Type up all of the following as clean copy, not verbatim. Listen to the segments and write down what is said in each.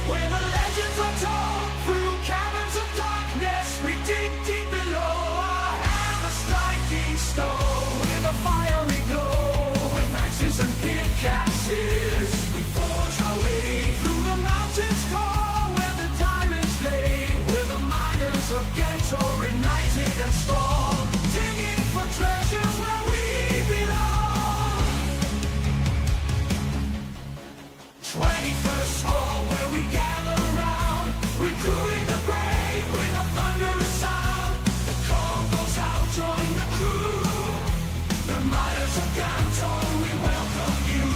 where the legends are told. Through caverns of darkness, we dig deep below. Our hammer striking stone with a fiery glow. With axes and pickaxes, we forge our way through the mountains core, where the diamonds lay. We're the miners of Gantoran, united and strong, digging for treasures where we belong. 21st hall, where we gather round, recruiting the brave with a thunderous sound. The call goes out, join the crew. The miners of Gantoran, we welcome you.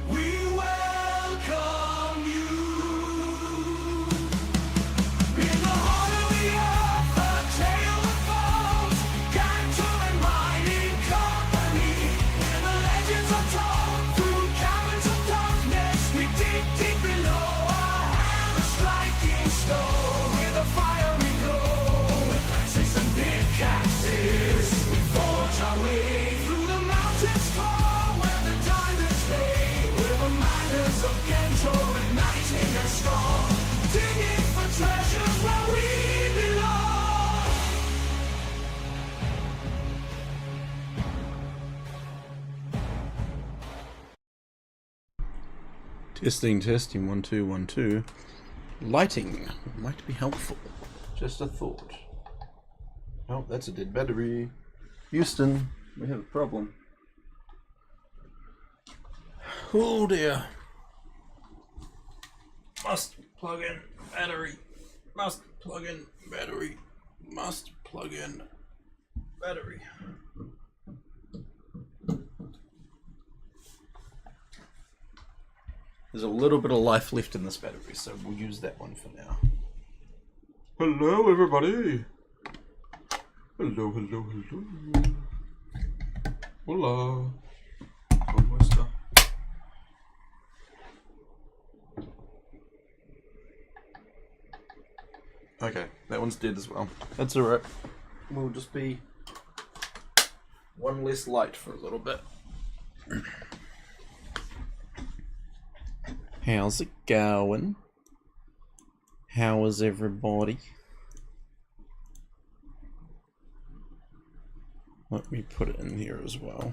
We welcome you. In the heart of the earth, a tale unfolds. Gantoran mining company, where the legends are told. Through caverns of darkness, we dig deep below. Our hammer striking stone with a fiery glow. With axes and pickaxes, we forge our way through the mountains far, where the diamonds lay. We're the miners of Gantoran, united and strong, digging for treasures where we belong. Testing, 1 2 1 2. Lighting might be helpful. Just a thought. Oh, that's a dead battery. Houston, we have a problem. Oh dear. Must plug in battery. Must plug in battery. Must plug in battery. There's a little bit of life left in this battery, so we'll use that one for now. Hello, everybody. Hello, hello, hello. Hola. ¿Cómo está? Okay, that one's dead as well. That's alright. We'll just be one less light for a little bit. How's it going? How is everybody? Let me put it in here as well.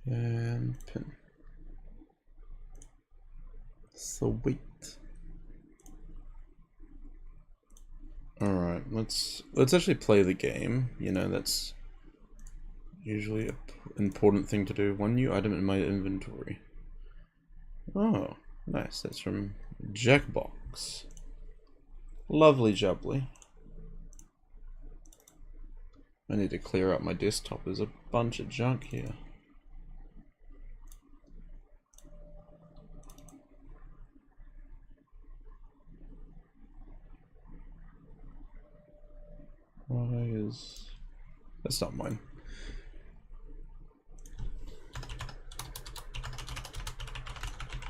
And pin. Sweet. Alright, let's actually play the game. You know, that's usually an important thing to do. One new item in my inventory. Oh, nice. That's from GantoBox. Lovely jubbly. I need to clear out my desktop. There's a bunch of junk here. Why is... That's not mine.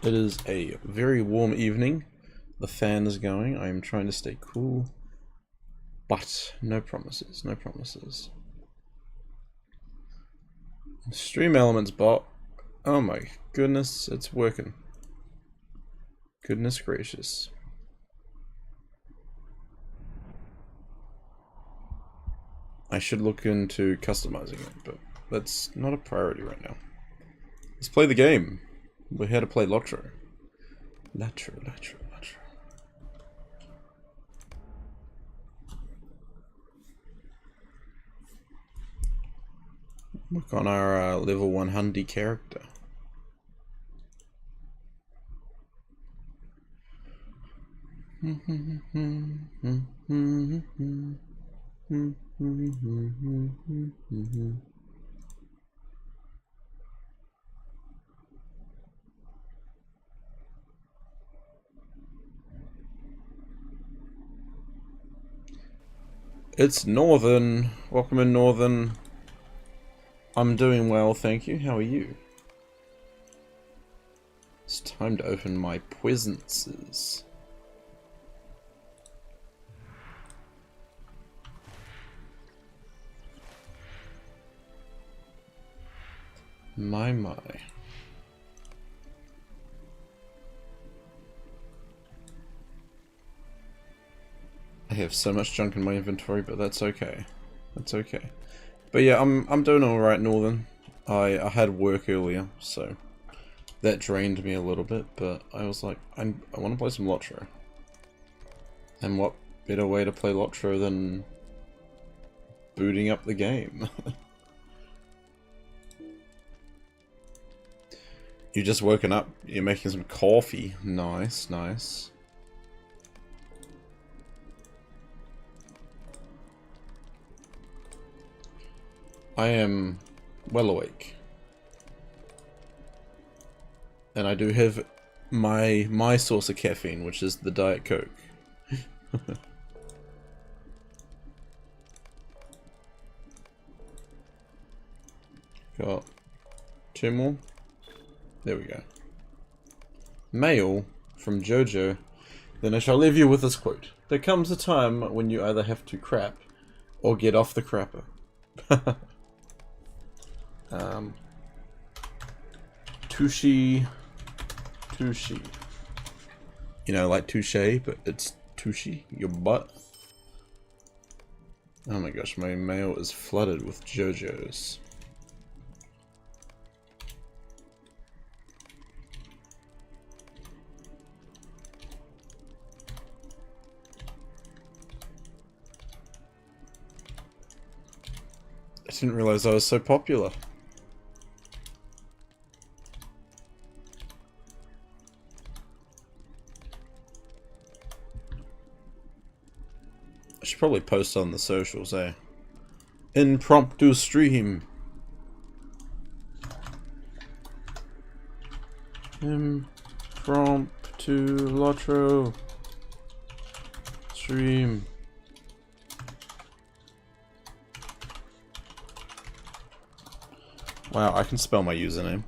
It is a very warm evening. The fan is going. I am trying to stay cool. But no promises, no promises. Stream Elements bot. Oh my goodness, it's working. Goodness gracious. I should look into customizing it, but that's not a priority right now. Let's play the game. We're here to play LOTRO. LOTRO. Work on our level 100 character. It's Northern. Welcome in, Northern. I'm doing well, thank you. How are you? It's time to open my presents. My. I have so much junk in my inventory, but that's okay. That's okay. But yeah, I'm doing alright, Northern. I had work earlier, so that drained me a little bit, but I was like, I want to play some LOTRO. And what better way to play LOTRO than booting up the game? You're just woken up, you're making some coffee. Nice, nice. I am well awake. And I do have my source of caffeine, which is the Diet Coke. Got 2 more. There we go. Mail from Jojo. Then I shall leave you with this quote. There comes a time when you either have to crap or get off the crapper. Touche. You know, like touche, but it's touche, your butt. Oh my gosh, my mail is flooded with JoJo's. I didn't realize I was so popular. I should probably post on the socials, eh? Impromptu stream. Impromptu LOTRO stream. Wow, I can spell my username.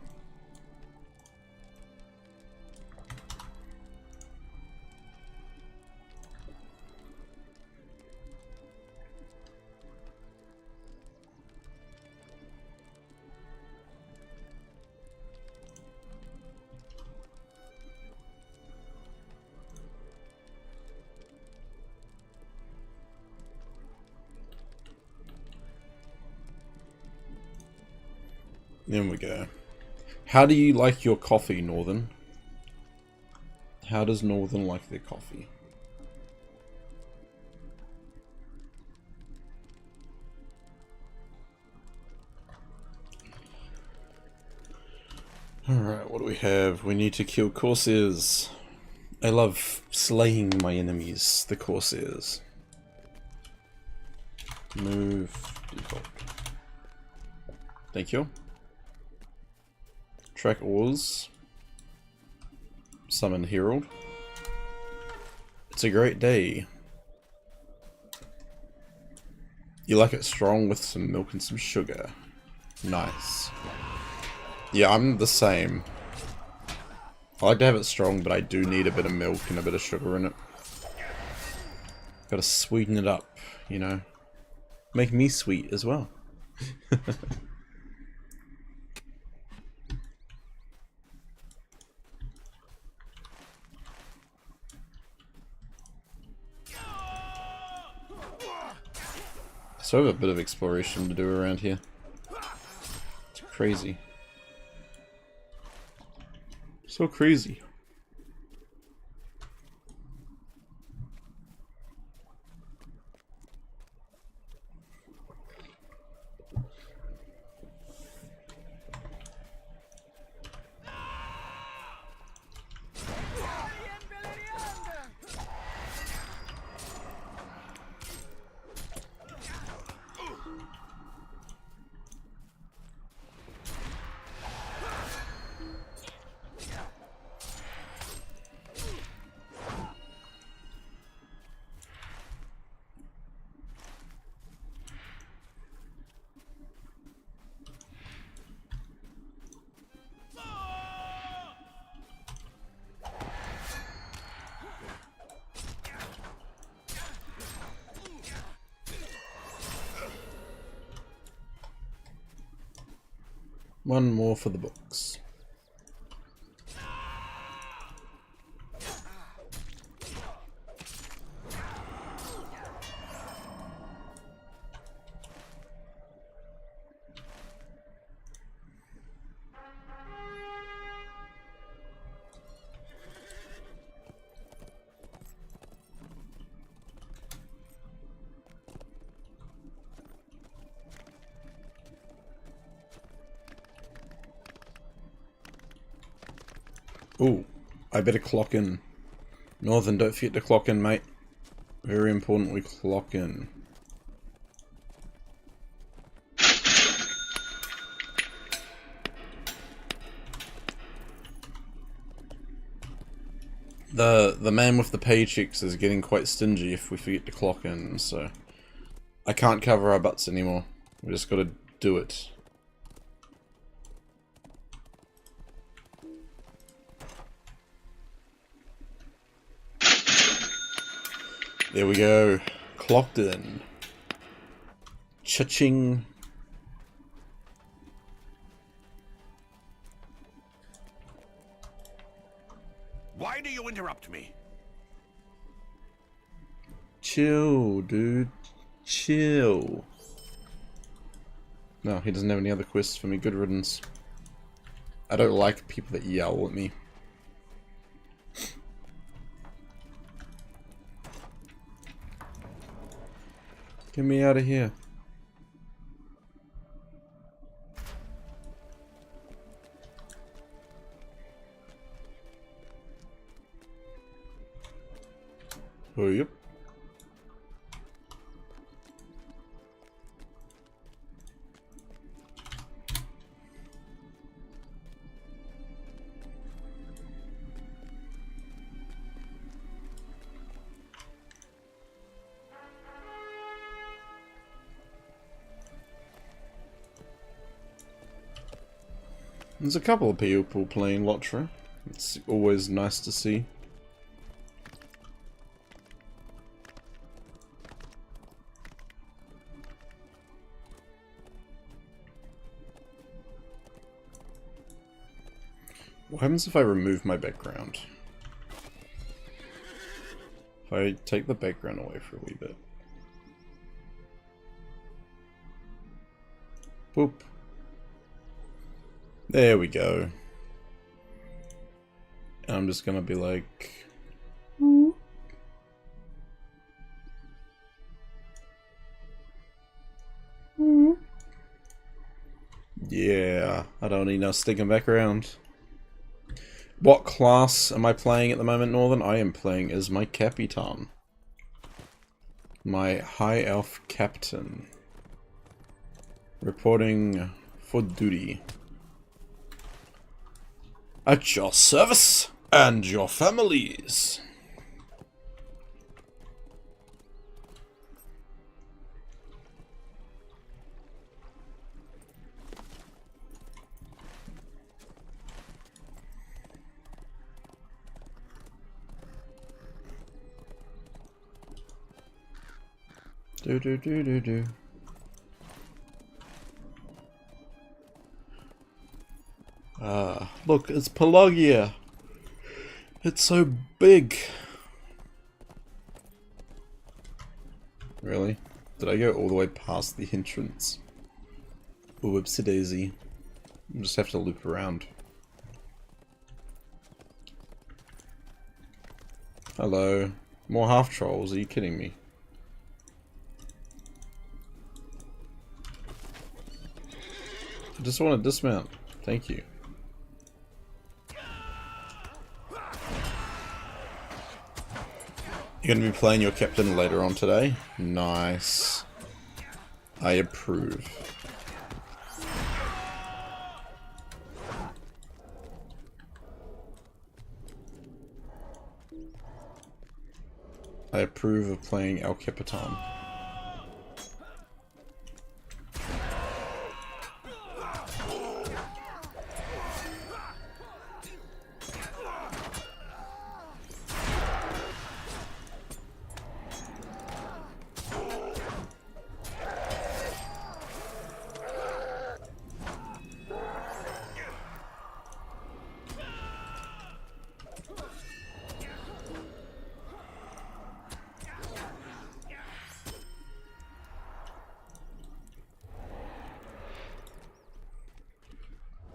There we go. How do you like your coffee, Northern? How does Northern like their coffee? Alright, what do we have? We need to kill Corsairs. I love slaying my enemies, the Corsairs. Move default. Thank you. Track Oars. Summon Herald. It's a great day. You like it strong with some milk and some sugar. Nice. Yeah, I'm the same. I like to have it strong, but I do need a bit of milk and a bit of sugar in it. Gotta sweeten it up, you know. Make me sweet as well. So I have a bit of exploration to do around here. It's crazy. So crazy. One more for the books. Ooh, I better clock in. Northern, don't forget to clock in, mate. Very important we clock in. The man with the paychecks is getting quite stingy if we forget to clock in, so I can't cover our butts anymore. We just gotta do it. There we go. Clocked in. Cha-ching. Why do you interrupt me? Chill, dude. Chill. No, he doesn't have any other quests for me. Good riddance. I don't like people that yell at me. Get me out of here. Oh, yep. There's a couple of people playing LOTRO. It's always nice to see. What happens if I remove my background? If I take the background away for a wee bit. Boop. There we go. And I'm just gonna be like... Yeah, I don't need no sticking back around. What class am I playing at the moment, Northern? I am playing as my Capitan. My High Elf Captain. Reporting for duty. At your service and your families. Do do do do do. Ah, look, it's Pelargir. It's so big. Really? Did I go all the way past the entrance? Oh, whoopsie daisy. I just have to loop around. Hello. More half trolls, are you kidding me? I just want to dismount. Thank you. You're going to be playing your captain later on today? Nice. I approve. I approve of playing El Capitan.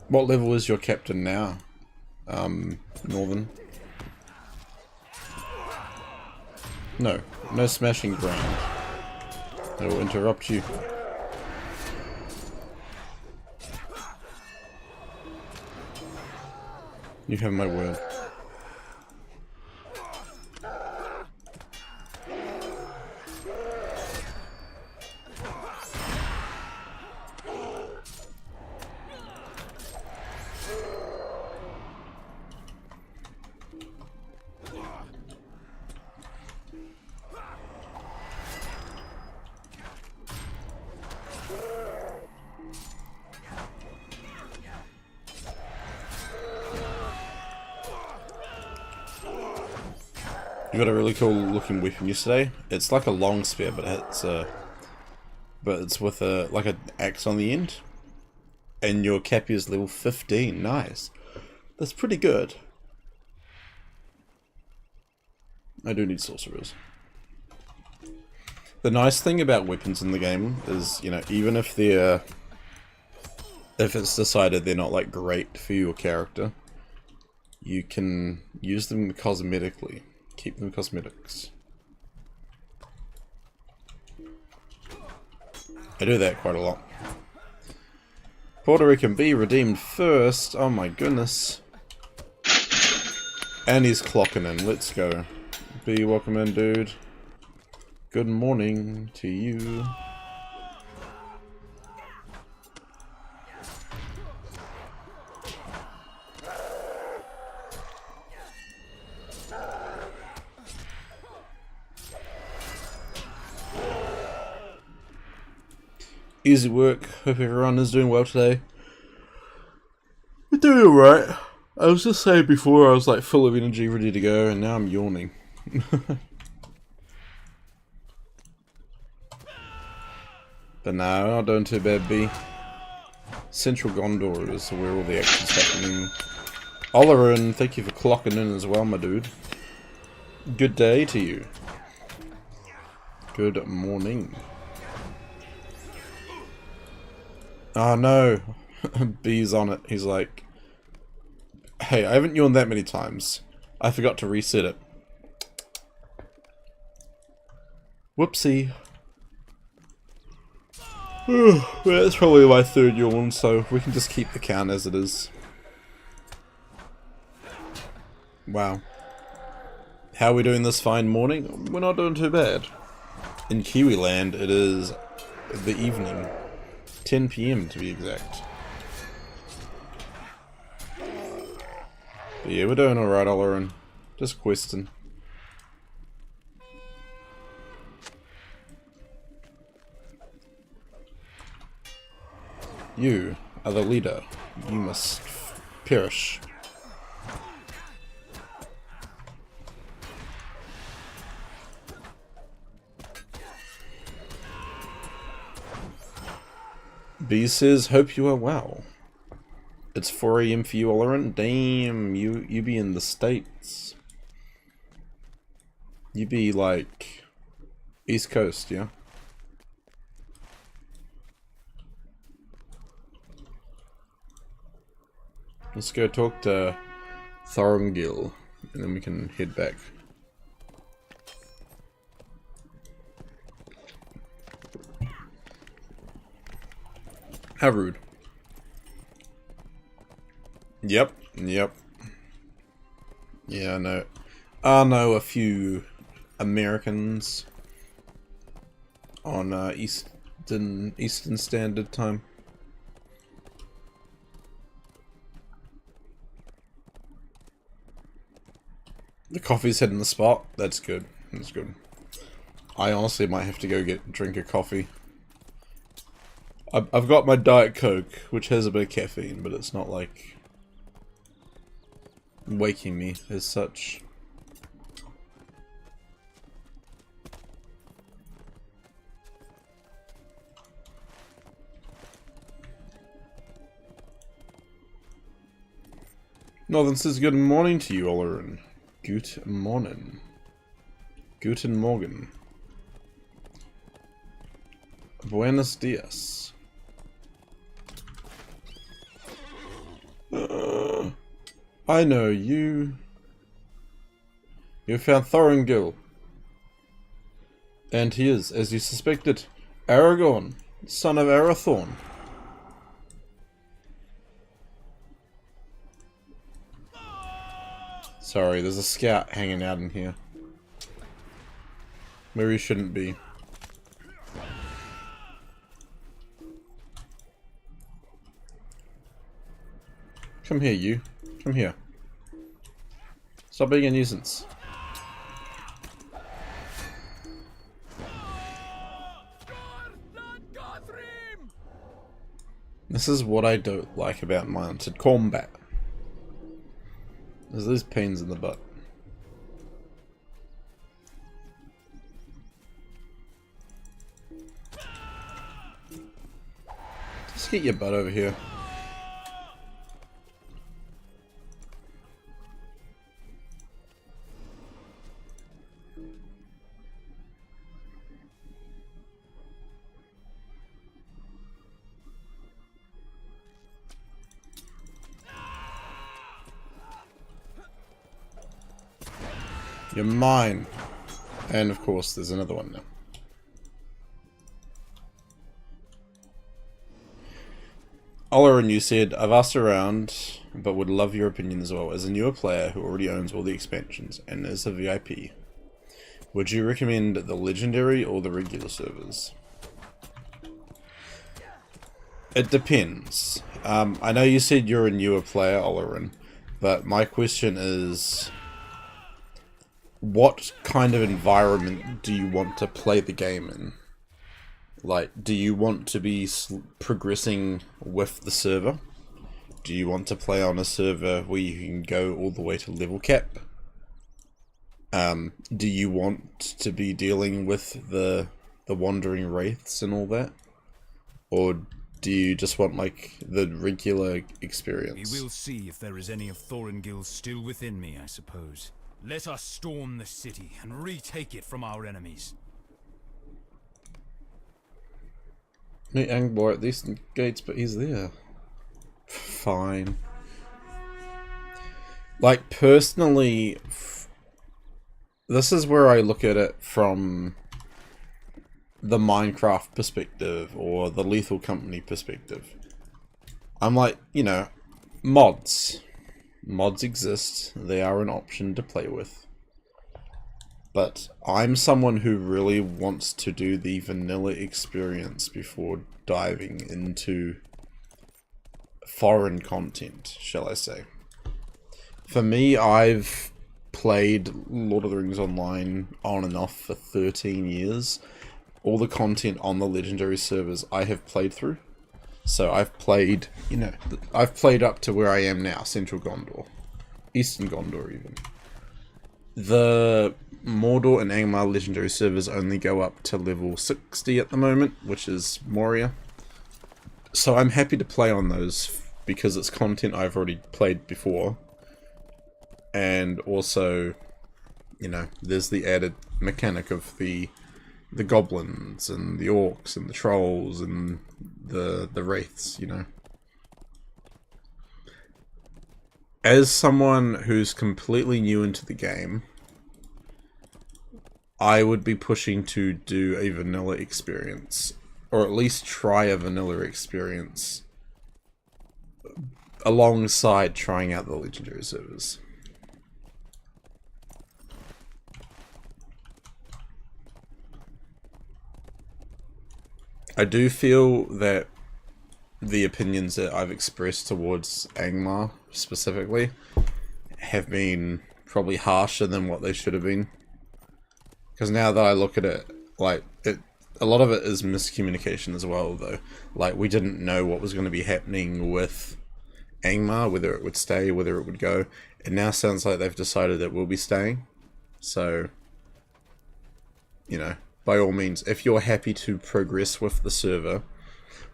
What level is your captain now, Northern? No, no smashing ground. I will interrupt you. You have my word. You got a really cool looking weapon yesterday. It's like a long spear, but it's with a like an axe on the end. And your Cappy is level 15. Nice. That's pretty good. I do need sorcerers. The nice thing about weapons in the game is, you know, even if they're if it's decided they're not like great for your character, you can use them cosmetically. Keep them cosmetics. I do that quite a lot. Puerto Rican B redeemed first. Oh my goodness. And he's clocking in. Let's go. B, welcome in, dude. Good morning to you. Easy work. Hope everyone is doing well today. We're doing alright. I was just saying before I was like full of energy, ready to go, and now I'm yawning. But no, not doing too bad, B. Central Gondor is where all the action's happening. Olarin, thank you for clocking in as well, my dude. Good day to you. Good morning. Oh no, B's on it. He's like, hey, I haven't yawned that many times. I forgot to reset it. Whoopsie. That's probably my third yawn, so we can just keep the count as it is. Wow. How are we doing this fine morning? We're not doing too bad. In Kiwiland, it is the evening. 10 PM to be exact. But yeah, we're doing alright, Olarin. Just questing. You are the leader. You must perish. B says, hope you are well. It's 4 AM for you, Olarin. Damn, you be in the States. You be like East Coast, yeah? Let's go talk to Thorongil, and then we can head back. How rude. Yep. Yeah, I know a few Americans on Eastern Standard Time. The coffee's hitting the spot. That's good. That's good. I honestly might have to go drink a coffee. I've got my Diet Coke, which has a bit of caffeine, but it's not like waking me as such. Northern says good morning to you, Olarin. Good morning. Guten Morgen. Buenos dias. I know you. You found Thorongil. And he is, as you suspected, Aragorn, son of Arathorn. Sorry, there's a scout hanging out in here. Where he shouldn't be. Come here, you. Come here. Stop being a nuisance. This is what I don't like about mounted combat. There's those pains in the butt. Just get your butt over here. You're mine. And of course, there's another one now. Olorin, you said, I've asked around, but would love your opinion as well. As a newer player who already owns all the expansions and is a VIP, would you recommend the legendary or the regular servers? It depends. I know you said you're a newer player, Olorin, but my question is, what kind of environment do you want to play the game in? Like, do you want to be progressing with the server? Do you want to play on a server where you can go all the way to level cap? Do you want to be dealing with the wandering wraiths and all that? Or do you just want, like, the regular experience? We will see if there is any of Thorongil still within me, I suppose. Let us storm the city and retake it from our enemies. Meet Angbor at the eastern gates, but he's there. Fine. Like, personally, this is where I look at it from the Minecraft perspective or the Lethal Company perspective. I'm like, you know, mods. Mods exist, they are an option to play with. But I'm someone who really wants to do the vanilla experience before diving into foreign content, shall I say. For me, I've played Lord of the Rings Online on and off for 13 years. All the content on the legendary servers I have played through. So I've played, you know, I've played up to where I am now, Central Gondor. Eastern Gondor, even. The Mordor and Angmar legendary servers only go up to level 60 at the moment, which is Moria. So I'm happy to play on those, because it's content I've already played before. And also, you know, there's the added mechanic of the goblins and the orcs and the trolls and the wraiths, you know. As someone who's completely new into the game, I would be pushing to do a vanilla experience, or at least try a vanilla experience alongside trying out the legendary servers. I do feel that the opinions that I've expressed towards Angmar, specifically, have been probably harsher than what they should have been. Because now that I look at it, like, a lot of it is miscommunication as well, though. Like, we didn't know what was going to be happening with Angmar, whether it would stay, whether it would go. It now sounds like they've decided it will be staying. So, you know, by all means, if you're happy to progress with the server,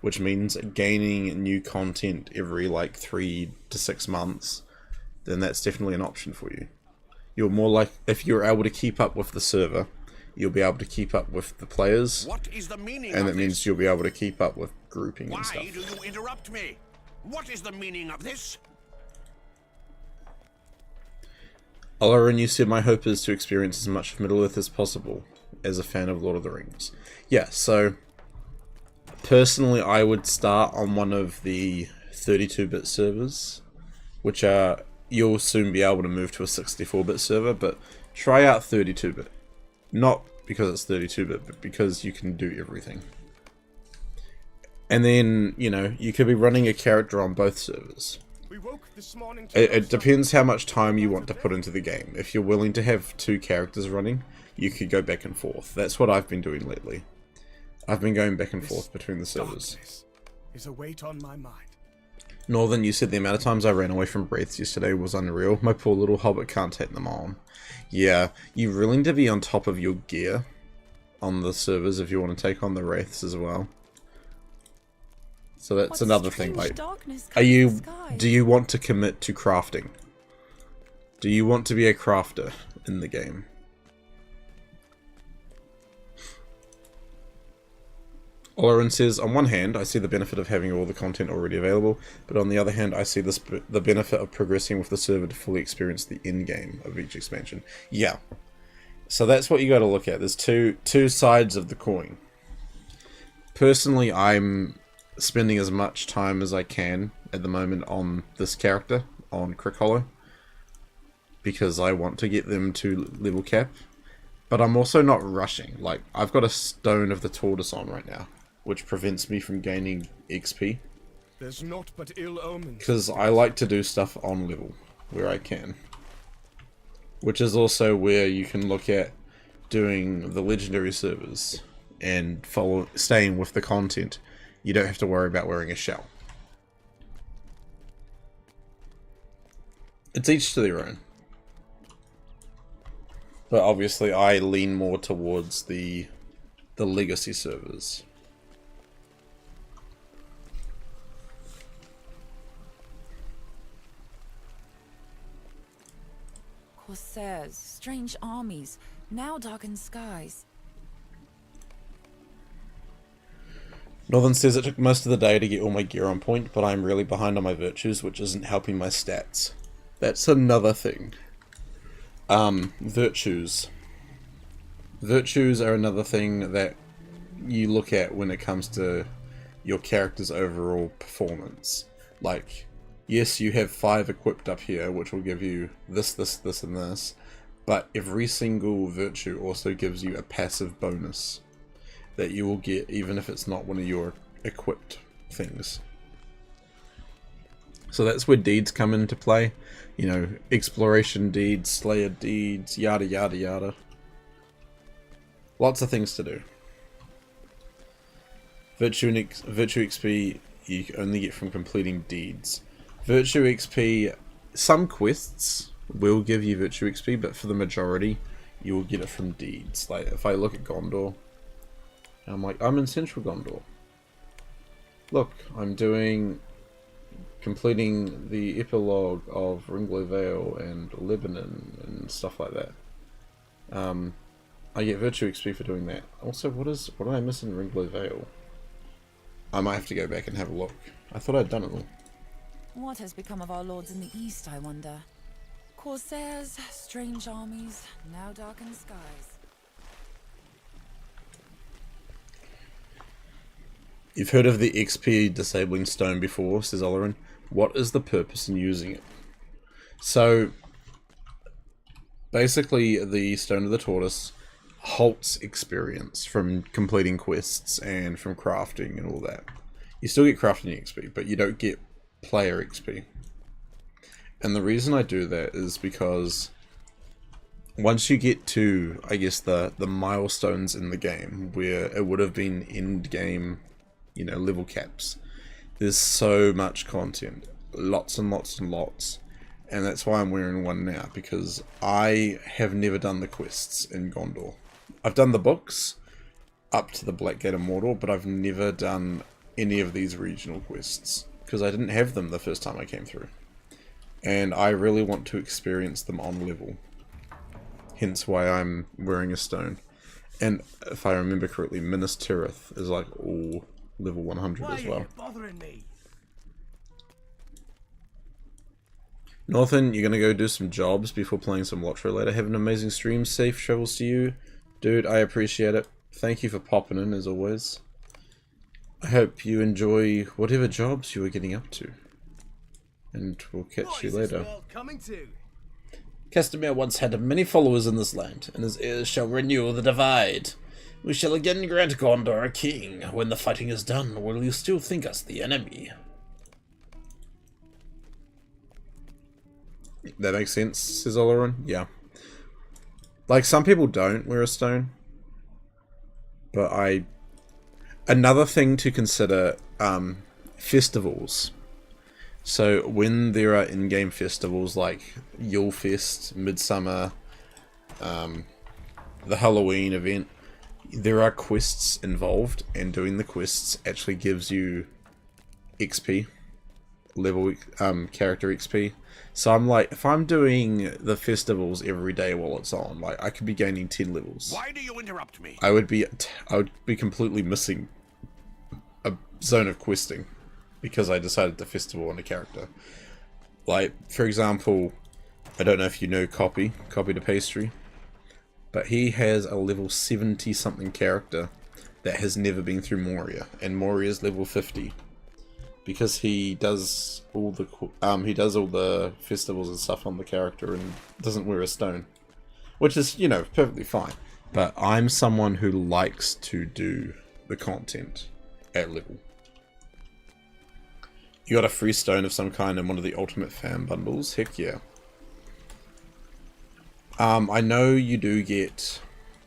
which means gaining new content every like 3 to 6 months, then that's definitely an option for you. You're more like, if you're able to keep up with the server, you'll be able to keep up with the players, What is the meaning and of that means this? you'll be able to keep up with grouping and Why stuff. do you interrupt me? What is the meaning of this? Olorin, you said my hope is to experience as much of Middle-earth as possible as a fan of Lord of the Rings. Yeah, so personally I would start on one of the 32-bit servers, which are, you'll soon be able to move to a 64-bit server, but try out 32-bit. Not because it's 32-bit, but because you can do everything. And then, you know, you could be running a character on both servers. We woke this morning to It depends how much time you want to put into the game. If you're willing to have 2 characters running, you could go back and forth. That's what I've been doing lately. I've been going back and forth between the servers. darkness is a weight on my mind. Northern, you said the amount of times I ran away from Wraiths yesterday was unreal. My poor little hobbit can't take them on. Yeah, you really need to be on top of your gear on the servers if you want to take on the Wraiths as well. So that's another thing, like, do you want to commit to crafting? Do you want to be a crafter in the game? Olorin says, on one hand, I see the benefit of having all the content already available, but on the other hand, I see the benefit of progressing with the server to fully experience the end game of each expansion. Yeah. So that's what you got to look at. There's two sides of the coin. Personally, I'm spending as much time as I can at the moment on this character, on Crick Hollow, because I want to get them to level cap, but I'm also not rushing. Like, I've got a Stone of the Tortoise on right now, which prevents me from gaining XP, There's naught but ill omens. because I like to do stuff on level where I can, which is also where you can look at doing the legendary servers and staying with the content. You don't have to worry about wearing a shell. It's each to their own. But obviously I lean more towards the legacy servers. Corsairs, strange armies, now darkened skies. Northern says it took most of the day to get all my gear on point, but I'm really behind on my virtues, which isn't helping my stats. That's another thing. Virtues. Virtues are another thing that you look at when it comes to your character's overall performance. Like, yes, you have 5 equipped up here, which will give you this, this, this, and this, but every single virtue also gives you a passive bonus that you will get even if it's not one of your equipped things. So that's where deeds come into play. You know, exploration deeds, slayer deeds, yada yada yada. Lots of things to do. Virtue XP you only get from completing deeds. Virtue XP, some quests will give you Virtue XP, but for the majority you will get it from deeds. Like if I look at Gondor, I'm like, I'm in Central Gondor. Look, I'm completing the epilogue of Ringlow Vale and Lebanon and stuff like that. I get Virtue XP for doing that. Also, what did I miss in Ringlow Vale? I might have to go back and have a look. I thought I'd done it all. What has become of our lords in the east, I wonder? Corsairs, strange armies, now darkened skies. You've heard of the XP disabling stone before, says Olorin. What is the purpose in using it? So, basically, the Stone of the Tortoise halts experience from completing quests and from crafting and all that. You still get crafting XP, but you don't get player XP. And the reason I do that is because once you get to, I guess, the milestones in the game, where it would have been end game, you know, level caps, there's so much content, lots and lots and lots, and that's why I'm wearing one now, because I have never done the quests in Gondor. I've done the books up to the Black Gate of Mordor, but I've never done any of these regional quests because I didn't have them the first time I came through, and I really want to experience them on level, hence why I'm wearing a stone. And if I remember correctly, Minas Tirith is like all level 100 as well. Bothering me? Northern, you're gonna go do some jobs before playing some LOTRO later. Have an amazing stream. Safe travels to you. Dude, I appreciate it. Thank you for popping in, as always. I hope you enjoy whatever jobs you are getting up to. And we'll catch you later. Coming to. Castamere once had many followers in this land, and his heirs shall renew the divide. We shall again grant Gondor a king. When the fighting is done, will you still think us the enemy? That makes sense, says Oleron. Yeah. Like, some people don't wear a stone. But another thing to consider, festivals. So, when there are in-game festivals like Yule Fest, Midsummer, the Halloween event, there are quests involved, and doing the quests actually gives you XP. Level, character XP. So I'm like, if I'm doing the festivals every day while it's on, like, I could be gaining 10 levels. Why do you interrupt me? I would be completely missing a zone of questing because I decided to festival on a character. Like, for example, I don't know if you know Copy to Pastry, but he has a level 70 something character that has never been through Moria, and Moria's level 50. Because he does all the festivals and stuff on the character and doesn't wear a stone, which is, you know, perfectly fine. But I'm someone who likes to do the content at level. You got a free stone of some kind in one of the Ultimate Fan bundles? Heck yeah. I know you do get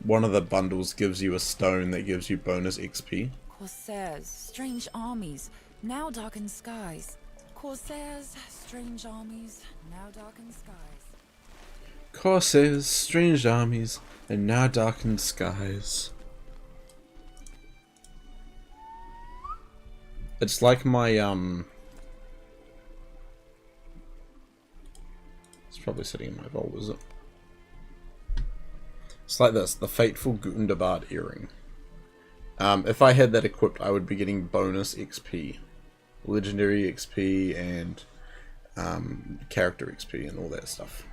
one of the bundles gives you a stone that gives you bonus XP. Corsairs, strange armies, now darkened skies. Corsairs, strange armies, now darkened skies. Corsairs, strange armies, and now darkened skies. It's like my, it's probably sitting in my vault, is it? It's like this, the Fateful Gundabad Earring. If I had that equipped, I would be getting bonus XP. Legendary XP and character XP and all that stuff.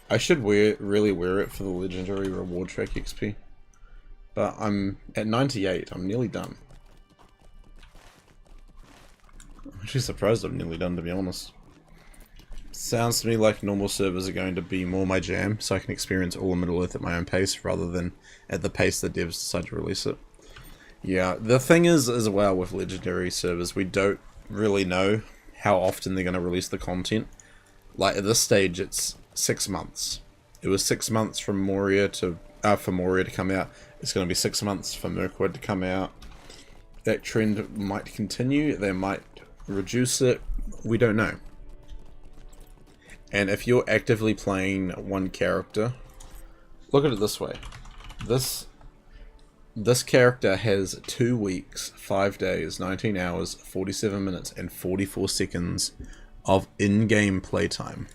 I should really wear it for the legendary reward track XP. But I'm at 98, I'm nearly done. I'm actually surprised I'm nearly done, to be honest. Sounds to me like normal servers are going to be more my jam, so I can experience all of Middle-earth at my own pace, rather than at the pace the devs decide to release it. Yeah, the thing is, as well, with legendary servers, we don't really know how often they're going to release the content. Like, at this stage, it's 6 months. It was 6 months from Moria to, for Moria to come out. It's going to be 6 months for Mirkwood to come out. That trend might continue, they might reduce it, we don't know. And if you're actively playing one character, look at it this way. This character has 2 weeks, 5 days, 19 hours, 47 minutes, and 44 seconds of in-game playtime.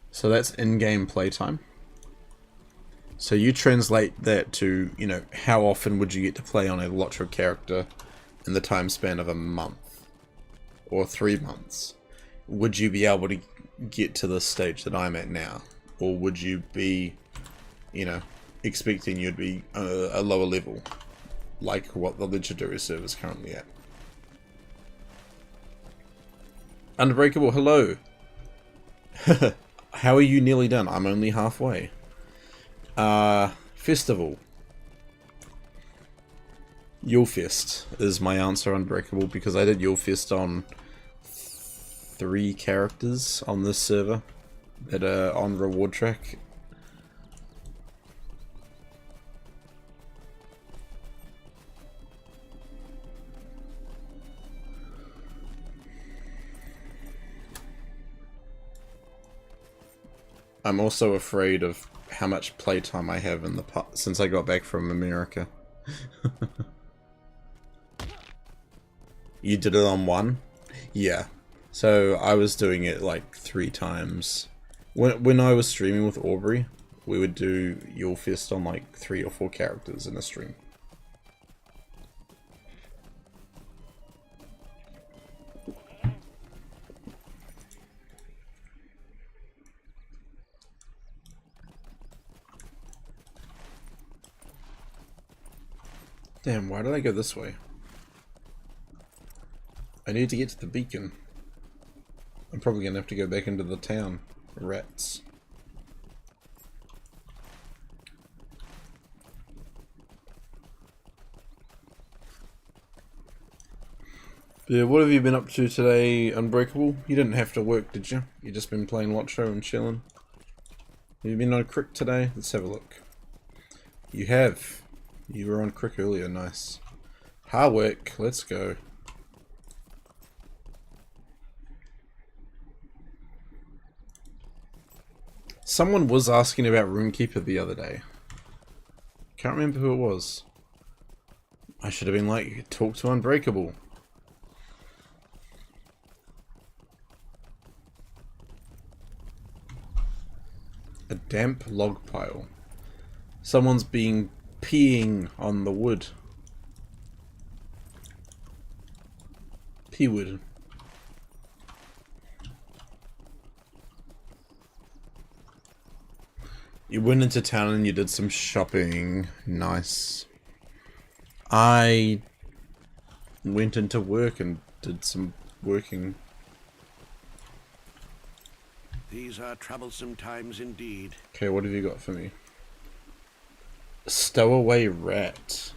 So that's in-game playtime. So you translate that to, you know, how often would you get to play on a LOTRO character in the time span of a month? Or 3 months? Would you be able to get to the stage that I'm at now? Or would you be, you know, expecting you'd be a lower level, like what the legendary server is currently at? Unbreakable, hello! How are you nearly done? I'm only halfway. Festival. Yule Fest is my answer, Unbreakable, because I did Yule Fest on 3 characters on this server that are on reward track. I'm also afraid of how much playtime I have in the since I got back from America. You did it on 1? Yeah. So I was doing it like 3 times. When I was streaming with Aubrey, we would do Yule Fest on like 3 or 4 characters in a stream. Damn, why did I go this way? I need to get to the beacon. I'm probably gonna have to go back into the town. Rats. Yeah, what have you been up to today, Unbreakable? You didn't have to work, did you? You just been playing LOTRO and chilling? Have you been on Crick today? Let's have a look. You have. You were on Crick earlier, nice. Hard work, let's go. Someone was asking about Runekeeper the other day. Can't remember who it was. I should have been like, talk to Unbreakable. A damp log pile. Someone's been peeing on the wood. Pea wood. You went into town and you did some shopping. Nice. I went into work and did some working. These are troublesome times indeed. Okay, what have you got for me? Stowaway rat.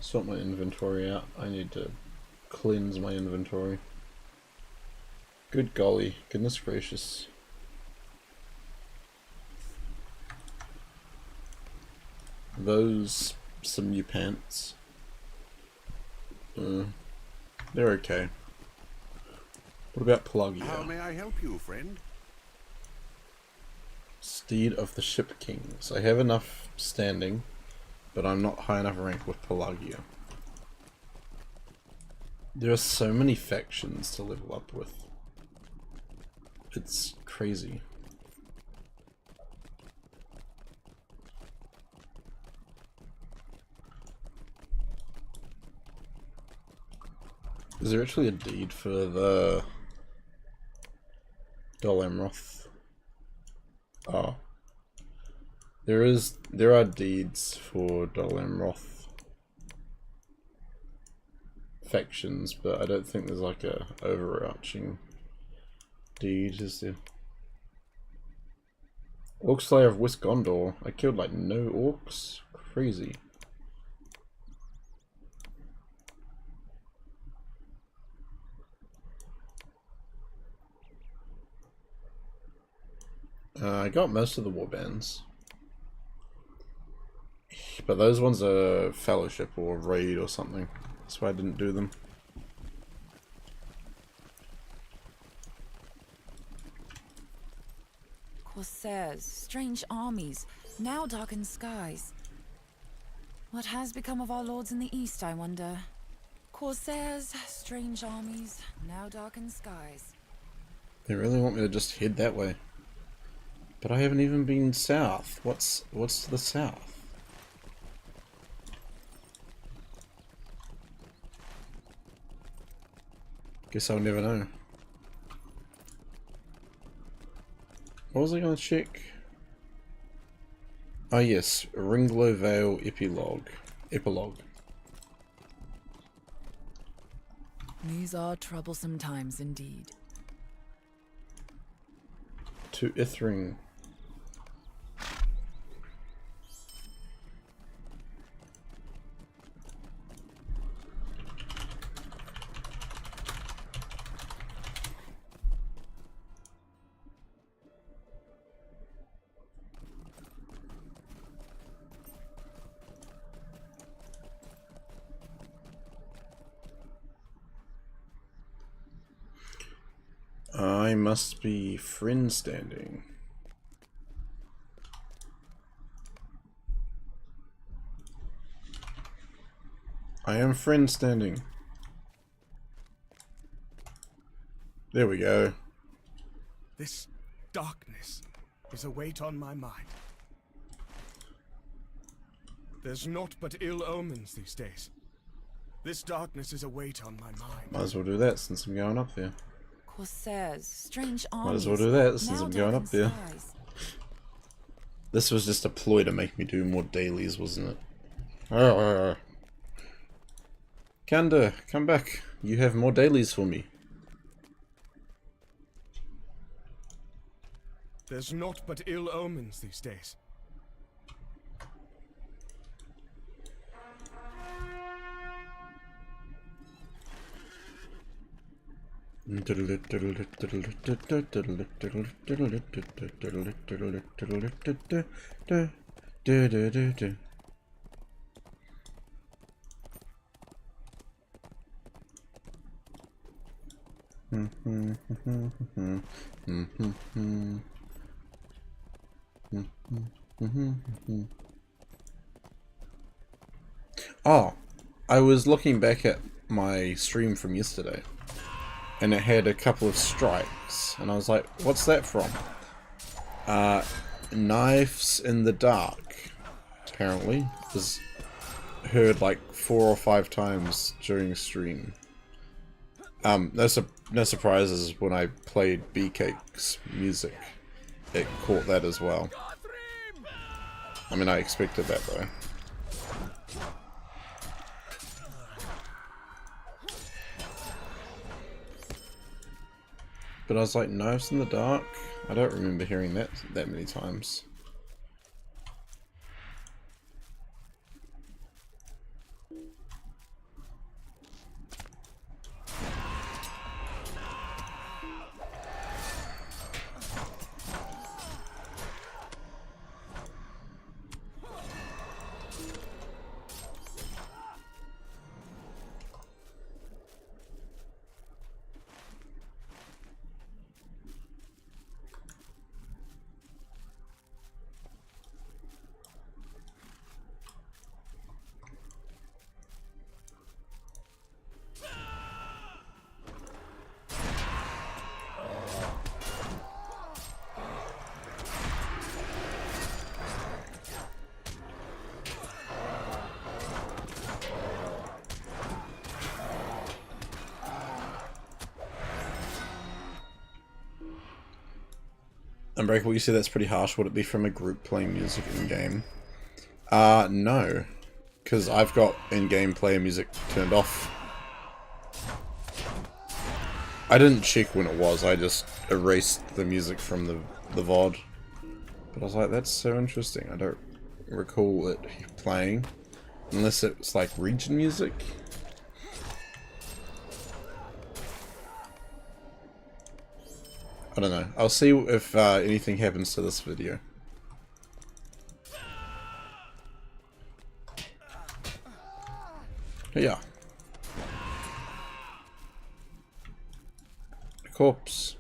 Sort my inventory out. I need to cleanse my inventory. Good golly, goodness gracious. Those some new pants. They're okay. What about How Pelargir? may I help you, friend? Steed of the Ship Kings. I have enough standing, but I'm not high enough rank with Pelargir. There are so many factions to level up with. It's crazy. Is there actually a deed for the Dol Amroth? Oh. There are deeds for Dol Amroth factions, but I don't think there's like a overarching deed, is there? Orc Slayer of West Gondor. I killed like no orcs. Crazy. I got most of the warbands. But those ones are Fellowship or Raid or something. That's why I didn't do them. Corsairs, strange armies, now darkened skies. What has become of our lords in the east, I wonder? Corsairs, strange armies, now darkened skies. They really want me to just head that way. But I haven't even been south. What's to the south? Guess I'll never know. What was I gonna check? Oh yes, Ringlow Vale Epilogue. These are troublesome times indeed. To Ithring. I must be friend standing. I am friend standing. There we go. This darkness is a weight on my mind. There's naught but ill omens these days. This darkness is a weight on my mind. Might as well do that since I'm going up there. Corsairs, strange armies. Might as well do that since now I'm going up darken there. skies. This was just a ploy to make me do more dailies, wasn't it? Arr. Kanda, come back. You have more dailies for me. There's naught but ill omens these days. Oh, I was looking back at my stream from yesterday, and it had a couple of strikes, and I was like, what's that from? Knives in the Dark, apparently, was heard like 4 or 5 times during stream. No surprises when I played B-Cake's music, it caught that as well. I mean, I expected that though. But I was like, Knives in the Dark? I don't remember hearing that many times. Unbreakable, you say that's pretty harsh. Would it be from a group playing music in-game? No. Because I've got in-game player music turned off. I didn't check when it was, I just erased the music from the VOD. But I was like, that's so interesting. I don't recall it playing. Unless it's like region music. I don't know. I'll see if anything happens to this video. Yeah. A corpse.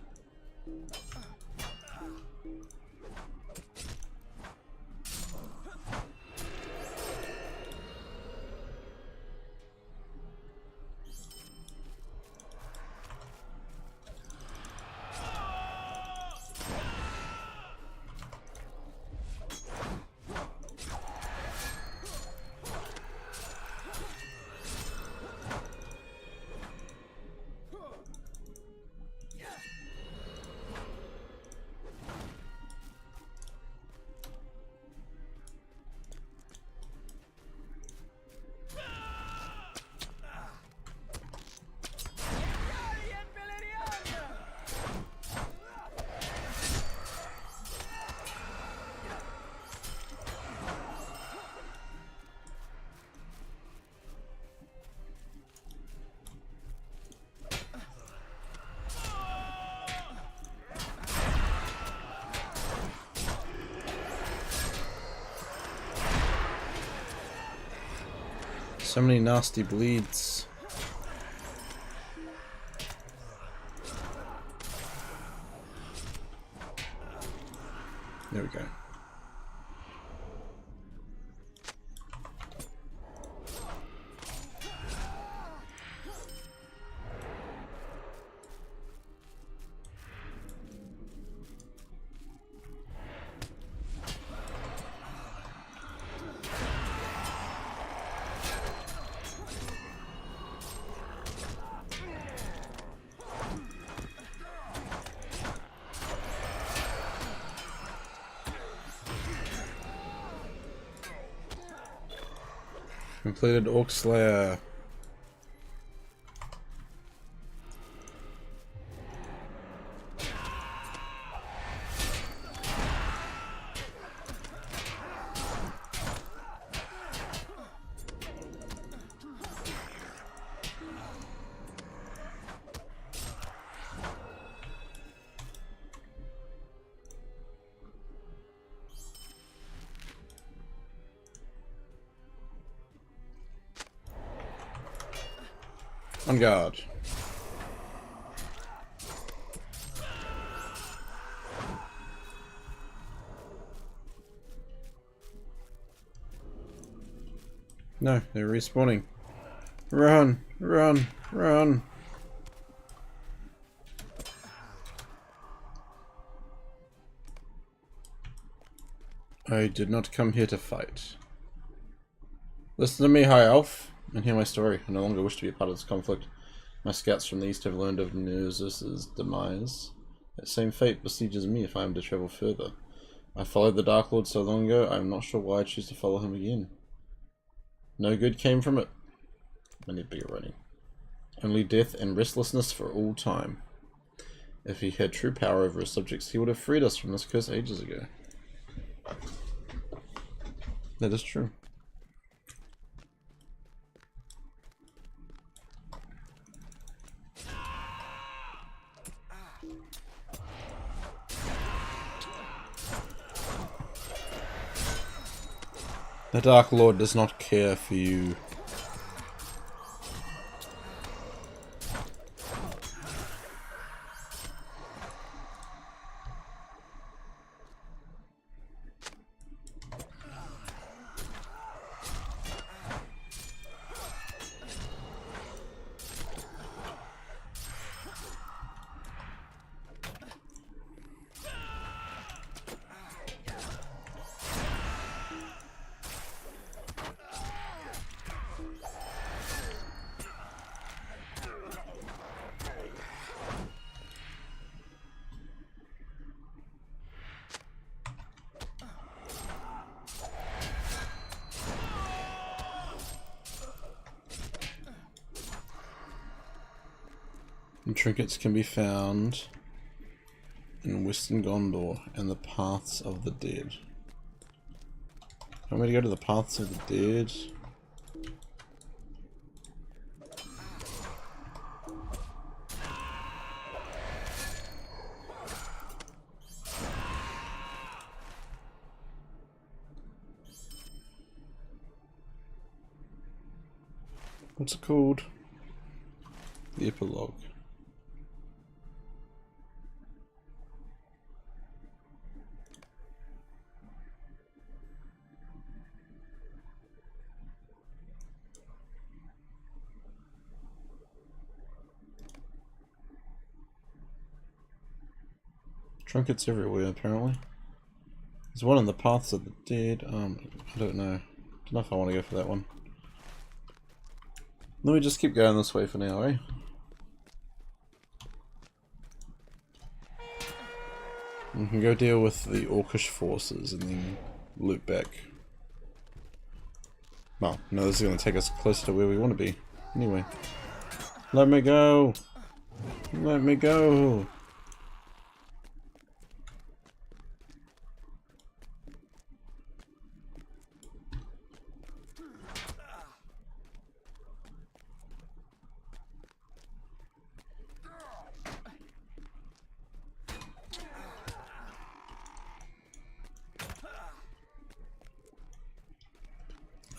So many nasty bleeds. There we go. Completed Orc Slayer. On guard. No, they're respawning. Run, run, run. I did not come here to fight. Listen to me, High Elf, and hear my story. I no longer wish to be a part of this conflict. My scouts from the east have learned of Nerzus' demise. That same fate besieges me if I am to travel further. I followed the Dark Lord so long ago, I am not sure why I choose to follow him again. No good came from it. I need bigger writing. Only death and restlessness for all time. If he had true power over his subjects, he would have freed us from this curse ages ago. That is true. The Dark Lord does not care for you. And trinkets can be found in Western Gondor and the Paths of the Dead. Want me to go to the Paths of the Dead? What's it called? The Epilogue. Trinkets everywhere, apparently. There's one in the Paths of the Dead. I don't know. Don't know if I want to go for that one. Let me just keep going this way for now, eh? We can go deal with the Orcish forces and then loop back. Well, no, this is going to take us closer to where we want to be. Anyway. Let me go! Let me go!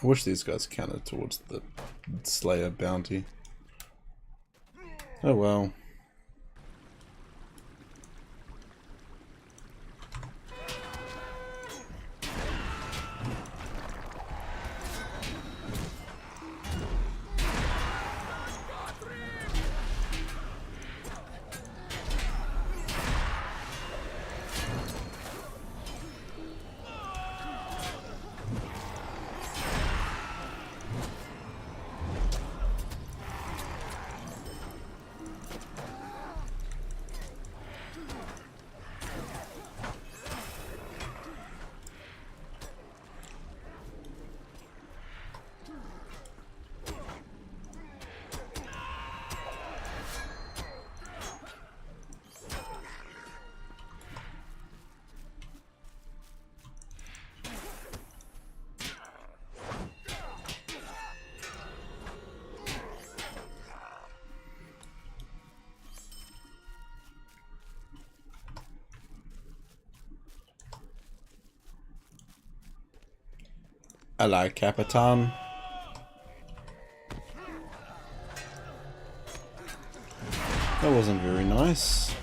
I wish these guys counted towards the Slayer bounty. Oh well. Hello, Capitan. That wasn't very nice.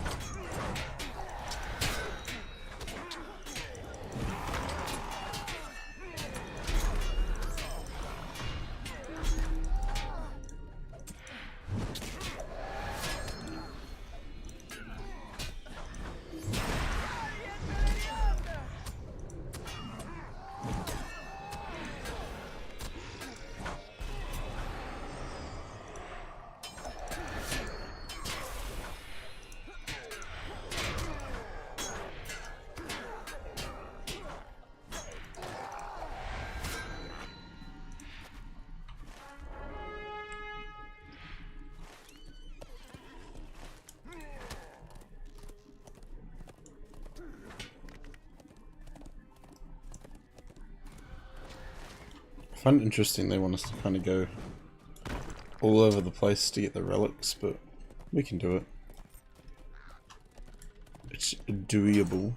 I find it interesting they want us to kind of go all over the place to get the relics, but we can do it. It's doable.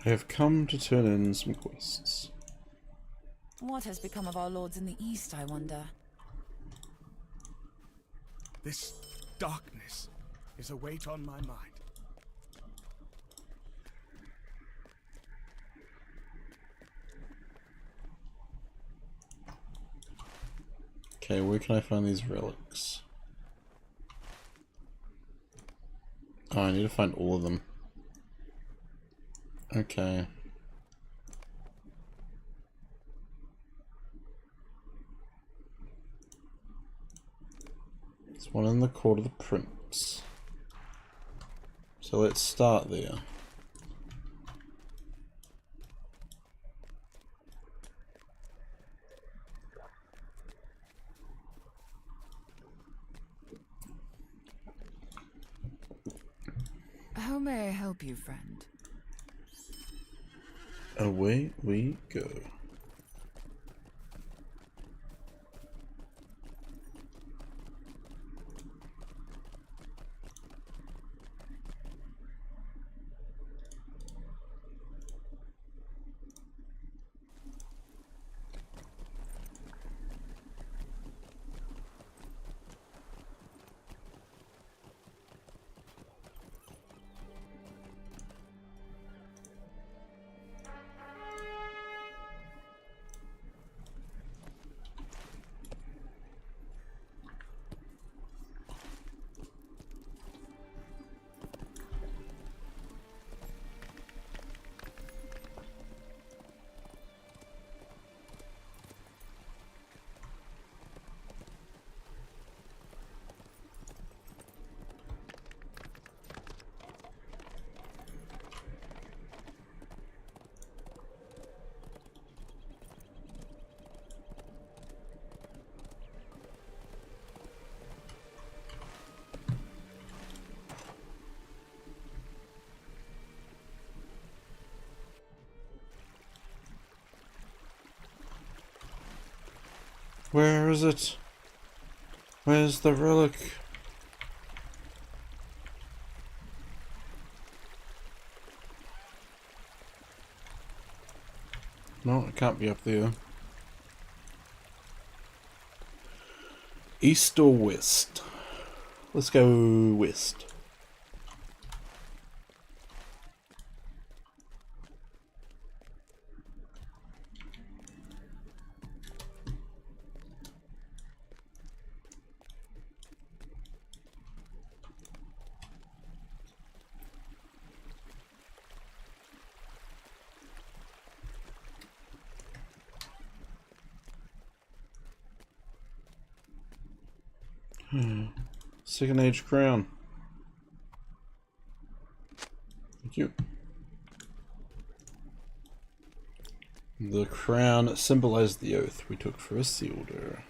I have come to turn in some quests. What has become of our lords in the east, I wonder? This darkness is a weight on my mind. Okay, where can I find these relics? Oh, I need to find all of them. Okay. There's one in the court of the prince. So let's start there. How may I help you, friend? Away we go. Where is it? Where's the relic? No, it can't be up there. East or west? Let's go west. Second Age crown. Thank you. The crown symbolized the oath we took for Isildur.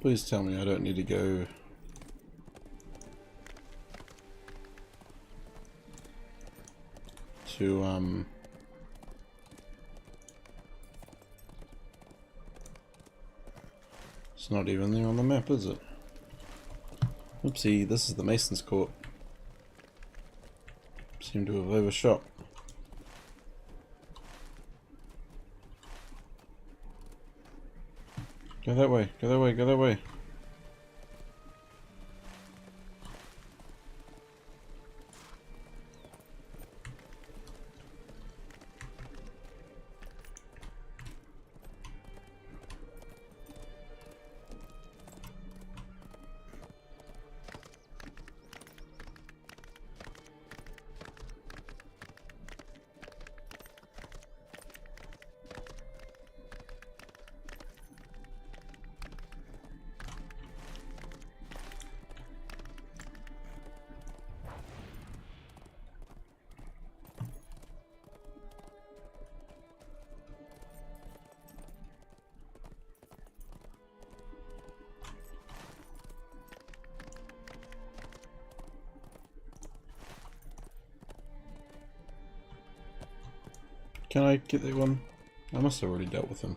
Please tell me I don't need to go to, it's not even there on the map, is it? Oopsie, this is the Mason's Court. Seem to have overshot. Go that way, go that way, go that way. Can I get that one? I must have already dealt with him.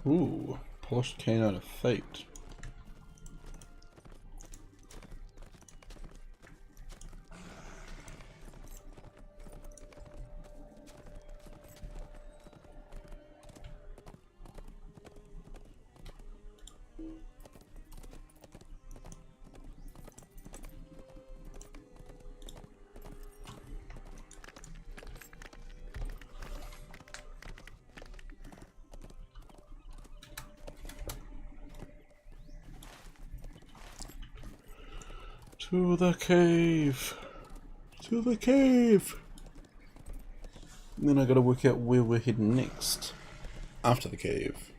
Ooh, polished cane out of fate. To the cave! To the cave! And then I gotta work out where we're heading next. After the cave.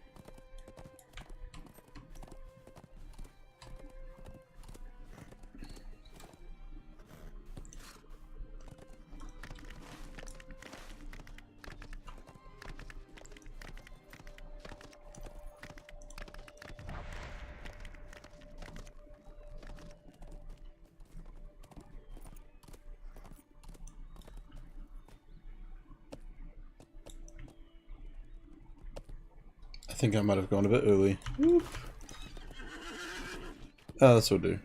I think I might have gone a bit early. Whoop. Oh, this will do.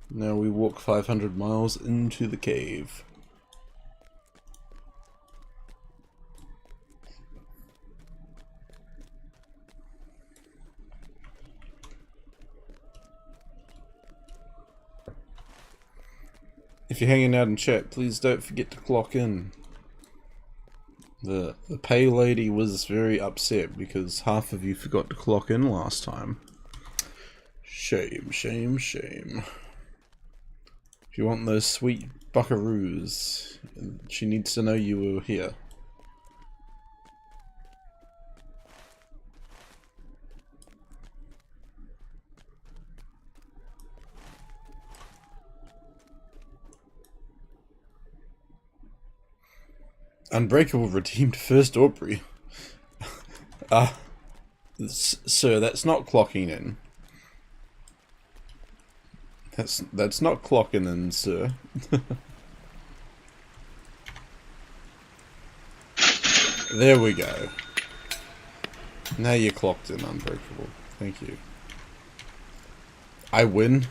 Now we walk 500 miles into the cave. If you're hanging out in chat, please don't forget to clock in. The pay lady was very upset because half of you forgot to clock in last time. Shame, shame, shame. If you want those sweet buckaroos, she needs to know you were here. Unbreakable redeemed first Aubrey. Sir, that's not clocking in. That's not clocking in, sir. There we go. Now you're clocked in, Unbreakable. Thank you. I win.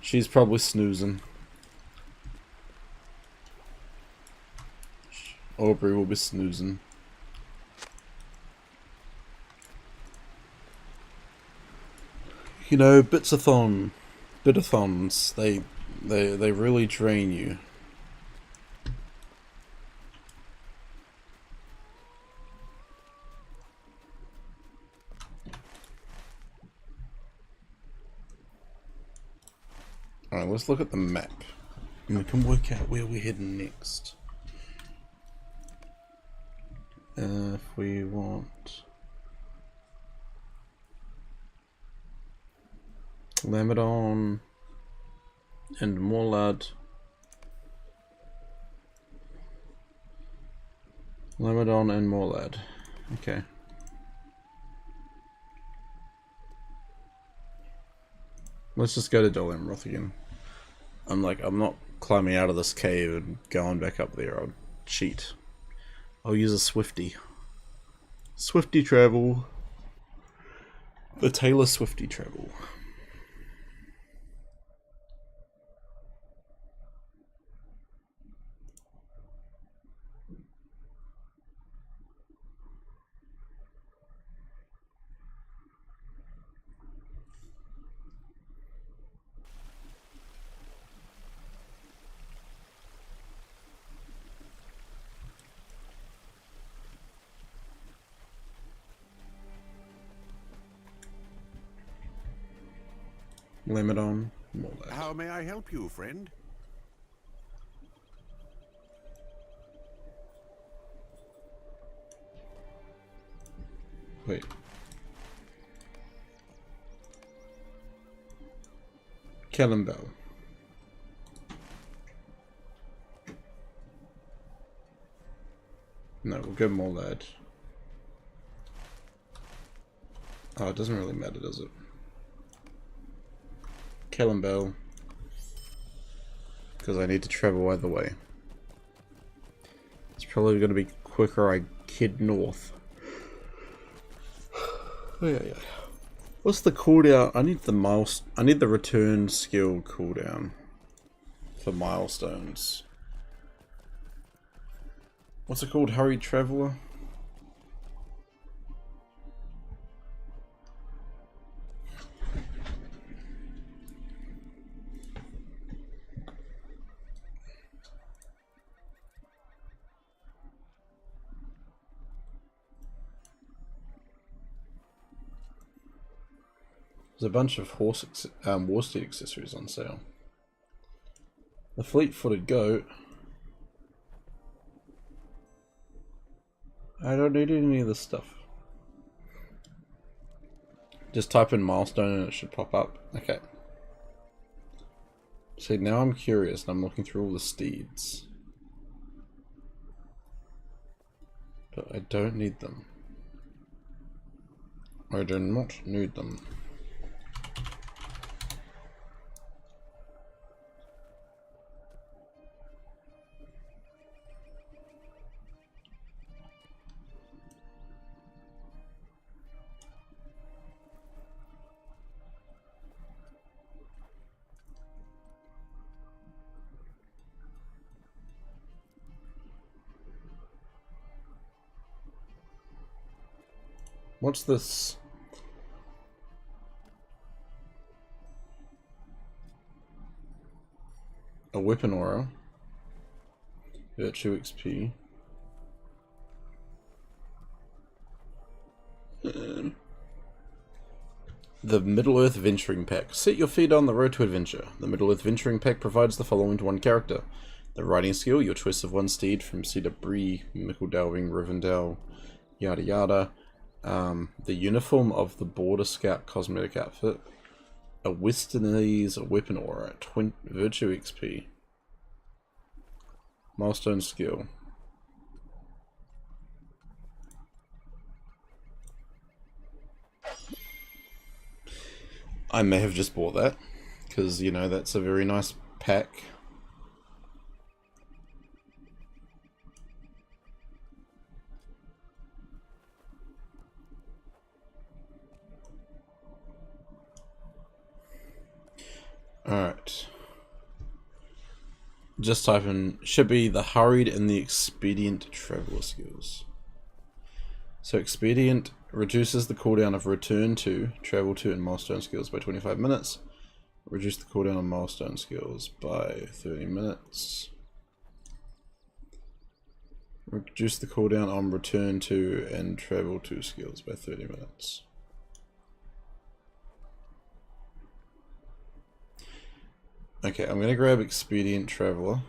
She's probably snoozing. Aubrey will be snoozing. You know, bitathons, they really drain you. Alright, let's look at the map. And we can work out where we're heading next. If we want Lamadon and Morlad. Lamadon and Morlad. Okay. Let's just go to Dol Amroth again. I'm not climbing out of this cave and going back up there. I'll cheat. I'll use a Swifty. Swifty travel. The Taylor Swifty travel. Lamadon, Morlad. How may I help you, friend? Wait. Kellenbell. No, we'll go Morlad. Oh, it doesn't really matter, does it? Kellenbell. Because I need to travel either way. It's probably going to be quicker I head north. Oh, yeah. What's the cooldown? I need the return skill cooldown for milestones. What's it called? Hurried Traveler? There's a bunch of Warsteed accessories on sale. The fleet-footed goat. I don't need any of this stuff. Just type in milestone and it should pop up. Okay. See, now I'm curious and I'm looking through all the steeds. But I don't need them. I do not need them. What's this? A weapon aura. Virtue XP. The Middle-earth Venturing Pack. Set your feet on the road to adventure. The Middle-earth Venturing Pack provides the following to one character. The riding skill, your choice of one steed from Cedar Bree, Mickledalving, Rivendell, yada yada. The uniform of the Border Scout cosmetic outfit. A Westernese weapon aura. Virtue XP. Milestone skill. I may have just bought that, because, you know, that's a very nice pack. Alright. Just type in, should be the hurried and the expedient traveler skills. So expedient reduces the cooldown of return to, travel to, and milestone skills by 25 minutes. Reduce the cooldown on milestone skills by 30 minutes. Reduce the cooldown on return to and travel to skills by 30 minutes. Okay, I'm gonna grab Expedient Traveler.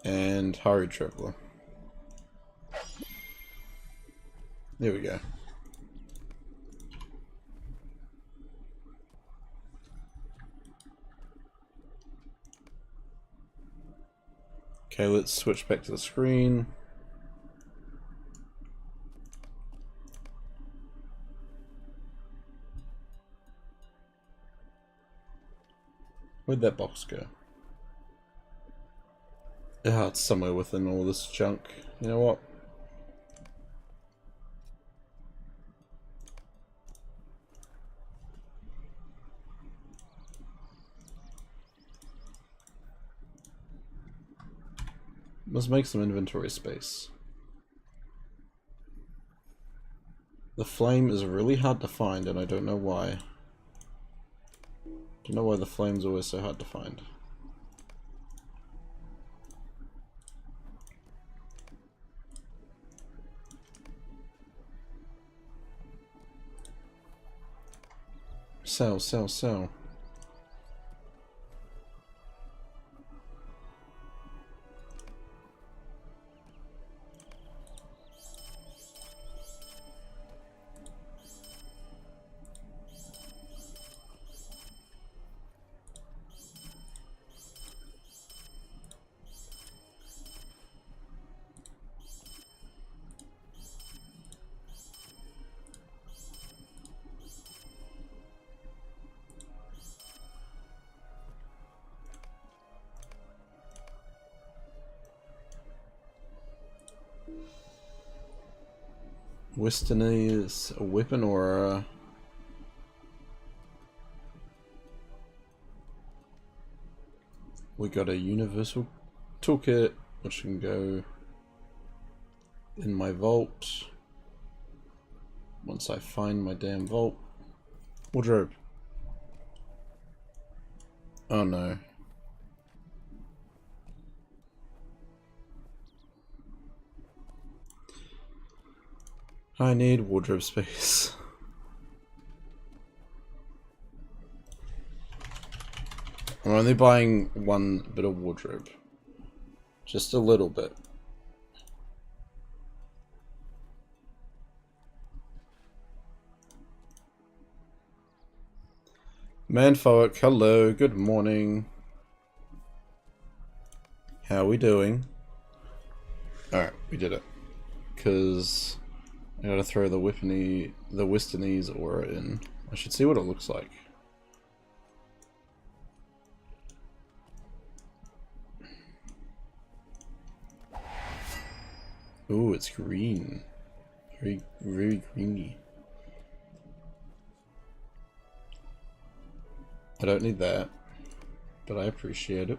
And Hurried Traveler. There we go. Okay, let's switch back to the screen. Where'd that box go? Ah, it's somewhere within all this junk. You know what? Let's make some inventory space. The flame is really hard to find, and I don't know why. Don't know why the flame's always so hard to find. Sell, sell, sell. Westernese, a weapon or a... We got a universal toolkit, which can go in my vault. Once I find my damn vault. Wardrobe. Oh no. I need wardrobe space. I'm only buying one bit of wardrobe. Just a little bit. Manfolk, hello, good morning. How we doing? Alright, we did it. Because I gotta throw the Westernese aura in. I should see what it looks like. Ooh, it's green. Very, very greeny. I don't need that, but I appreciate it.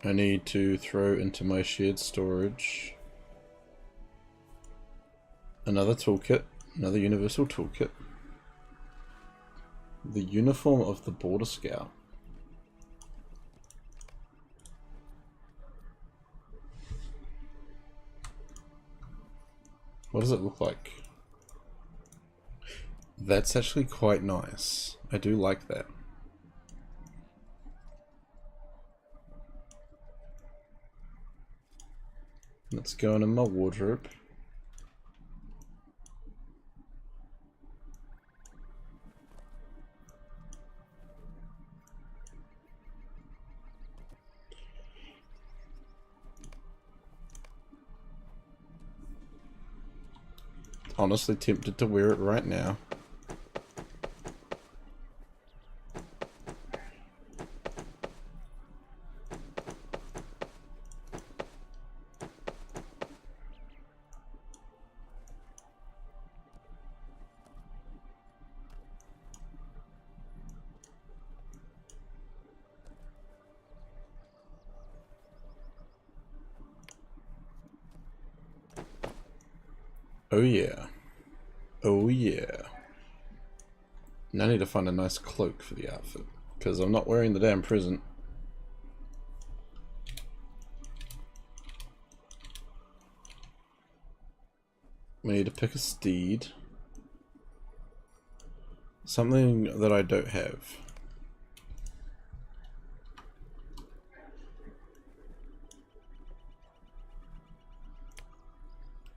I need to throw into my shared storage another toolkit, another universal toolkit. The uniform of the Border Scout. What does it look like? That's actually quite nice. I do like that. Let's go into my wardrobe. Honestly tempted to wear it right now. Oh yeah. Oh yeah. Now I need to find a nice cloak for the outfit, because I'm not wearing the damn present. We need to pick a steed. Something that I don't have.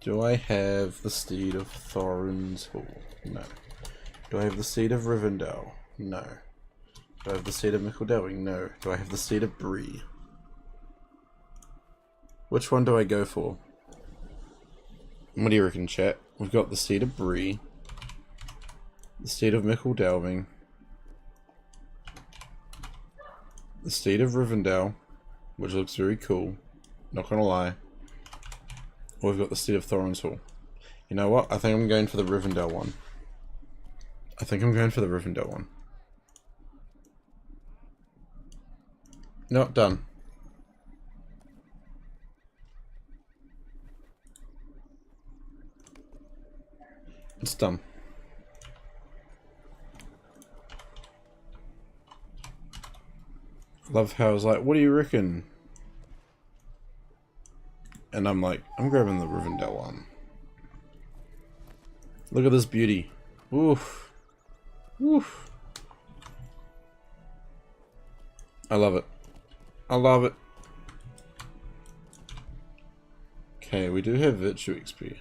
Do I have the steed of Thorin's Hall? No. Do I have the steed of Rivendell? No. Do I have the steed of Micheldelwing? No. Do I have the steed of Bree? Which one do I go for? What do you reckon, chat? We've got the steed of Bree, the steed of Micheldelwing, the steed of Rivendell, which looks very cool, not gonna lie. Or we've got the steed of Thorin's Hall. You know what? I think I'm going for the Rivendell one. No, done. It's done. Love how I was like, what do you reckon? And I'm like, I'm grabbing the Rivendell one. Look at this beauty. Oof. Oof. I love it. I love it. Okay, we do have Virtue XP.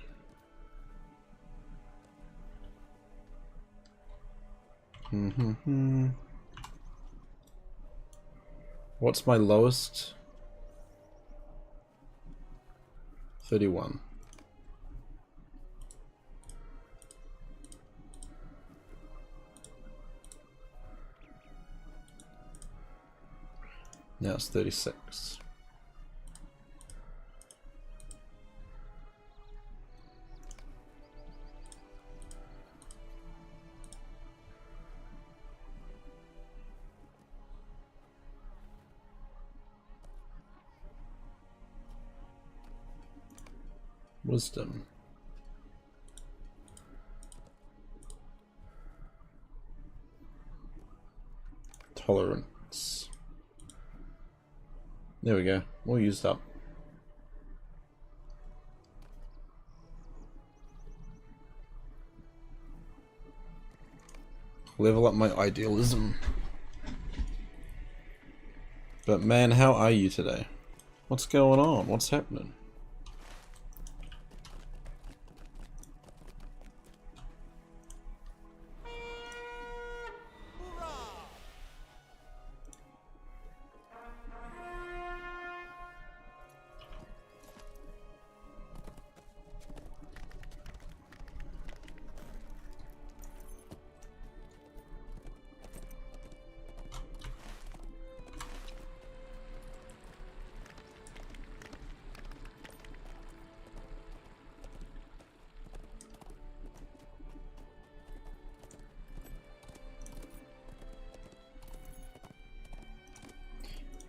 What's my lowest? 31. Now it's 36. Wisdom. Tolerance. There we go. All used up. Level up my idealism. But man, how are you today? What's going on? What's happening?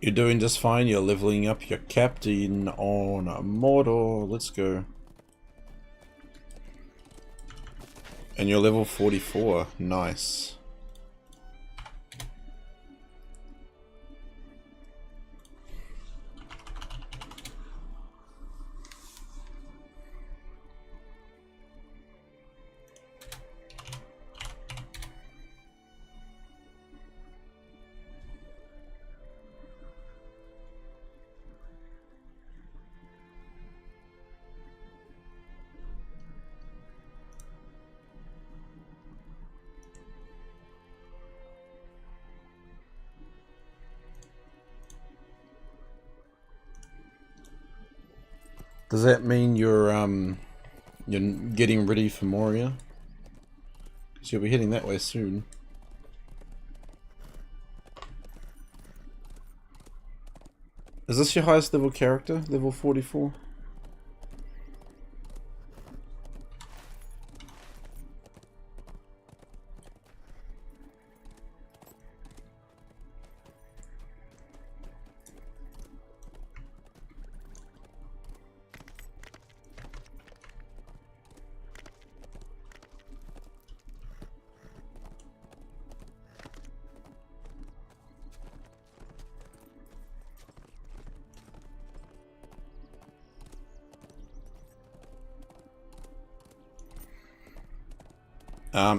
You're doing just fine. You're leveling up your captain on Mordor. Let's go. And you're level 44. Nice. Does that mean you're getting ready for Moria? Because you'll be heading that way soon. Is this your highest level character? Level 44?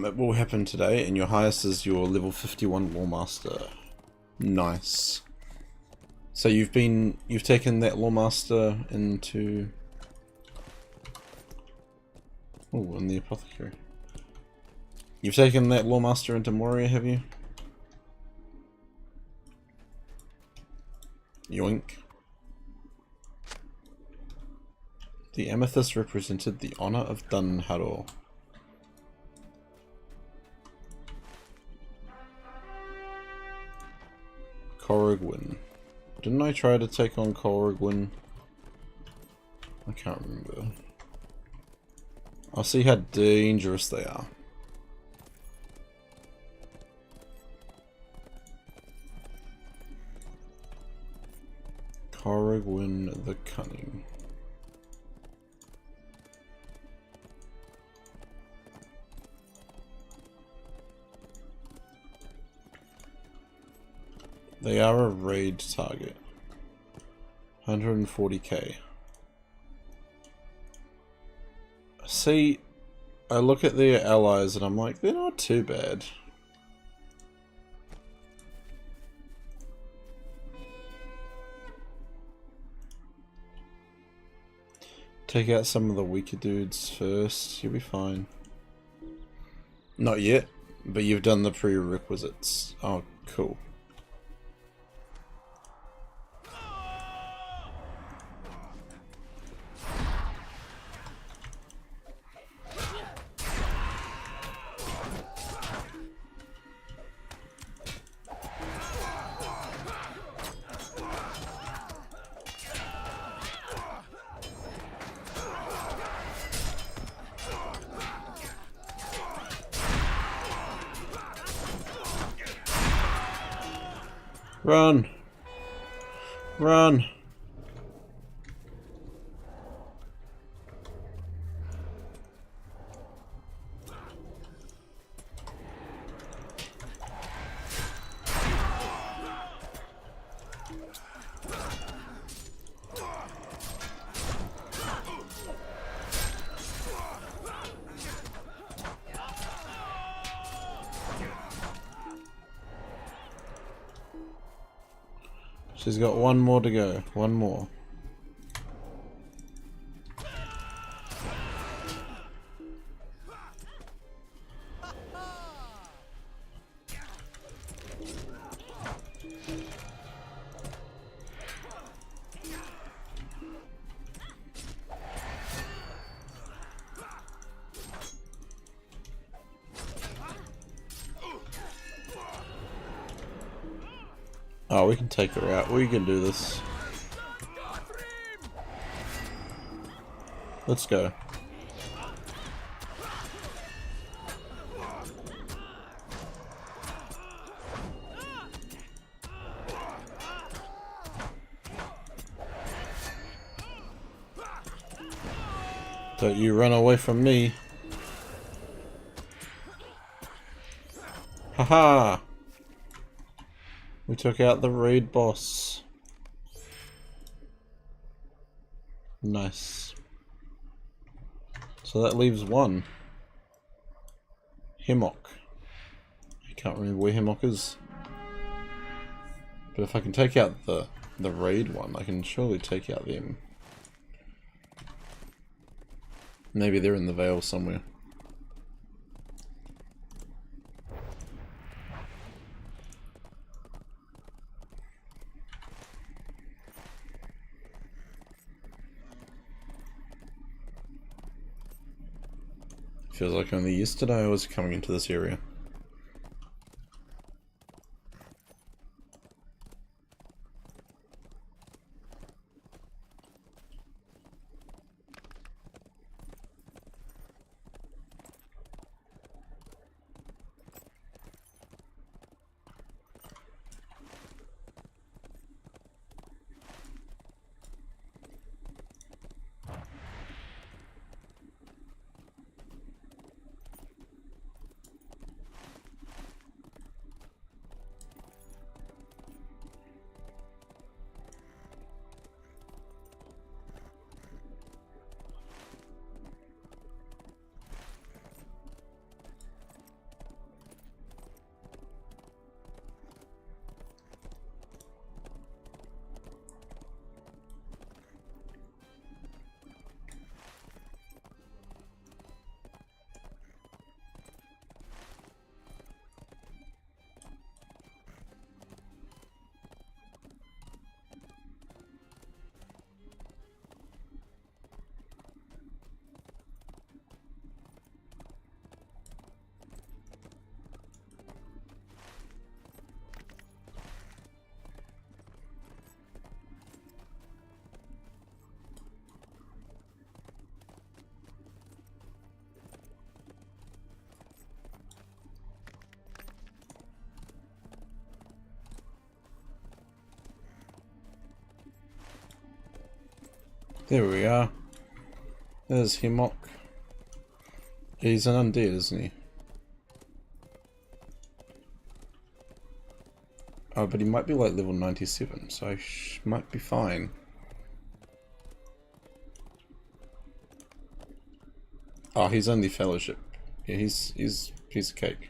It will happen today, and your highest is your level 51 Lawmaster. Nice. So you've taken that Lawmaster into... Oh, in the Apothecary. You've taken that Lawmaster into Moria, have you? Yoink. The amethyst represented the honor of Dunharrow. Corrigwyn. Didn't I try to take on Corrigwyn? I can't remember. I'll see how dangerous they are. Corrigwyn the Cunning. They are a raid target. 140k. See, I look at their allies and I'm like, they're not too bad. Take out some of the weaker dudes first, you'll be fine. Not yet, but you've done the prerequisites. Oh, cool. Run! Run! She's got one more to go. One more. Oh, we can take her out. We can do this. Let's go. Don't you run away from me. Haha! We took out the raid boss. Nice. So that leaves one. Hemlock. I can't remember where Hemlock is. But if I can take out the raid one, I can surely take out them. Maybe they're in the Vale somewhere. Feels like only yesterday I was coming into this area. There we are. There's Hemlock. He's an undead, isn't he? Oh, but he might be like level 97, so I might be fine. Oh, he's only fellowship. Yeah, he's piece of cake.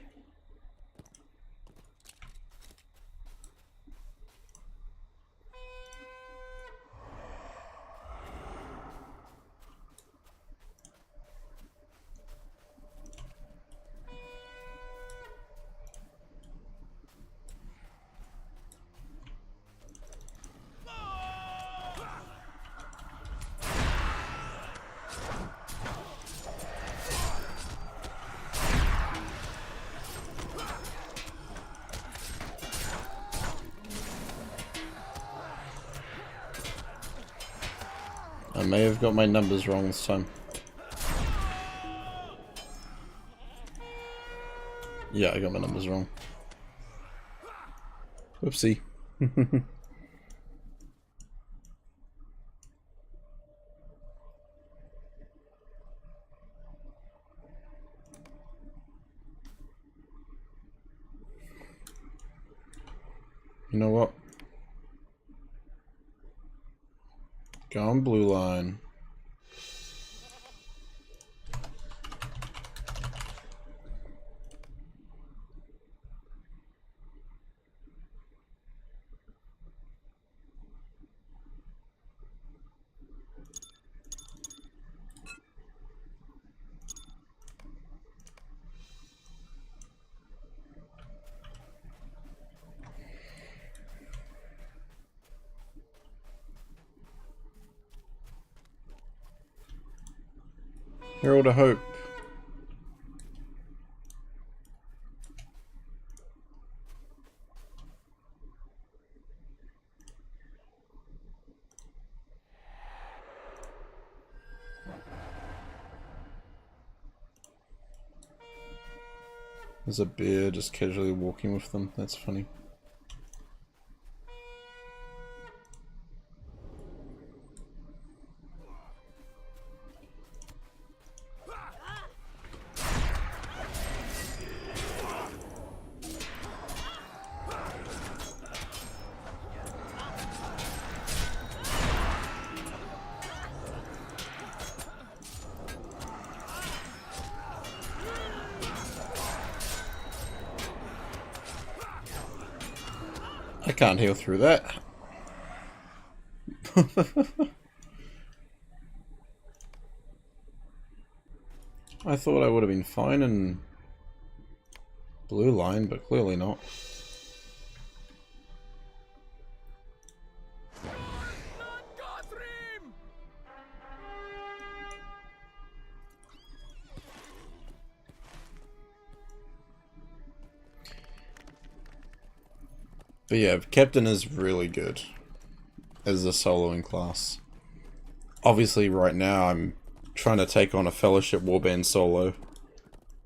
I may have got my numbers wrong this time. Yeah, I got my numbers wrong. Whoopsie. You know what? Go on blue line. Herald of Hope. There's a bear just casually walking with them. That's funny. can't heal through that. I thought I would have been fine in blue line, but clearly not. But yeah, Captain is really good as a soloing class. Obviously right now I'm trying to take on a Fellowship Warband solo.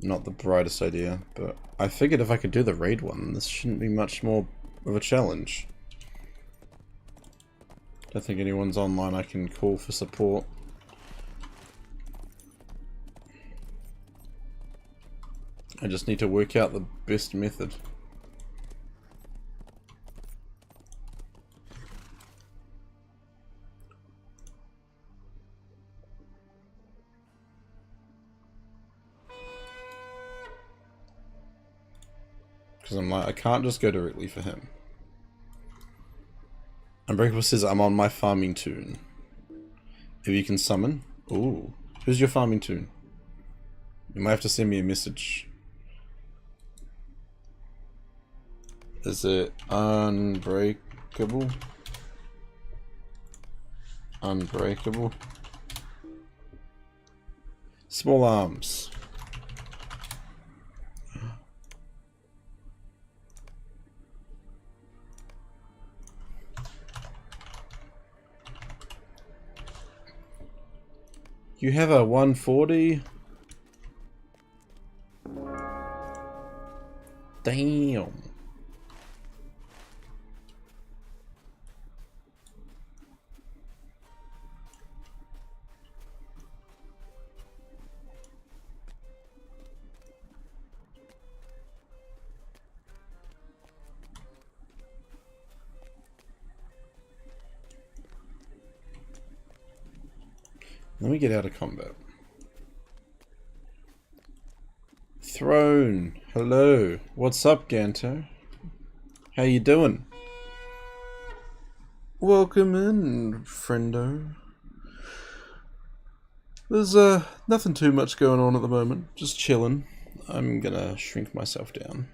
Not the brightest idea, but I figured if I could do the raid one, this shouldn't be much more of a challenge. Don't think anyone's online I can call for support. I just need to work out the best method. Because I'm like, I can't just go directly for him. Unbreakable says, I'm on my farming tune. If you can summon. Ooh. Who's your farming tune? You might have to send me a message. Is it unbreakable? Unbreakable. Small arms. You have a 140? Damn. Let me get out of combat. Throne. Hello. What's up, Ganto? How you doing? Welcome in, friendo. There's nothing too much going on at the moment. Just chilling. I'm gonna shrink myself down.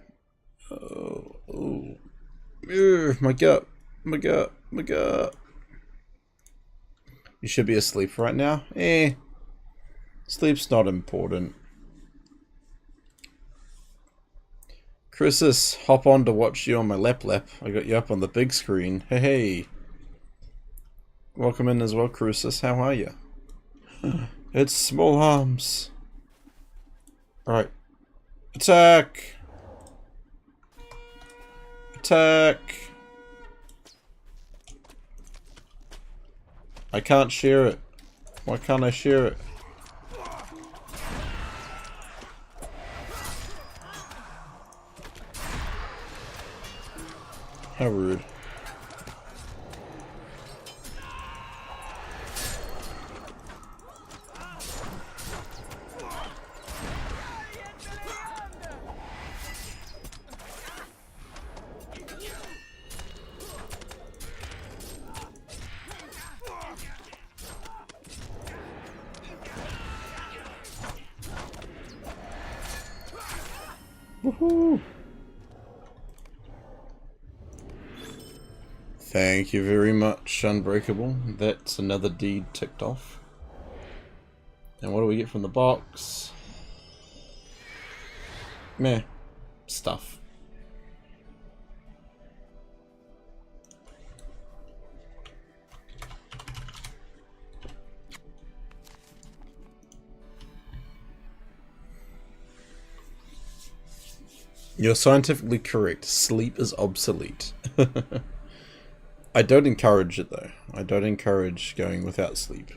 Oh, oh. Ugh, my gut. My gut. My gut. You should be asleep right now. Sleep's not important. Chrisus, hop on to watch you on my lap. I got you up on the big screen. Hey. Welcome in as well, Crucis. How are you? It's small arms. Alright. Attack! Attack! I can't share it. Why can't I share it? How rude. Woohoo! Thank you very much, Unbreakable. That's another deed ticked off. And what do we get from the box? Meh. Stuff. You're scientifically correct. Sleep is obsolete. I don't encourage it though. I don't encourage going without sleep.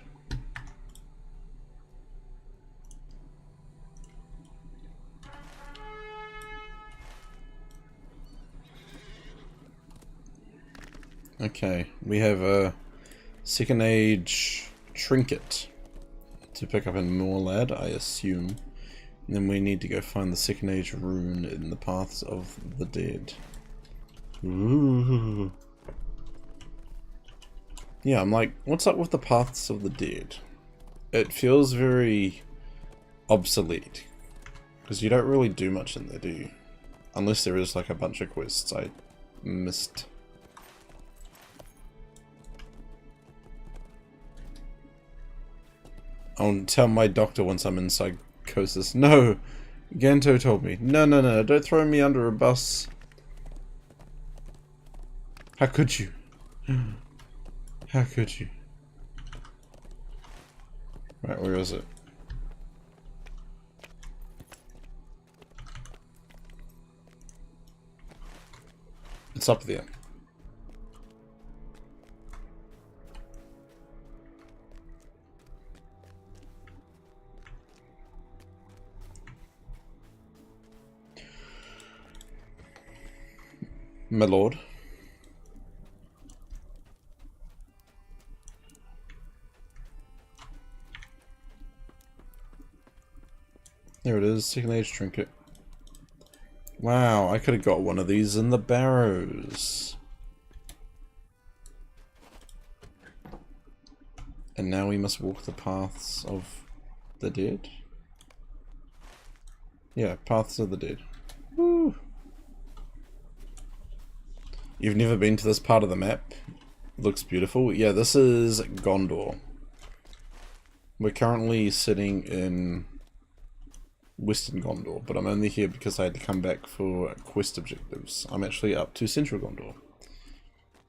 Okay, we have a Second Age trinket to pick up in Morlad, I assume. And then we need to go find the Second Age rune in the Paths of the Dead. Ooh. Yeah, I'm like, what's up with the Paths of the Dead? It feels very obsolete. Because you don't really do much in there, do you? Unless there is like a bunch of quests I missed. I'll tell my doctor once I'm in psychosis. No! Ganto told me. No, no, no, don't throw me under a bus. How could you? How could you? Right, where is it? It's up there. My lord. There it is, second age trinket. Wow, I could have got one of these in the barrows. And now we must walk the paths of the dead? Yeah, paths of the dead. Woo! You've never been to this part of the map? Looks beautiful. Yeah, this is Gondor. We're currently sitting in Western Gondor, but I'm only here because I had to come back for quest objectives. I'm actually up to Central Gondor.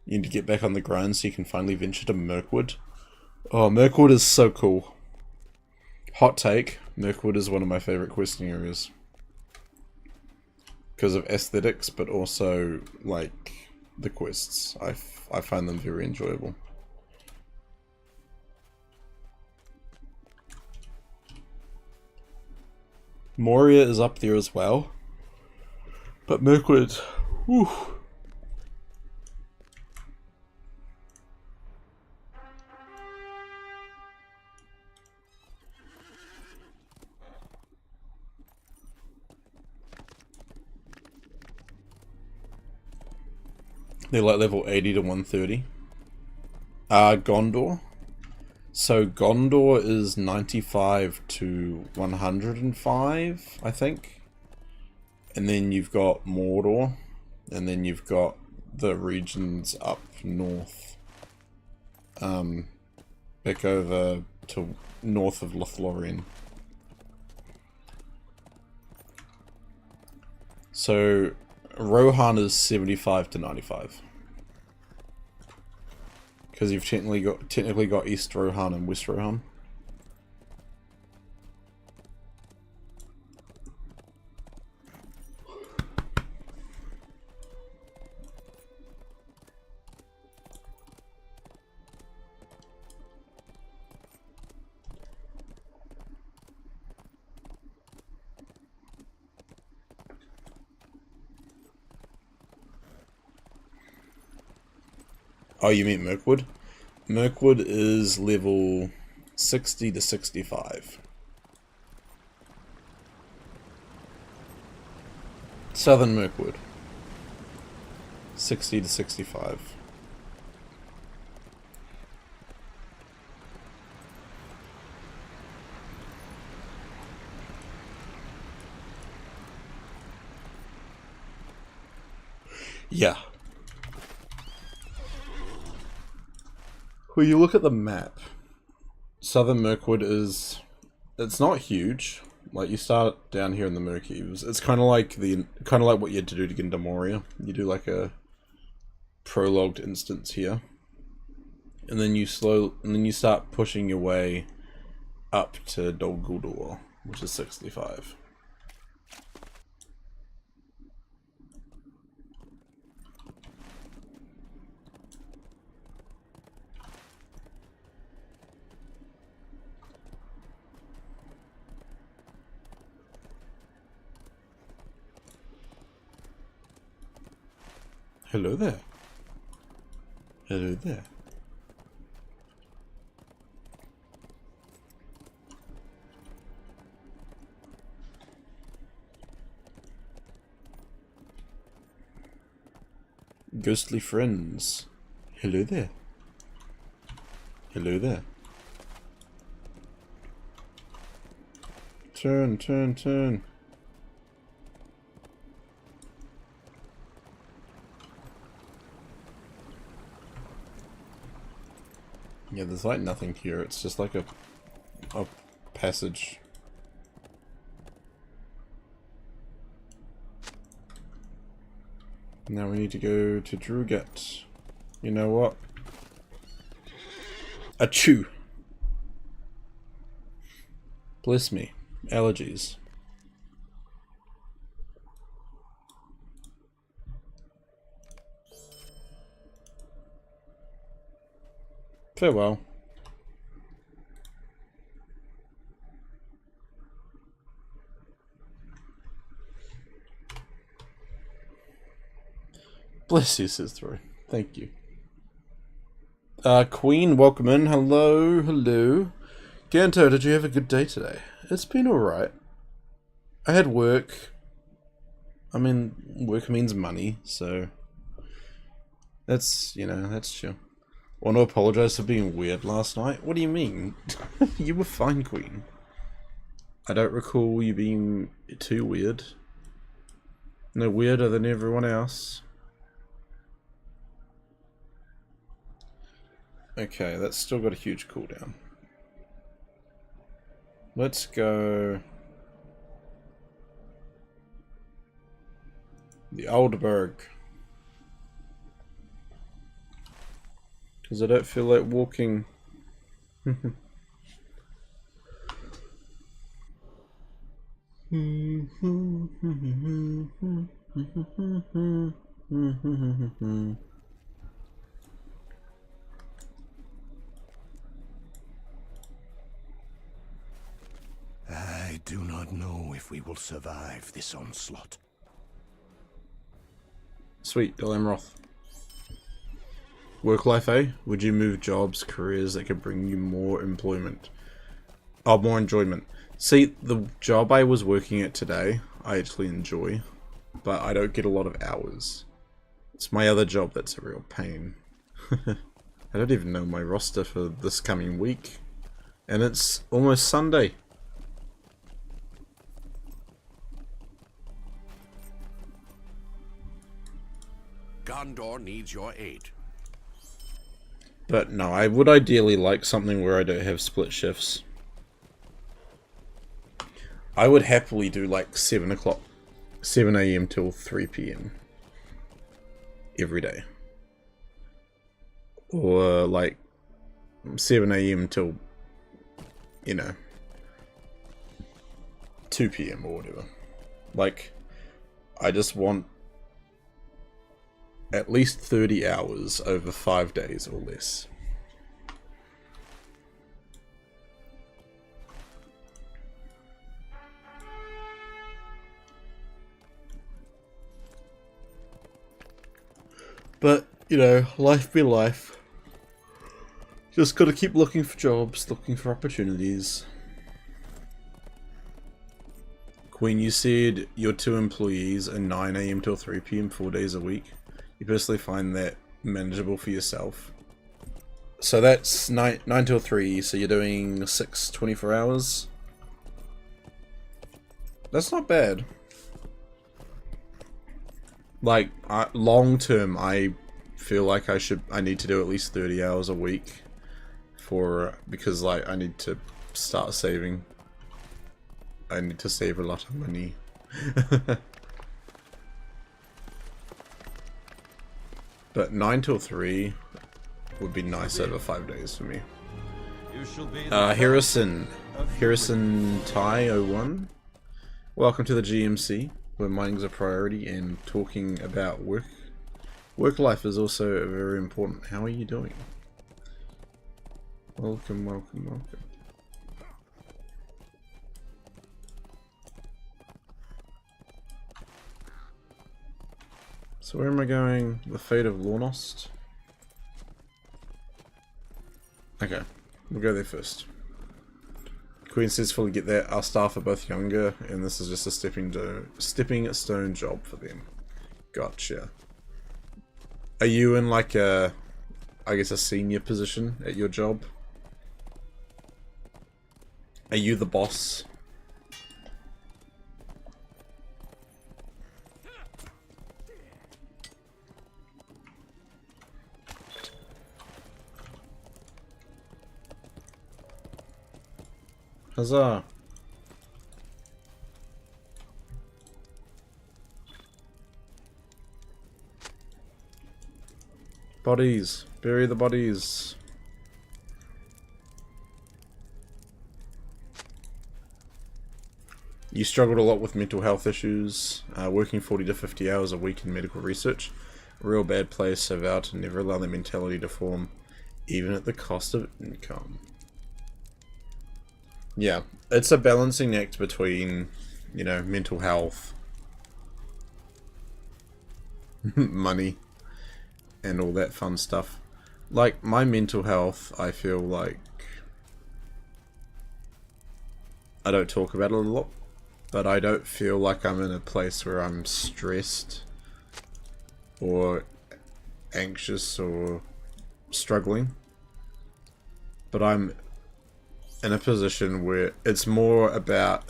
You need to get back on the grind so you can finally venture to Mirkwood. Oh, Mirkwood is so cool. Hot take, Mirkwood is one of my favorite questing areas. Because of aesthetics, but also, like, the quests. I find them very enjoyable. Moria is up there as well. But Mirkwood, whew. They're like level 80 to 130. Gondor. So Gondor is 95 to 105, I think. And then you've got Mordor. And then you've got the regions up north. Back over to north of Lothlorien. So Rohan is 75 to 95. Because you've technically got East Rohan and West Rohan. Oh, you mean Mirkwood? Mirkwood is level 60 to 65. Southern Mirkwood. 60 to 65. Yeah. When you look at the map, Southern Mirkwood is, it's not huge. Like, you start down here in the Mirkheaves. It's kind of like what you had to do to get into Moria. You do like a prologued instance here, and then you start pushing your way up to Dol Guldur, which is 65. Hello there. Hello there. Ghostly friends. Hello there. Hello there. Turn, turn, turn. Yeah, there's like nothing here. It's just like a passage. Now we need to go to Drugat. You know what? Achoo! Bless me. Allergies. Farewell. Bless you, says Throw. Thank you. Queen, welcome in. Hello, hello. Ganto, did you have a good day today? It's been alright. I had work. I mean, work means money, so... That's, you know, that's chill. Want to apologize for being weird last night? What do you mean? You were fine, Queen. I don't recall you being too weird. No weirder than everyone else. Okay, that's still got a huge cooldown. Let's go... the Aldberg. Because I don't feel like walking. I do not know if we will survive this onslaught. Sweet, Dol Amroth. Work life, eh? Would you move jobs, careers that could bring you more employment? Oh, more enjoyment. See, the job I was working at today, I actually enjoy, but I don't get a lot of hours. It's my other job that's a real pain. I don't even know my roster for this coming week. And it's almost Sunday. Gondor needs your aid. But no, I would ideally like something where I don't have split shifts. I would happily do like 7 AM till 3 PM. Every day. Or like 7 AM till, you know, 2 PM or whatever. Like, I just want at least 30 hours over 5 days or less. But, you know, life be life. Just gotta keep looking for jobs, looking for opportunities. Queen, you said your 2 employees are 9 AM till 3 PM 4 days a week. You personally find that manageable for yourself? So that's 9 till 3, so you're doing 6 24 hours? That's not bad. Like, long term, I feel like I need to do at least 30 hours a week because like I need to start saving. I need to save a lot of money. But 9 till 3 would be nice over 5 days for me. Harrison Tai 01. Welcome to the GMC, where mining's a priority and talking about work. Work life is also very important. How are you doing? Welcome, welcome, welcome. So where am I going? The Fate of Lornost? Okay, we'll go there first. Queen says fully get that. Our staff are both younger, and this is just a stepping stone job for them. Gotcha. Are you in like a, I guess, a senior position at your job? Are you the boss? Huzzah! Bodies! Bury the bodies! You struggled a lot with mental health issues, working 40 to 50 hours a week in medical research. A real bad place, so vow to never allow their mentality to form, even at the cost of income. Yeah, it's a balancing act between, you know, mental health, money, and all that fun stuff. Like, my mental health, I feel like I don't talk about it a lot, but I don't feel like I'm in a place where I'm stressed or anxious or struggling. But I'm in a position where it's more about,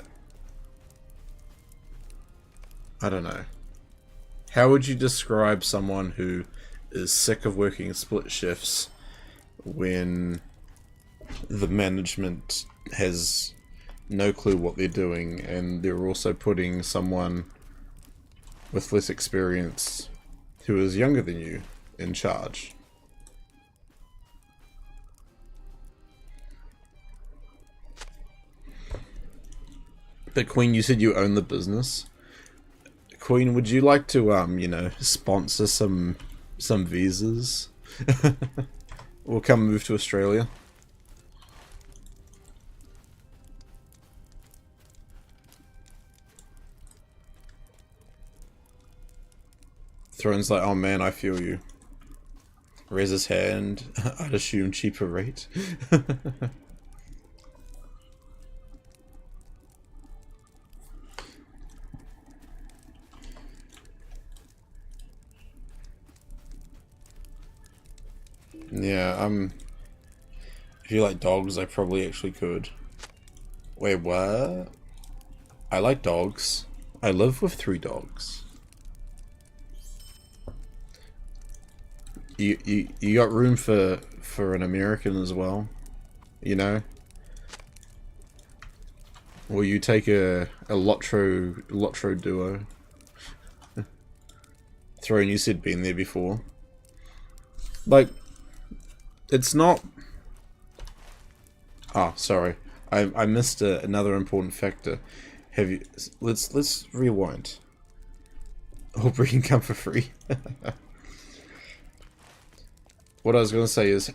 I don't know. How would you describe someone who is sick of working split shifts when the management has no clue what they're doing, and they're also putting someone with less experience who is younger than you in charge? But Queen, you said you own the business. Queen, would you like to, you know, sponsor some visas? Or come move to Australia? Throne's like, oh man, I feel you. Raise his hand. I'd assume cheaper rate. Yeah, if you like dogs, I probably actually could. Wait, what? I like dogs. I live with 3 dogs. You got room for an American as well, you know? Will you take a LOTRO duo? Throne, you said been there before. Like, it's not... Ah, sorry. I missed another important factor. Have you... Let's rewind. Or bring come for free. What I was going to say is...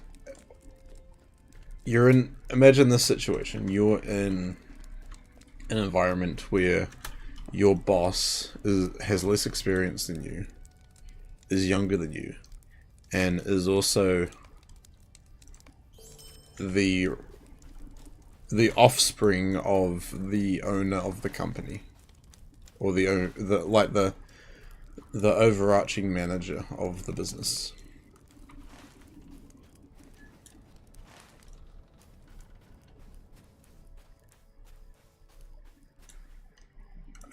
You're in... Imagine this situation. You're in an environment where your boss has less experience than you, is younger than you, and is also the offspring of the owner of the company, or the overarching manager of the business.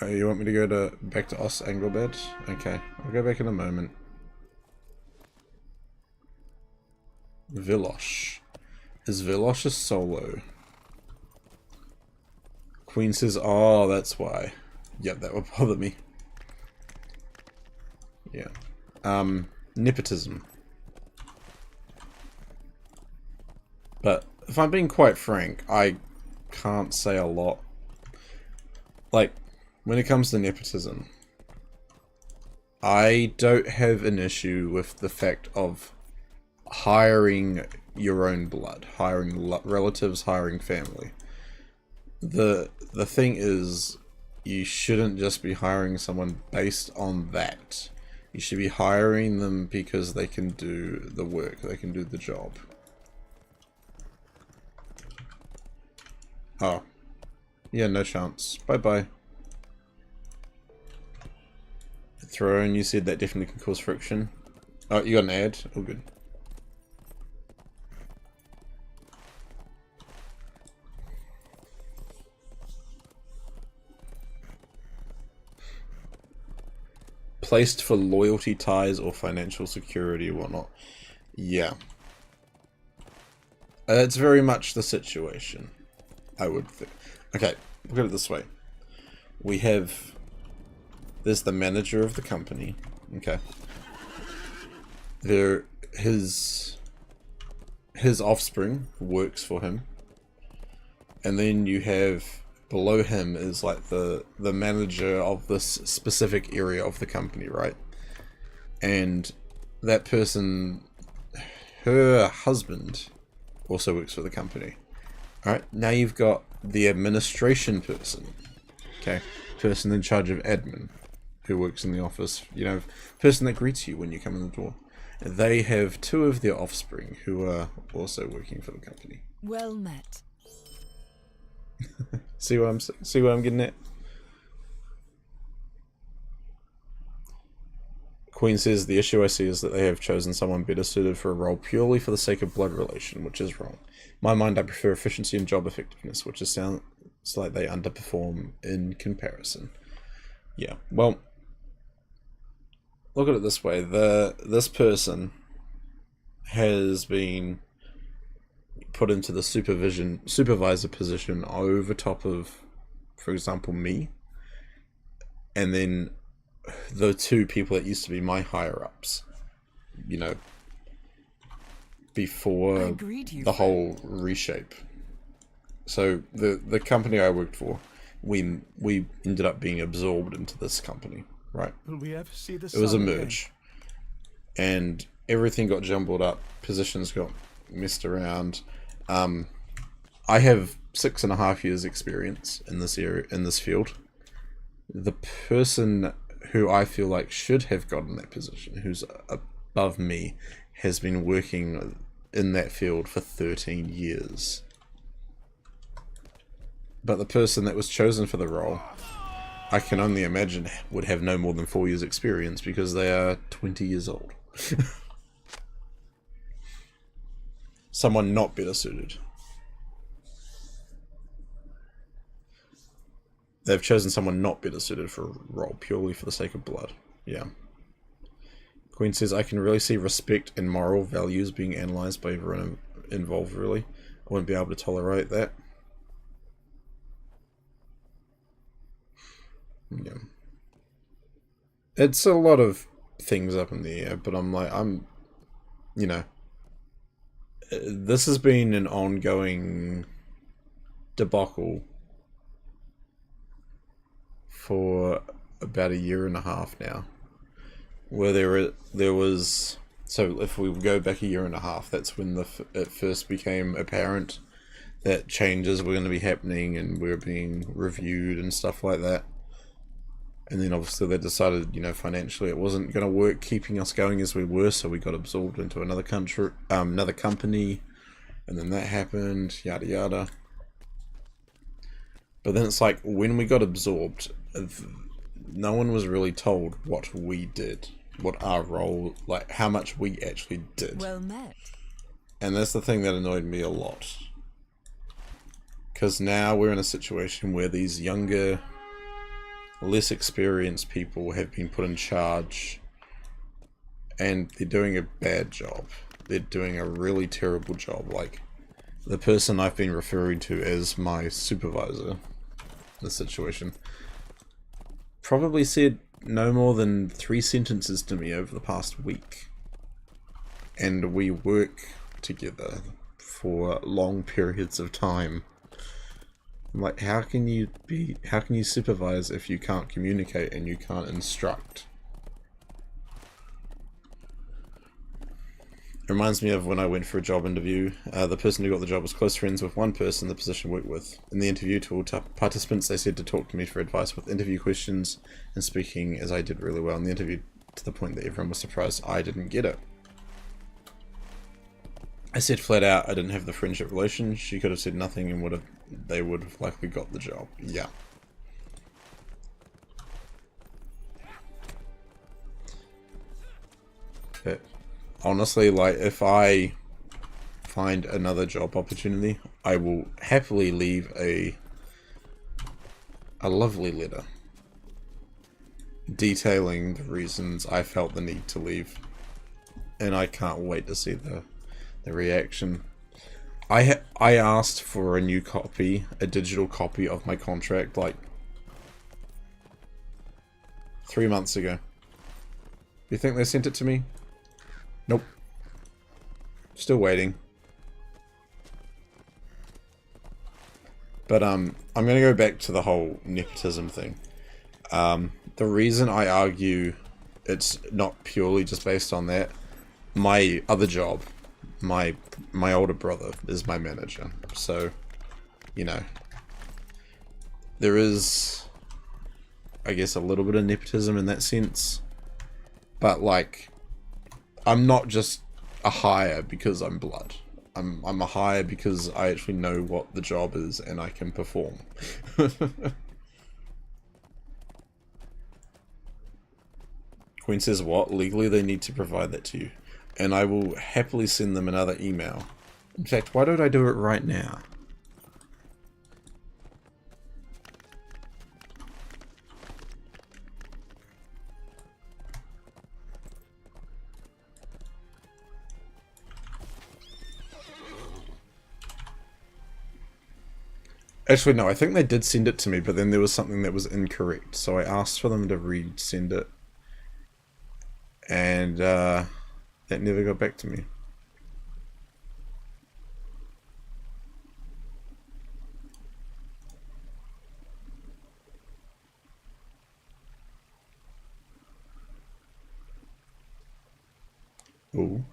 Oh, you want me to go back to Os Anglebed? Okay, I'll go back in a moment. Vilosh. Is Vilosh a solo? Queen says, oh, that's why. Yep, that would bother me. Yeah. Nepotism. But, if I'm being quite frank, I can't say a lot. Like, when it comes to nepotism, I don't have an issue with the fact of hiring your own blood, hiring relatives, hiring family. The thing is, you shouldn't just be hiring someone based on that. You should be hiring them because they can do the work, they can do the job. Oh. Yeah, no chance. Bye-bye. Throne, you said that definitely can cause friction. Oh, you got an ad? Oh, good. Placed for loyalty ties or financial security or whatnot. Yeah. It's very much the situation, I would think. Okay, look at it this way. There's the manager of the company. Okay. His offspring works for him. And then you have, below him is like the manager of this specific area of the company, right? And that person, her husband also works for the company. Alright, now you've got the administration person. Okay, person in charge of admin, who works in the office, you know, person that greets you when you come in the door. They have 2 of their offspring who are also working for the company. Well met. See what I'm getting at? Queen says the issue I see is that they have chosen someone better suited for a role purely for the sake of blood relation, which is wrong. In my mind, I prefer efficiency and job effectiveness, which sounds like they underperform in comparison. Yeah, well, look at it this way: this person has been put into the supervisor position over top of, for example, me, and then the 2 people that used to be my higher ups, you know, before the whole reshape. So the company I worked for, we ended up being absorbed into this company, right? Will we ever see the It was a sun merge, and everything got jumbled up, positions got messed around. I have 6.5 years experience in this area, in this field. The person who I feel like should have gotten that position, who's above me, has been working in that field for 13 years. But the person that was chosen for the role, I can only imagine, would have no more than 4 years experience because they are 20 years old. Someone not better suited. They've chosen someone not better suited for a role purely for the sake of blood. Yeah. Queen says, I can really see respect and moral values being analysed by everyone involved, really. I wouldn't be able to tolerate that. Yeah. It's a lot of things up in the air, but you know, this has been an ongoing debacle for about 1.5 years now, where there was, so if we go back 1.5 years, that's when it first became apparent that changes were going to be happening and we were being reviewed and stuff like that. And then obviously they decided, you know, financially it wasn't going to work keeping us going as we were, so we got absorbed into another company, and then that happened, yada yada. But then it's like, when we got absorbed, no one was really told what we did, what our role, like how much we actually did. Well met. And that's the thing that annoyed me a lot. Because now we're in a situation where these younger, less experienced people have been put in charge, and they're doing a bad job. They're doing a really terrible job. Like, the person I've been referring to as my supervisor in the situation probably said no more than 3 sentences to me over the past week. And we work together for long periods of time. I'm like, how can you supervise if you can't communicate and you can't instruct? It reminds me of when I went for a job interview. The person who got the job was close friends with one person the position worked with. In the interview to all participants, they said to talk to me for advice with interview questions and speaking, as I did really well in the interview, to the point that everyone was surprised I didn't get it. I said flat out I didn't have the friendship relation. She could have said nothing and they would have likely got the job. Yeah. But honestly, like, if I find another job opportunity, I will happily leave a lovely letter detailing the reasons I felt the need to leave. And I can't wait to see the reaction. I asked for a new copy, a digital copy of my contract, like 3 months ago. You think they sent it to me? Nope. Still waiting. But I'm gonna go back to the whole nepotism thing. The reason I argue it's not purely just based on that, my other job, my older brother is my manager, so, you know, there is, I guess, a little bit of nepotism in that sense, but, like, I'm not just a hire because I'm blood. I'm a hire because I actually know what the job is and I can perform. Queen says what? Legally they need to provide that to you. And I will happily send them another email. In fact, why don't I do it right now? Actually, no, I think they did send it to me, but then there was something that was incorrect. So I asked for them to resend it. And that never got back to me. Ooh.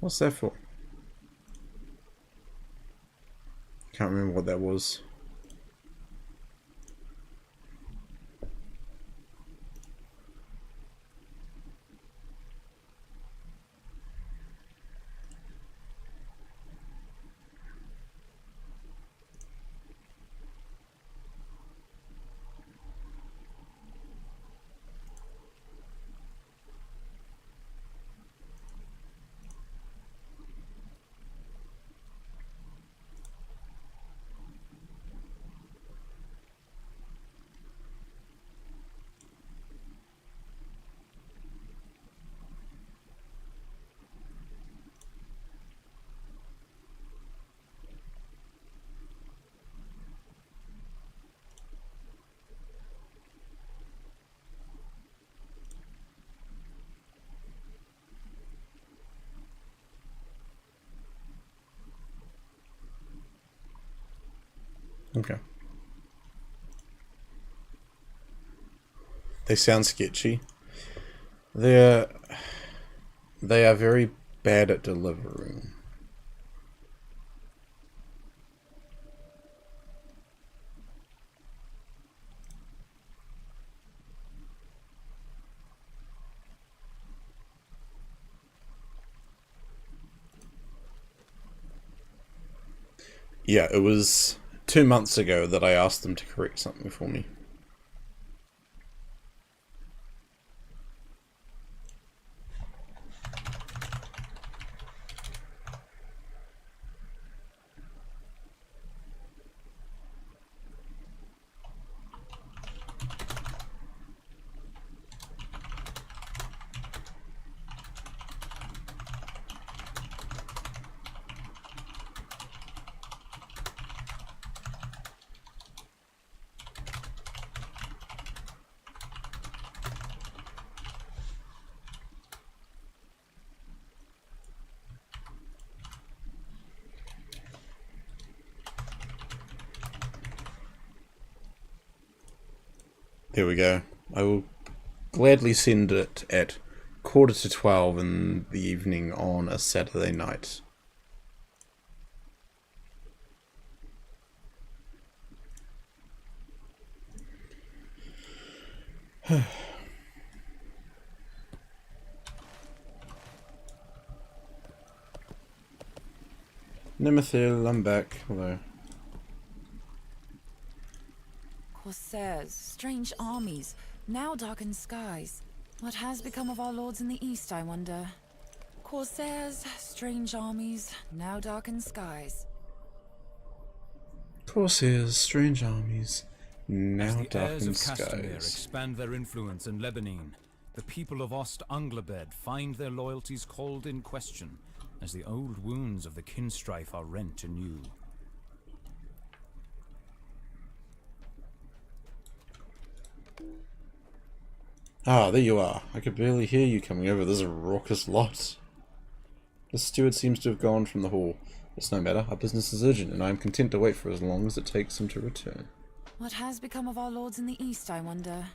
What's that for? Can't remember what that was. Okay. They sound sketchy. They are very bad at delivering. Yeah, it was 2 months ago that I asked them to correct something for me. There we go. I will gladly send it at 11:45 in the evening on a Saturday night. Nemothil, I'm back. Hello. Corsairs, strange armies, now darkened skies. What has become of our lords in the east, I wonder? Corsairs, strange armies, now darkened skies. Corsairs, strange armies, As now the heirs darkened of Castamere skies. expand their influence in Lebanon, the people of Ost-Anglabed find their loyalties called in question as the old wounds of the kinstrife are rent anew. Ah, there you are. I could barely hear you coming over this raucous lot. The steward seems to have gone from the hall. It's no matter. Our business is urgent, and I am content to wait for as long as it takes him to return. What has become of our lords in the east, I wonder?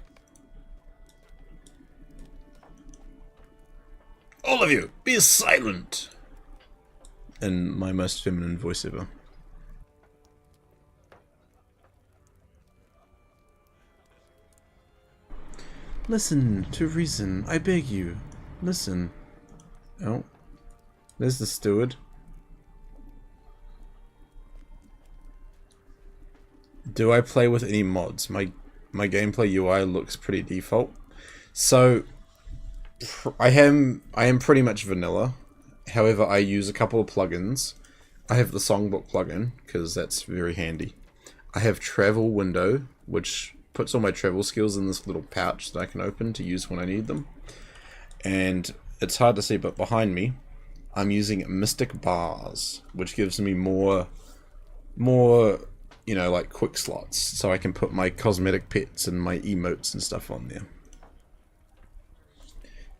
All of you, be silent! In my most feminine voice ever. Listen to reason, I beg you. Listen. Oh. There's the steward. Do I play with any mods? My gameplay UI looks pretty default. So I am pretty much vanilla. However, I use a couple of plugins. I have the songbook plugin because that's very handy. I have travel window, which puts all my travel skills in this little pouch that I can open to use when I need them. And it's hard to see, but behind me, I'm using mystic bars, which gives me more, you know, like quick slots, so I can put my cosmetic pets and my emotes and stuff on there.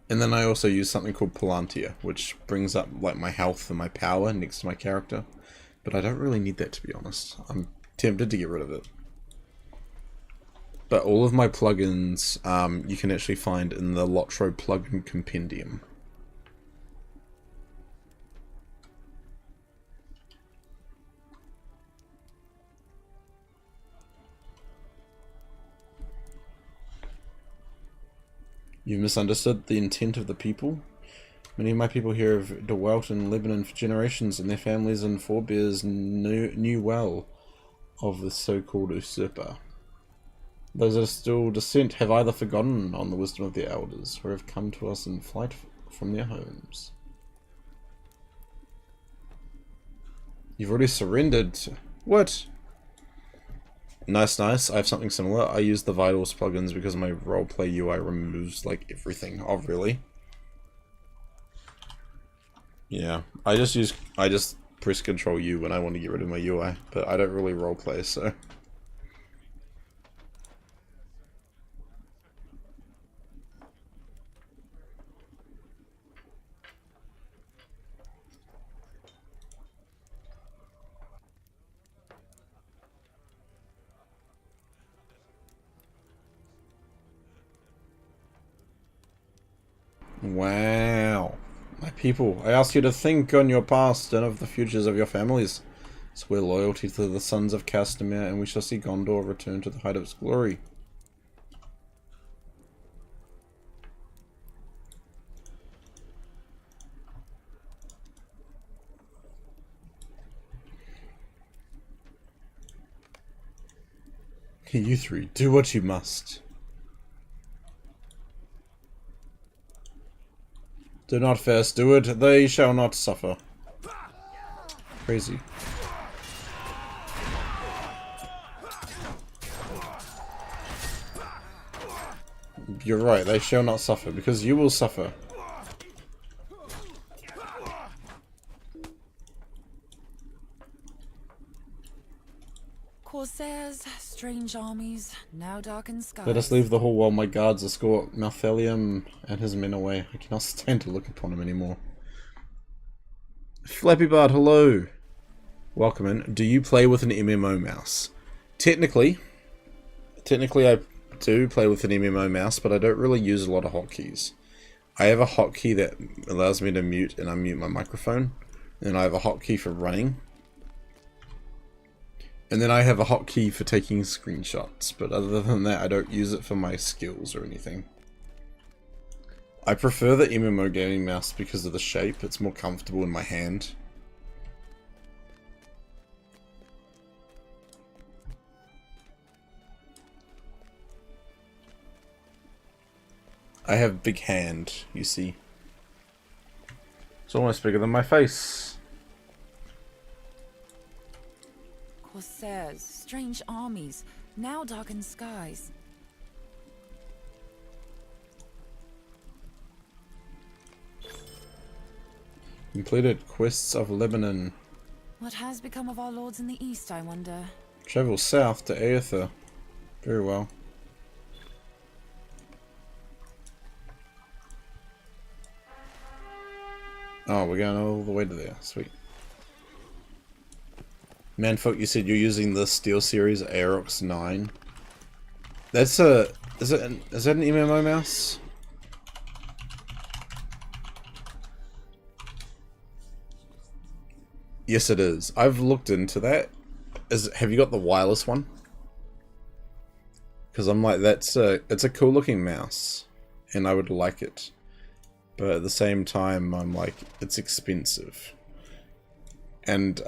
And then I also use something called Pelargir, which brings up like my health and my power next to my character. But I don't really need that, to be honest. I'm tempted to get rid of it. But all of my plugins you can actually find in the LOTRO plugin compendium. You misunderstood the intent of the people? Many of my people here have dwelt in Lebanon for generations, and their families and forebears knew well of the so-called usurper. Those that are still descent have either forgotten on the wisdom of their elders, or have come to us in flight from their homes. You've already surrendered. What? Nice, nice. I have something similar. I use the Vitals plugins because my roleplay UI removes, like, everything. Oh, really? Yeah. I just press Control U when I want to get rid of my UI, but I don't really roleplay, so... Wow. My people, I ask you to think on your past and of the futures of your families. Swear loyalty to the sons of Castamere, and we shall see Gondor return to the height of its glory. You three, do what you must. Do not fear, steward. They shall not suffer. Crazy. You're right, they shall not suffer, because you will suffer. Corsairs, strange armies, now darkened skies. Let us leave the hall while my guards escort Malthelium and his men away. I cannot stand to look upon him anymore. Flappy Bard, hello! Welcome in. Do you play with an MMO mouse? Technically I do play with an MMO mouse, but I don't really use a lot of hotkeys. I have a hotkey that allows me to mute and unmute my microphone, and I have a hotkey for running. And then I have a hotkey for taking screenshots, but other than that, I don't use it for my skills or anything. I prefer the MMO gaming mouse because of the shape. It's more comfortable in my hand. I have big hand, you see. It's almost bigger than my face. Corsairs, strange armies, now darkened skies. Completed quests of Lebanon. What has become of our lords in the east, I wonder? Travel south to Aether. Very well. Oh, we're going all the way to there. Sweet. Manfolk, you said you're using the SteelSeries Aerox 9. That's a... is that an MMO mouse? Yes, it is. I've looked into that. Have you got the wireless one? Because I'm like, it's a cool looking mouse, and I would like it. But at the same time, I'm like, it's expensive. And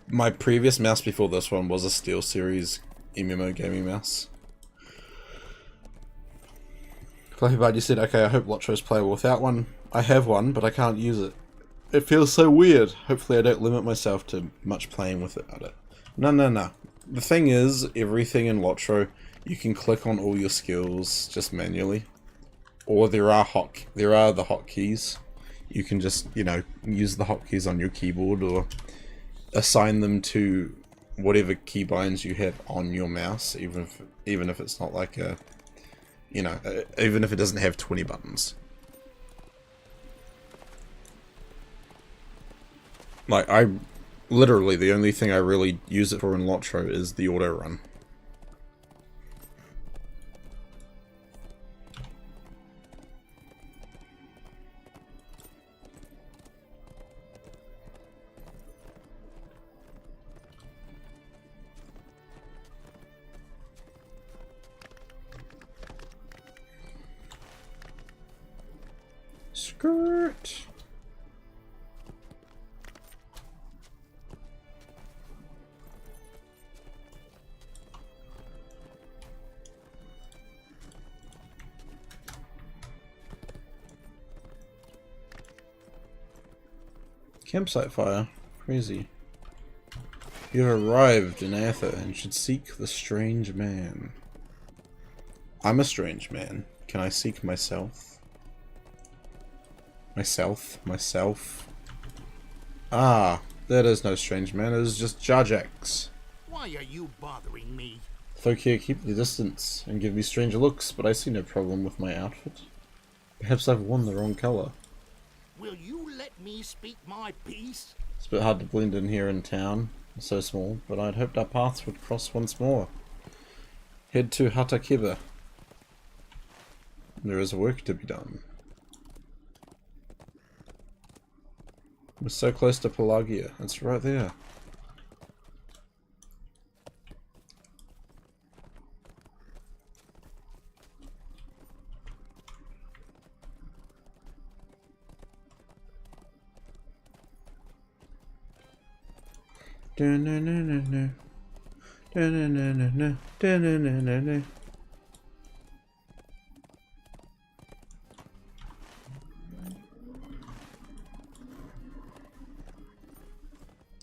my previous mouse before this one was a SteelSeries MMO gaming mouse. Fluffybard, you said, okay, I hope LOTRO is playable without one. I have one, but I can't use it. It feels so weird. Hopefully I don't limit myself to much playing with it. No. The thing is, everything in LOTRO, you can click on all your skills just manually. Or there are the hotkeys. You can just, you know, use the hotkeys on your keyboard or assign them to whatever keybinds you have on your mouse, even if it's not like a, you know, even if it doesn't have 20 buttons. Like, literally, the only thing I really use it for in LOTRO is the auto run. Skirt. Campsite fire. Crazy. You have arrived in Aether and should seek the strange man. I'm a strange man. Can I seek myself? Myself? Ah, that is no strange man. It is just Jarjax. Why are you bothering me? Folk here keep the distance and give me strange looks, but I see no problem with my outfit. Perhaps I've worn the wrong colour. Will you let me speak my piece? It's a bit hard to blend in here in town. It's so small, but I'd hoped our paths would cross once more. Head to Hatakeba. There is work to be done. We're so close to Pelargir. It's right there.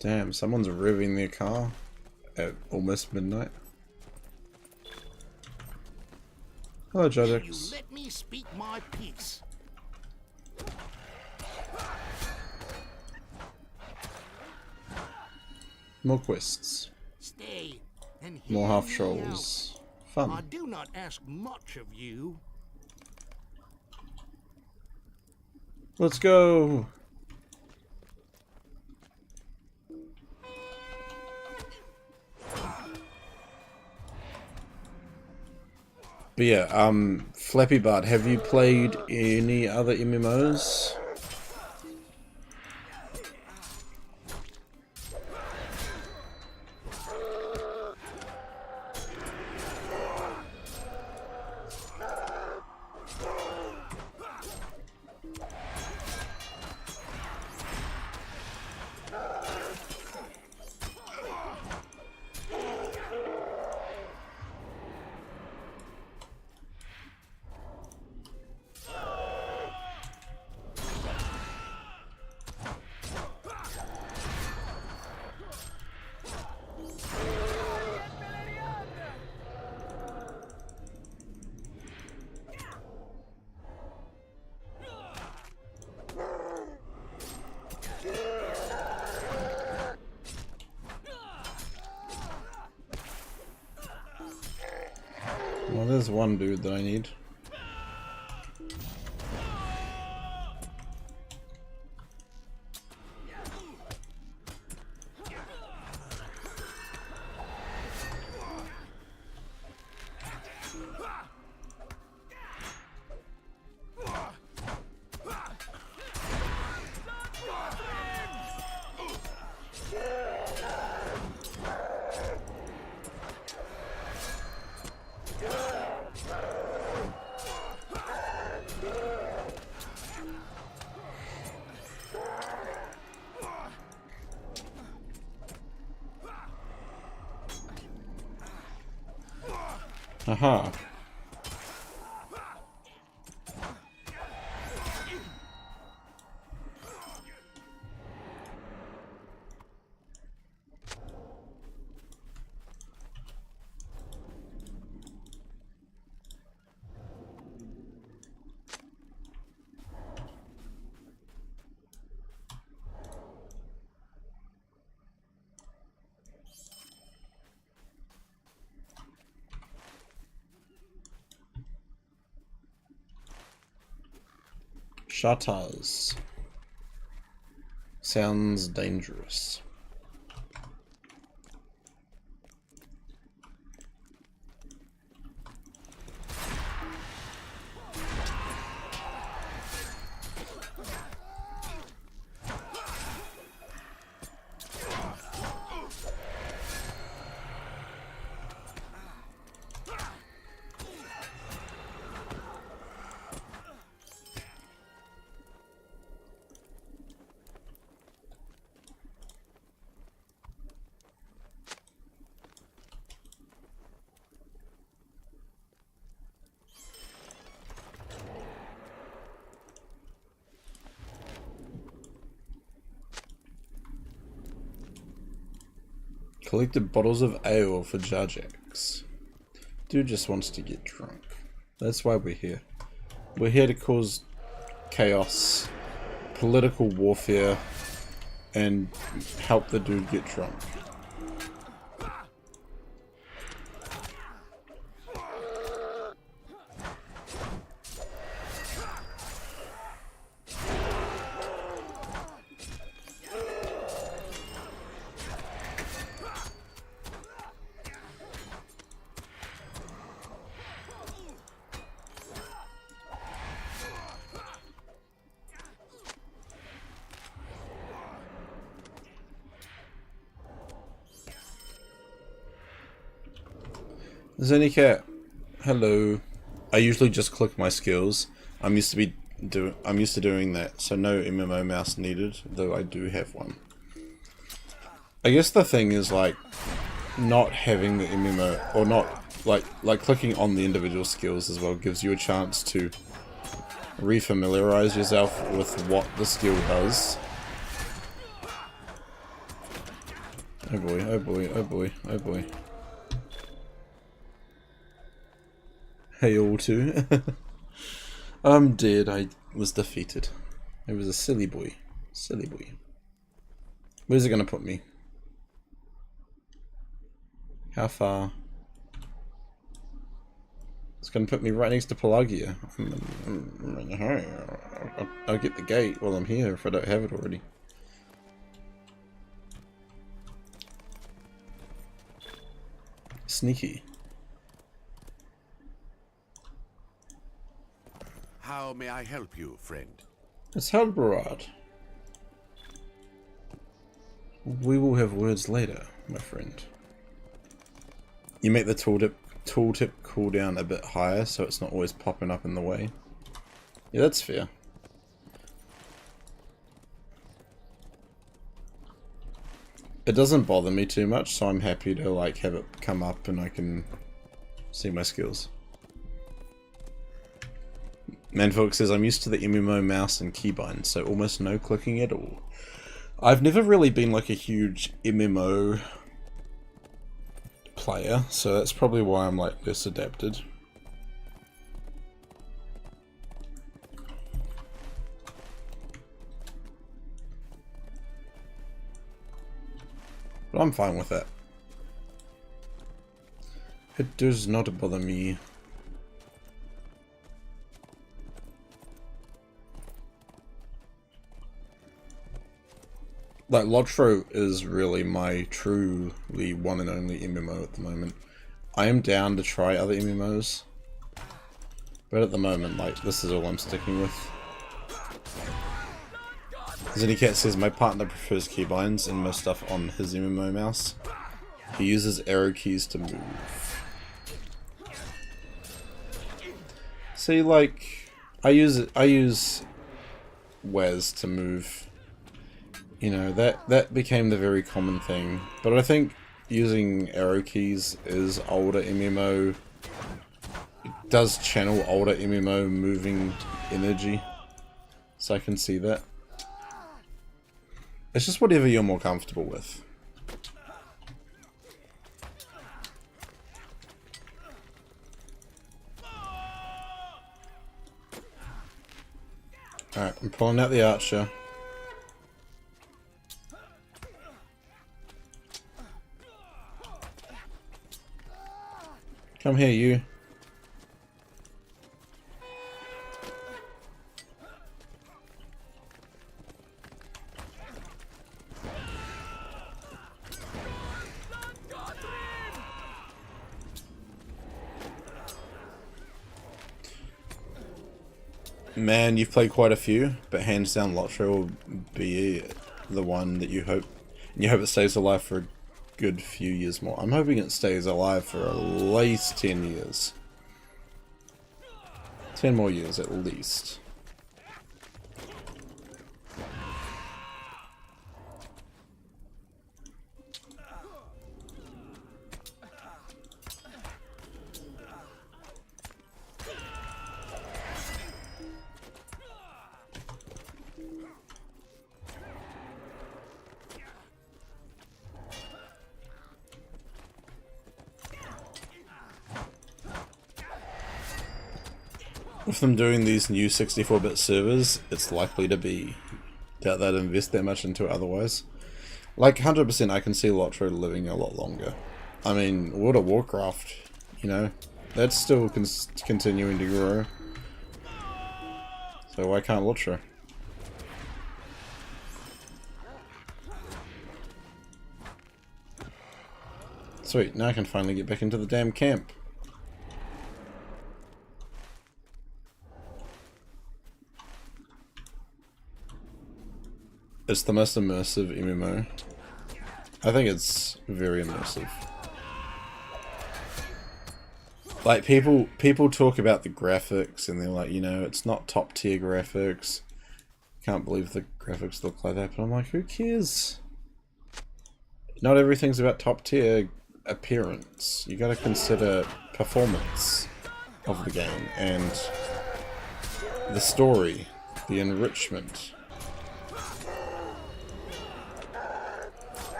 Damn, someone's revving their car at almost midnight. Hello, You Jarjax. let me speak my piece. More quests. Stay and hear More half me trolls. out. I Fun. do not ask much of you. Let's go! But yeah, Flappy Bart, have you played any other MMOs? there's one dude that I need. Aha. Shutters. Sounds dangerous. Collected bottles of ale for Jarjax. Dude just wants to get drunk. That's why we're here. We're here to cause chaos, political warfare, and help the dude get drunk. Zenica, hello. I usually just click my skills. I'm used to doing that, so no MMO mouse needed, though I do have one. I guess the thing is like not having the MMO, or not like clicking on the individual skills as well gives you a chance to refamiliarize yourself with what the skill does. Oh boy, oh boy, oh boy, oh boy. Hey all two. I'm dead. I was defeated. It was a silly boy. Silly boy. Where's it gonna put me? How far? It's gonna put me right next to Pelargir. I'll get the gate while I'm here if I don't have it already. Sneaky. How may I help you, friend? It's Halberad. We will have words later, my friend. You make the tooltip cooldown a bit higher so it's not always popping up in the way. Yeah, that's fair. It doesn't bother me too much, so I'm happy to like have it come up and I can see my skills. Manfolk says, I'm used to the MMO mouse and keybind, so almost no clicking at all. I've never really been like a huge MMO player, so that's probably why I'm like less adapted. But I'm fine with that. It does not bother me. Like, LOTRO is really my truly one and only MMO at the moment. I am down to try other MMOs, but at the moment, like, this is all I'm sticking with. Zennycat says, my partner prefers keybinds and most stuff on his MMO mouse. He uses arrow keys to move. See, like, I use WAS to move. You know, that became the very common thing. But I think using arrow keys is older MMO. It does channel older MMO moving energy. So I can see that. It's just whatever you're more comfortable with. Alright, I'm pulling out the archer. Come here, you. Man, you've played quite a few, but hands down LOTRO will be the one that you hope. And you hope it stays alive for a good few years more. I'm hoping it stays alive for at least 10 years. 10 more years at least. With them doing these new 64-bit servers, it's likely to be. Doubt they'd invest that much into it otherwise. Like, 100% I can see LOTRO living a lot longer. I mean, World of Warcraft, you know, that's still continuing to grow. So why can't LOTRO? Sweet, now I can finally get back into the damn camp. It's the most immersive MMO. I think it's very immersive. Like, people talk about the graphics and they're like, you know, it's not top tier graphics. Can't believe the graphics look like that, but I'm like, who cares? Not everything's about top tier appearance. You gotta consider performance of the game and the story, the enrichment.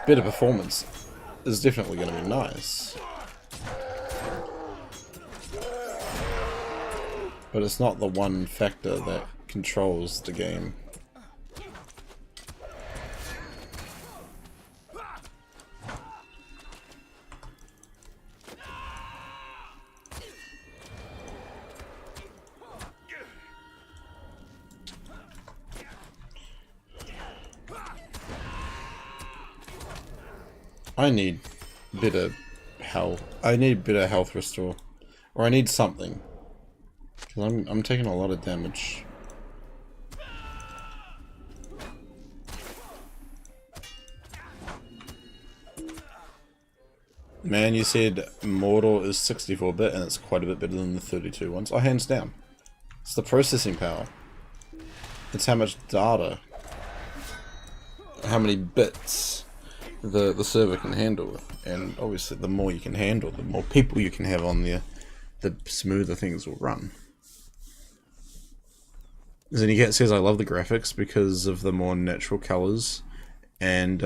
Bit of performance is definitely going to be nice, but it's not the one factor that controls the game. I need better health. I need better health restore, or I need something, because I'm taking a lot of damage. Man, you said Mordor is 64-bit, and it's quite a bit better than the 32 ones. Oh, hands down. It's the processing power. It's how much data, how many bits the server can handle, and obviously the more you can handle, the more people you can have on there, the smoother things will run. Zennycat says, I love the graphics because of the more natural colours, and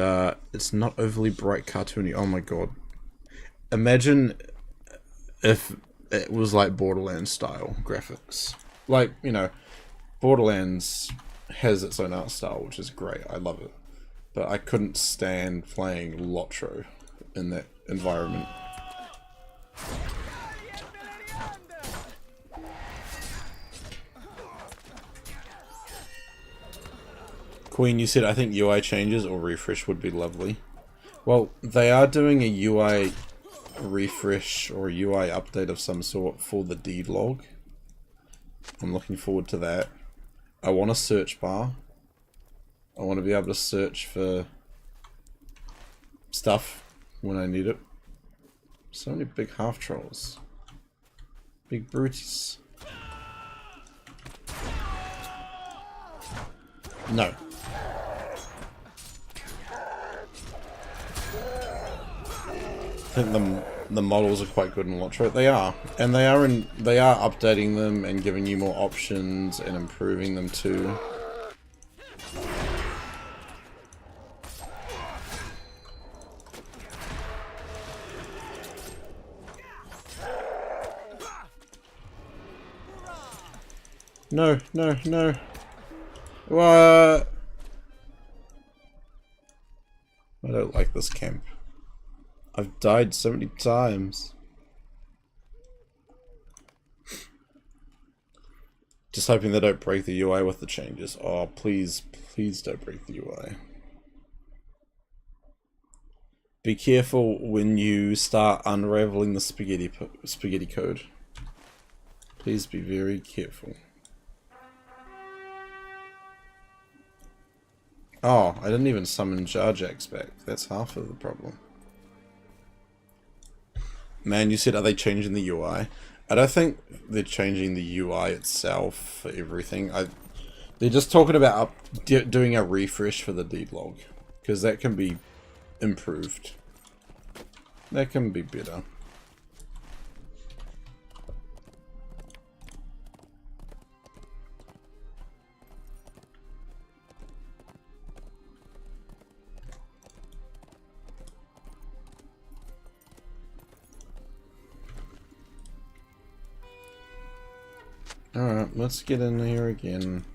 it's not overly bright cartoony. Oh my god. Imagine if it was like Borderlands style graphics. Like, you know, Borderlands has its own art style, which is great, I love it. But I couldn't stand playing LOTRO in that environment. Queen, you said I think UI changes or refresh would be lovely. Well, they are doing a UI refresh or UI update of some sort for the deed log. I'm looking forward to that. I want a search bar. I want to be able to search for stuff when I need it. So many big half trolls. Big brutes. No. I think the models are quite good in LOTRO. They are, and they are updating them and giving you more options and improving them too. No, no, no. What? I don't like this camp. I've died so many times. Just hoping they don't break the UI with the changes. Oh, please, please don't break the UI. Be careful when you start unraveling the spaghetti code. Please be very careful. Oh, I didn't even summon Jarjax back. That's half of the problem. Man, you said, are they changing the UI? I don't think they're changing the UI itself for everything. They're just talking about doing a refresh for the deed log. Because that can be improved. That can be better. Alright, let's get in here again.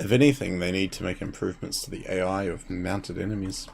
If anything, they need to make improvements to the AI of mounted enemies.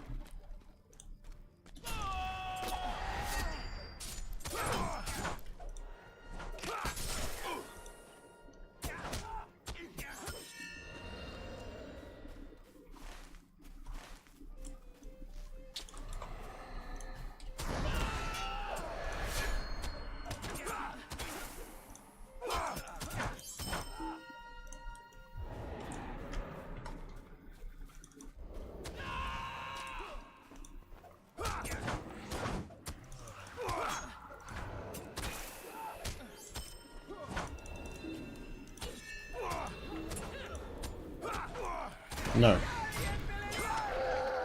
No.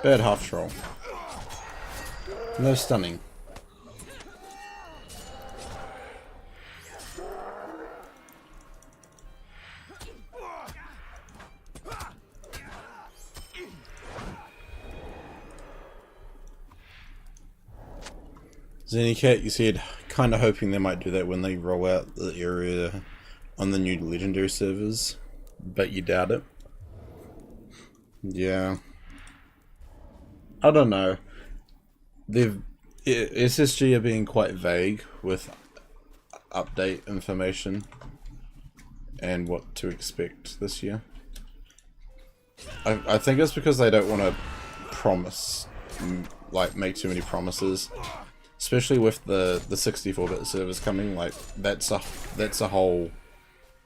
Bad half troll. No stunning. Zenicat, you said, kind of hoping they might do that when they roll out the area on the new legendary servers, but you doubt it. Yeah. I don't know. SSG are being quite vague with update information and what to expect this year. I think it's because they don't want to promise, like, make too many promises. Especially with the 64-bit servers coming, like, that's a whole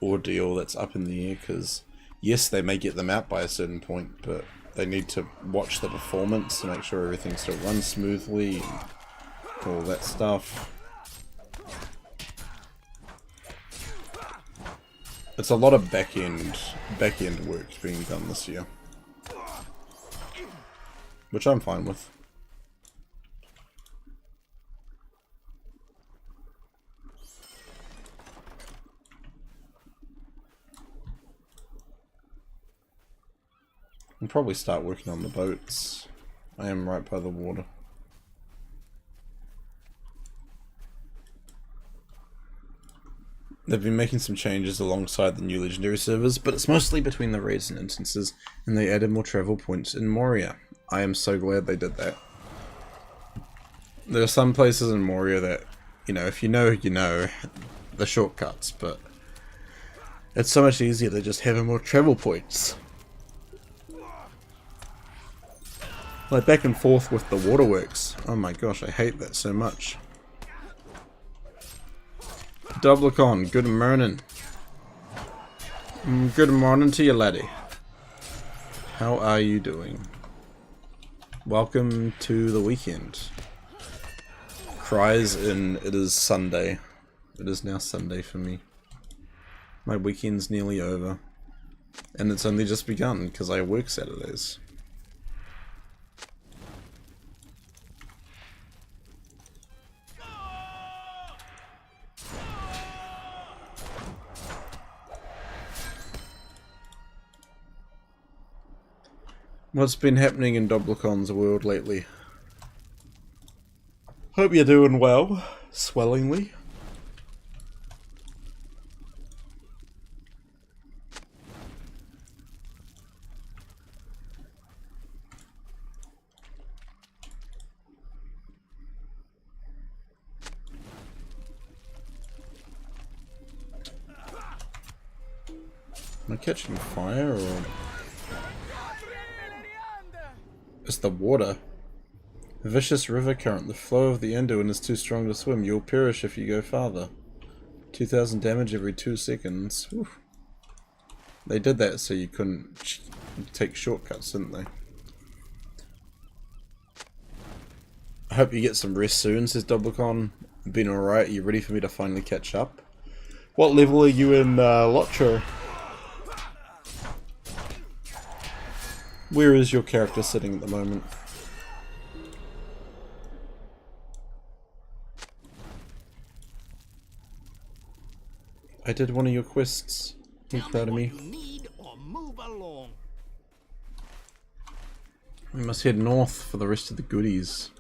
ordeal that's up in the air, because yes, they may get them out by a certain point, but they need to watch the performance to make sure everything still runs smoothly and all that stuff. It's a lot of back-end work being done this year, which I'm fine with. I'll probably start working on the boats. I am right by the water. They've been making some changes alongside the new legendary servers, but it's mostly between the raids and instances, and they added more travel points in Moria. I am so glad they did that. There are some places in Moria that, you know, if you know, you know, the shortcuts, but it's so much easier to just have more travel points. Like back and forth with the waterworks. Oh my gosh, I hate that so much. Doublecon, good morning. Good morning to you, laddie. How are you doing? Welcome to the weekend. Cries in, it is Sunday. It is now Sunday for me. My weekend's nearly over. And it's only just begun, because I work Saturdays. What's been happening in Doublecon's world lately? Hope you're doing well, swellingly. Am I catching fire or... It's the water. A vicious river current. The flow of the Anduin is too strong to swim. You'll perish if you go farther. 2,000 damage every 2 seconds. Oof. They did that so you couldn't take shortcuts, didn't they? I hope you get some rest soon, says Doublecon. Been alright. Are you ready for me to finally catch up? What level are you in LOTRO? Where is your character sitting at the moment? I did one of your quests. Be proud of me. We must head north for the rest of the goodies.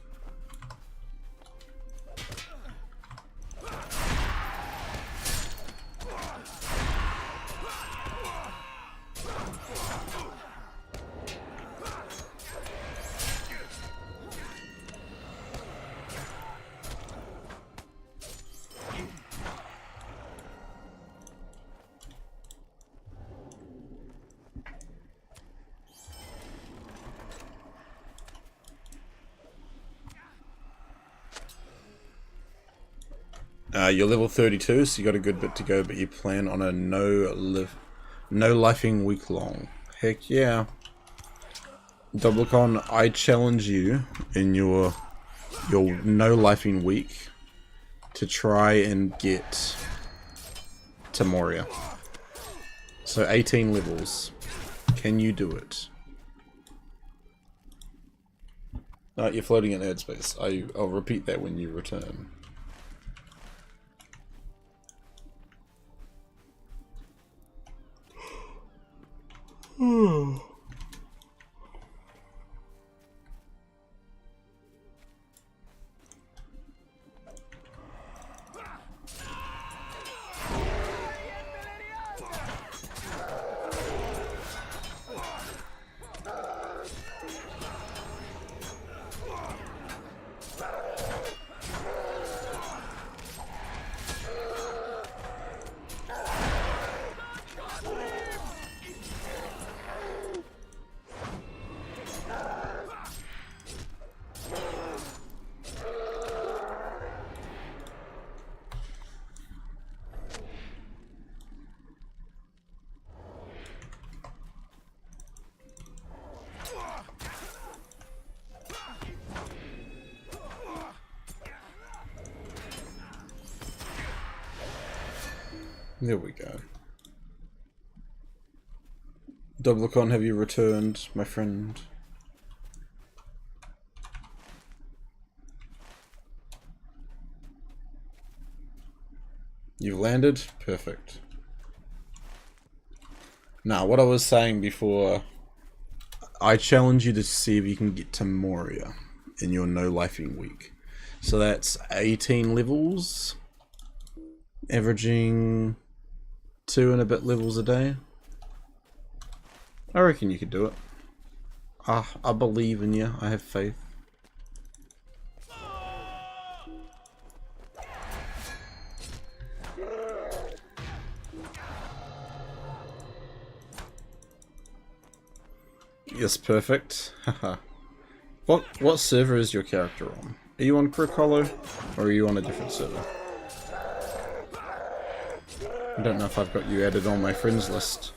You're level 32, so you got a good bit to go, but you plan on a no lifing week long. Heck yeah. Doublecon, I challenge you in your no lifing week to try and get to Moria. So 18 levels. Can you do it? You're floating in airspace. I'll repeat that when you return. There we go. Doublecon, have you returned, my friend? You've landed? Perfect. Now, what I was saying before I challenge you to see if you can get to Moria in your no lifing week. So that's 18 levels, averaging 2 and a bit levels a day. I reckon you could do it. I believe in you. I have faith. Yes, perfect. Haha. What server is your character on? Are you on Crook Hollow, or are you on a different server? I don't know if I've got you added on my friends list.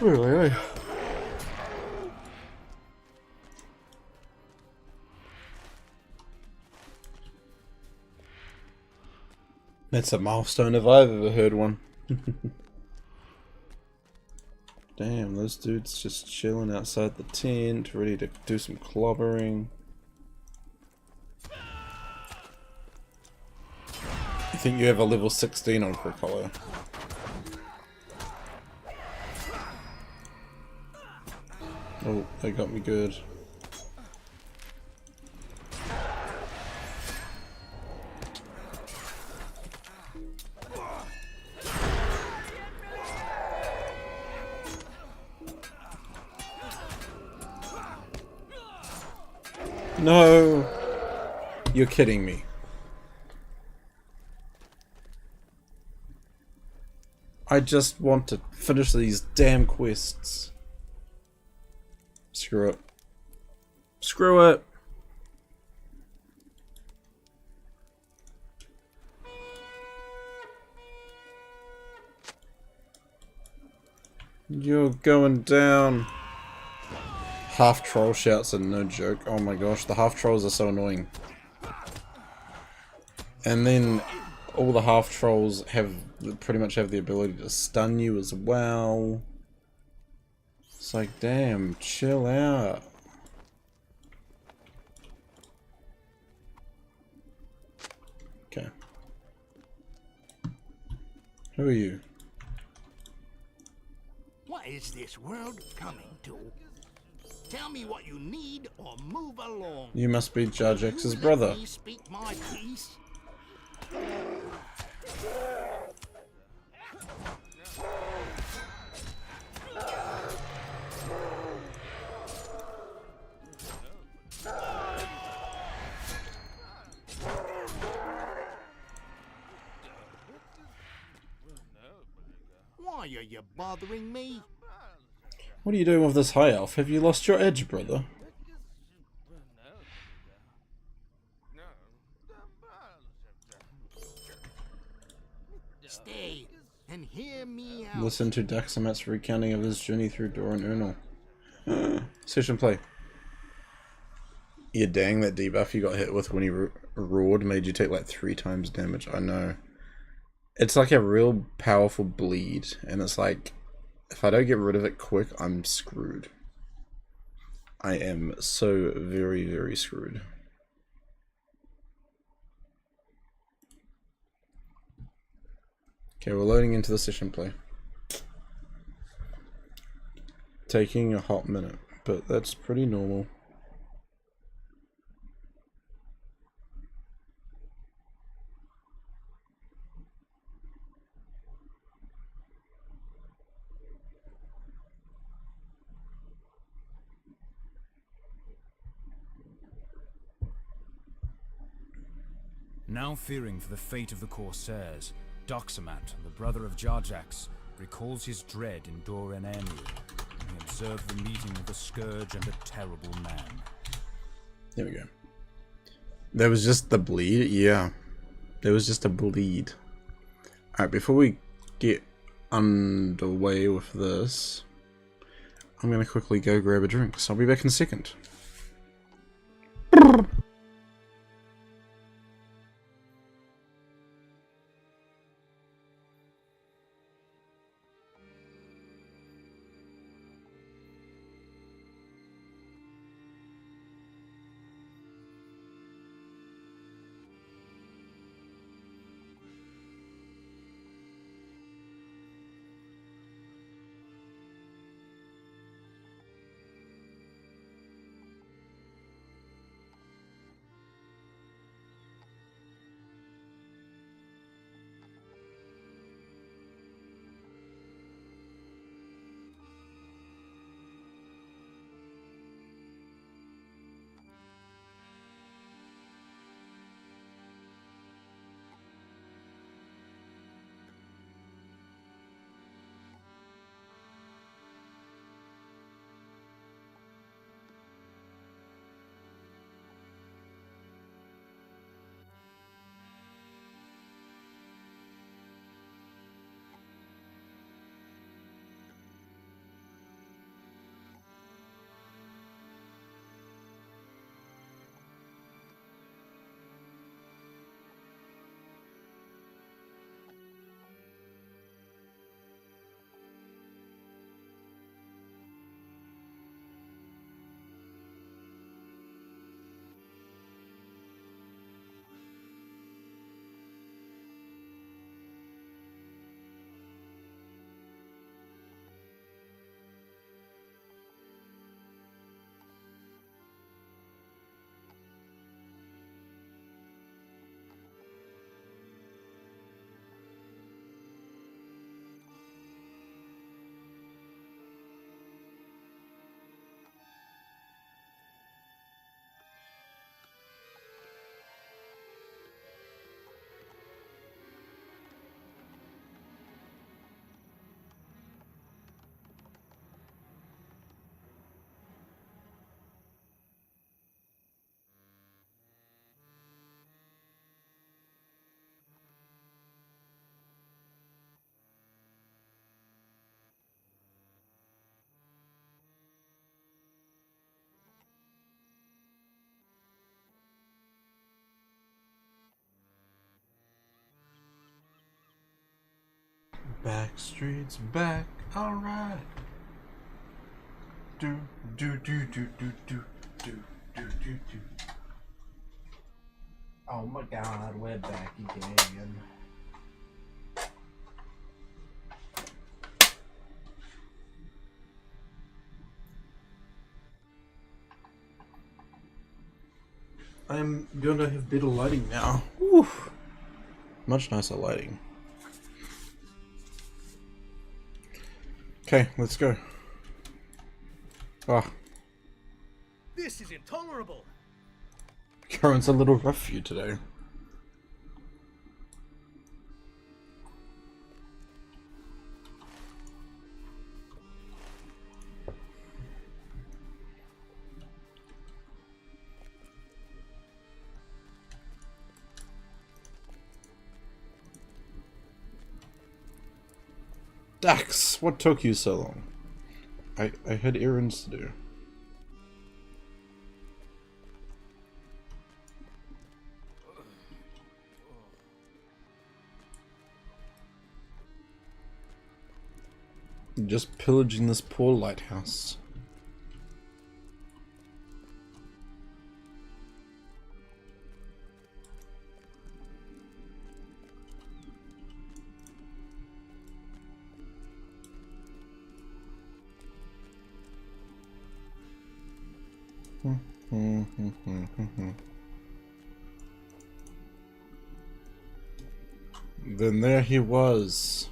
Really? That's a milestone if I've ever heard one. Damn, those dudes just chilling outside the tent, ready to do some clobbering. You think you have a level 16 on Crook Hollow? Oh, they got me good. No! You're kidding me. I just want to finish these damn quests. Screw it. Screw it! You're going down. Half troll shouts are no joke. Oh my gosh, the half trolls are so annoying. And then all the half trolls pretty much have the ability to stun you as well. It's like, damn, chill out. Okay. Who are you? What is this world coming to? Tell me what you need or move along. You must be Jar Jax's You brother. let me speak my piece. Why are you bothering me? What are you doing with this high elf? Have you lost your edge, brother? Stay and hear me out. Listen to Daxamat's recounting of his journey through Doran Urnal. Session play. Yeah, dang, that debuff you got hit with when he roared made you take like 3 times damage. I know. It's like a real powerful bleed, and it's like, if I don't get rid of it quick, I'm screwed. I am so very, very screwed. Okay, we're loading into the session play. Taking a hot minute, but that's pretty normal. Now fearing for the fate of the Corsairs, Doxamat, the brother of Jar-Jax, recalls his dread in Doran Urnal when he observed the meeting of the Scourge and a terrible man. There we go. There was just the bleed? Yeah. There was just a bleed. Alright, before we get underway with this, I'm going to quickly go grab a drink, so I'll be back in a second. Backstreet's back, alright. Do do do do do do do do do do. Oh my god, we're back again. I'm gonna have better lighting now. Woo. Much nicer lighting. Okay, let's go. Ah, This is intolerable. current's a little rough for you today. Dax, what took you so long? I had errands to do. Just pillaging this poor lighthouse. Then there he was,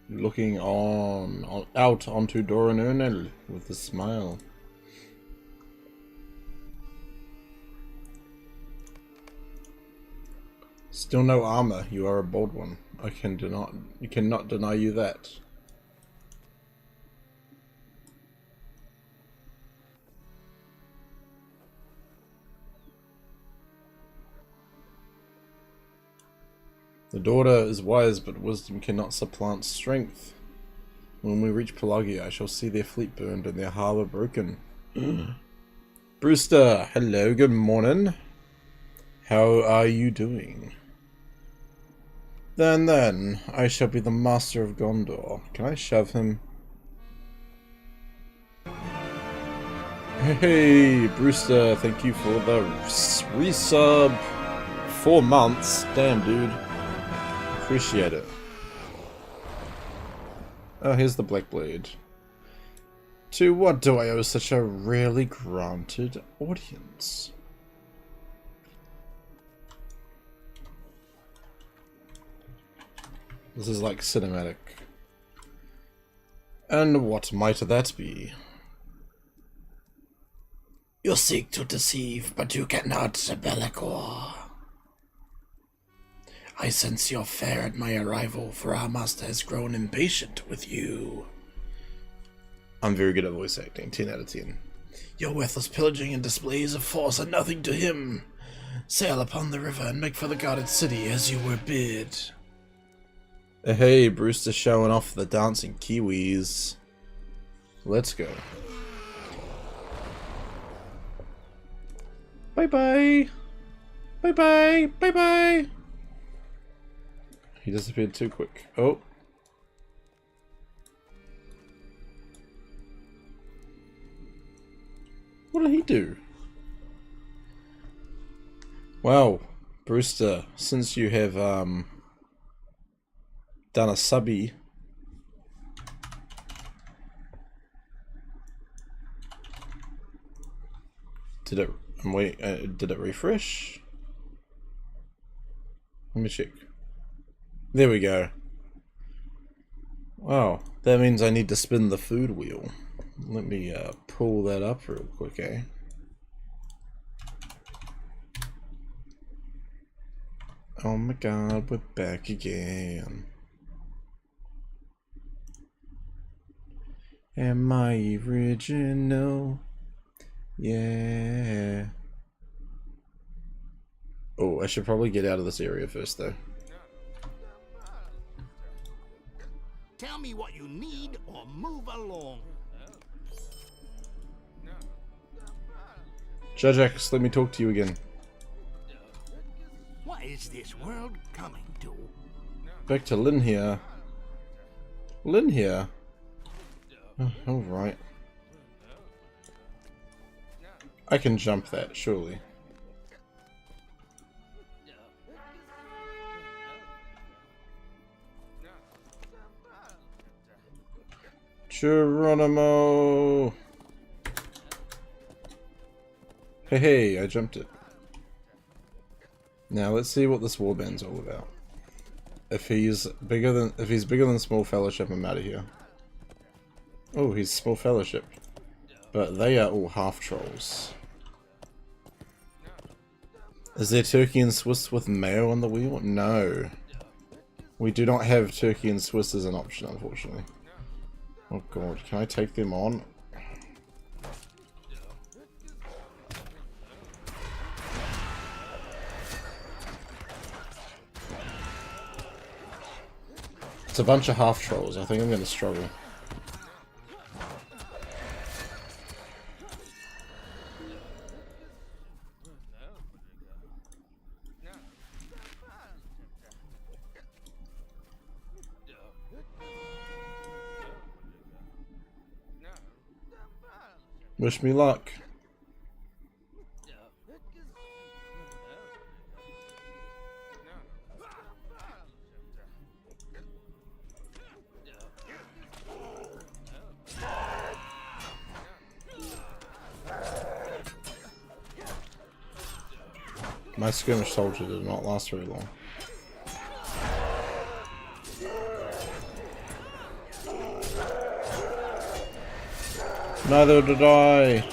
looking out onto Doran Ernel with a smile. Still no armor. You are a bold one. You cannot deny you that. The daughter is wise, but wisdom cannot supplant strength. When we reach Pelargir, I shall see their fleet burned and their harbour broken. Brewster, hello, good morning. How are you doing? Then, I shall be the master of Gondor. Can I shove him? Hey, Brewster, thank you for the resub. 4 months. Damn, dude. Appreciate it. Oh, here's the Black Blade. To what do I owe such a rarely granted audience? This is like cinematic. And what might that be? You seek to deceive, but you cannot, Pelargir. I sense your fear at my arrival, for our master has grown impatient with you. I'm very good at voice acting, 10 out of 10. Your worthless pillaging and displays of force are nothing to him. Sail upon the river and make for the guarded city as you were bid. Hey, Brewster showing off the dancing Kiwis. Let's go. Bye-bye. Bye-bye. Bye-bye. He disappeared too quick. Oh. What did he do? Well, Brewster, since you have done a subby, did it refresh? Let me check. There we go. Wow, that means I need to spin the food wheel. Let me pull that up real quick, eh? Oh my god, we're back again. Am I original? Yeah. Oh, I should probably get out of this area first, though. Tell me what you need or move along. Judge X, let me talk to you again. What is this world coming to? Back to Lynn here. Lynn here? Oh, alright. I can jump that, surely. Geronimo! Hey, I jumped it. Now let's see what this warband's all about. If he's bigger than Small Fellowship, I'm out of here. Oh, he's Small Fellowship. But they are all half trolls. Is there Turkey and Swiss with mayo on the wheel? No. We do not have Turkey and Swiss as an option, unfortunately. Oh god, can I take them on? It's a bunch of half trolls. I think I'm going to struggle. Wish me luck. My skirmish soldier did not last very long. Neither did I.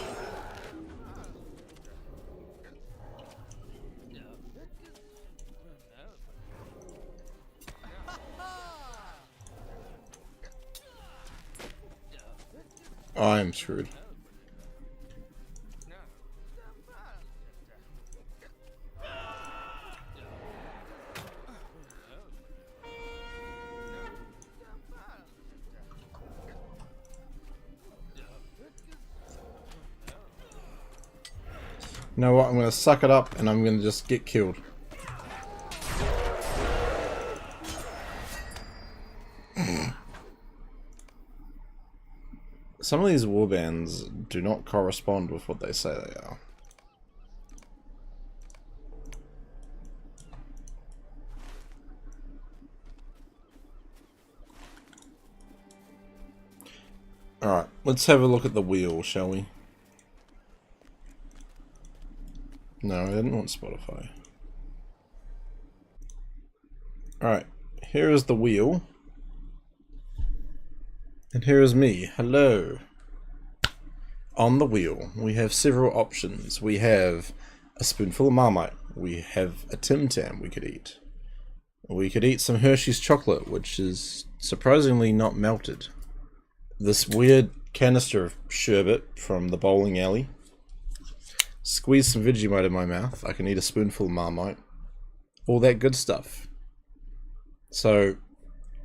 I am screwed. You know what? I'm gonna suck it up and I'm gonna just get killed. Some of these warbands do not correspond with what they say they are. Alright, let's have a look at the wheel, shall we? No, I didn't want Spotify. Alright, here is the wheel. And here is me. Hello. On the wheel, we have several options. We have a spoonful of Marmite. We have a Tim Tam we could eat. We could eat some Hershey's chocolate, which is surprisingly not melted. This weird canister of sherbet from the bowling alley. Squeeze some Vegemite in my mouth. I can eat a spoonful of Marmite. All that good stuff. So,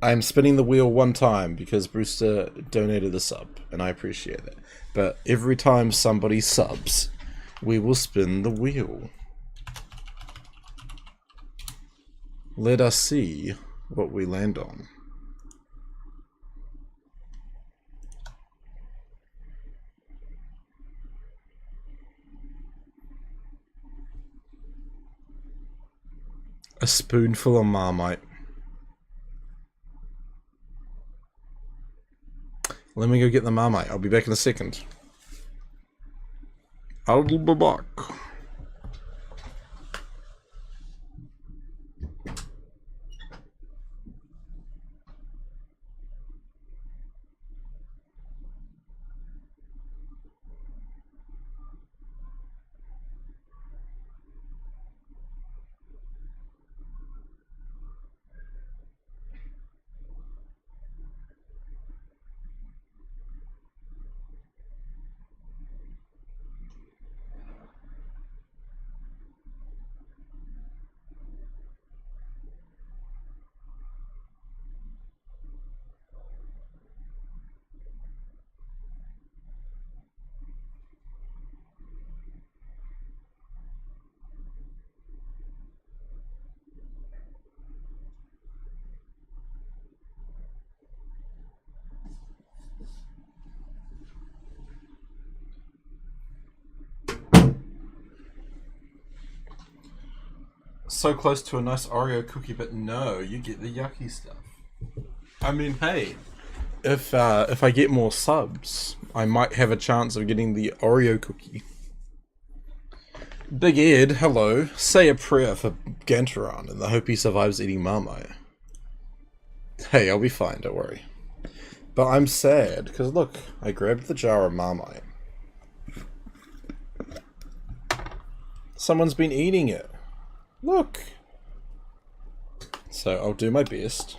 I'm spinning the wheel one time because Brewster donated a sub, and I appreciate that. But every time somebody subs, we will spin the wheel. Let us see what we land on. A spoonful of Marmite. Let me go get the Marmite. I'll be back in a second. I'll be back. So close to a nice Oreo cookie, but no, you get the yucky stuff. I mean, hey, if I get more subs, I might have a chance of getting the Oreo cookie. Big Ed, hello. Say a prayer for Gantoran and I hope he survives eating Marmite. Hey, I'll be fine, don't worry. But I'm sad, because look, I grabbed the jar of Marmite. Someone's been eating it. Look. So I'll do my best.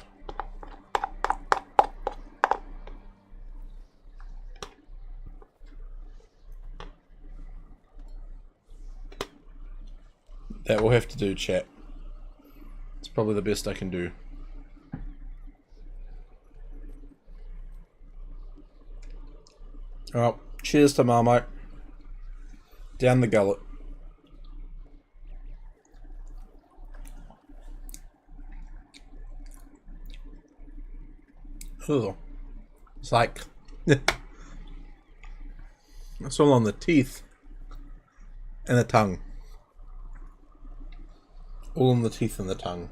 That will have to do, chat. It's probably the best I can do. Oh, cheers to Marmite. Down the gullet. Ugh. It's like... it's all on the teeth. And the tongue. All on the teeth and the tongue.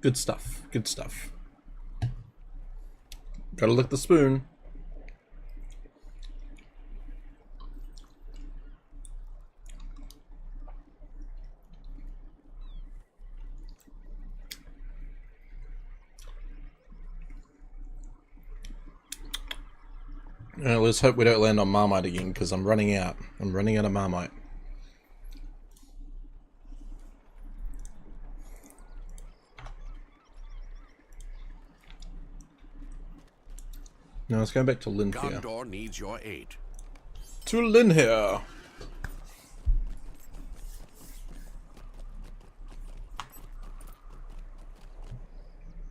Good stuff. Good stuff. Gotta lick the spoon. Let's hope we don't land on Marmite again, because I'm running out. I'm running out of Marmite. No, let's go back to Lynn here. Gondor needs your aid. To Lynn here.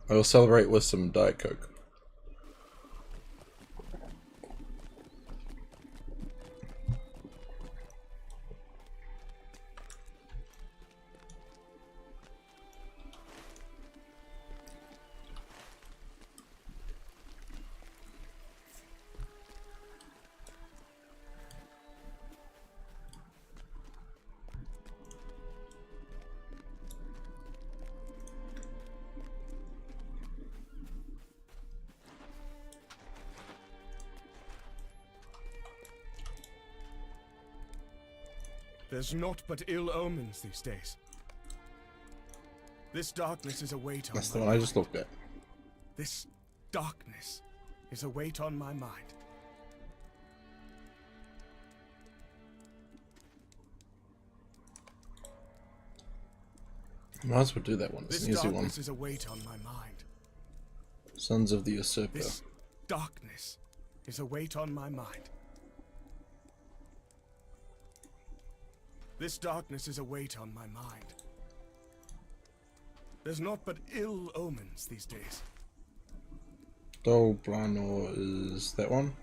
I will celebrate with some Diet Coke. There's naught but ill omens these days. This darkness is a weight on That's the my one I mind. just looked at. This darkness is a weight on my mind. Might as well do that one. It's This an easy one. darkness is a weight on my mind. Sons of the Usurper. This darkness is a weight on my mind. This darkness is a weight on my mind. There's naught but ill omens these days. Dol Amroth is that one?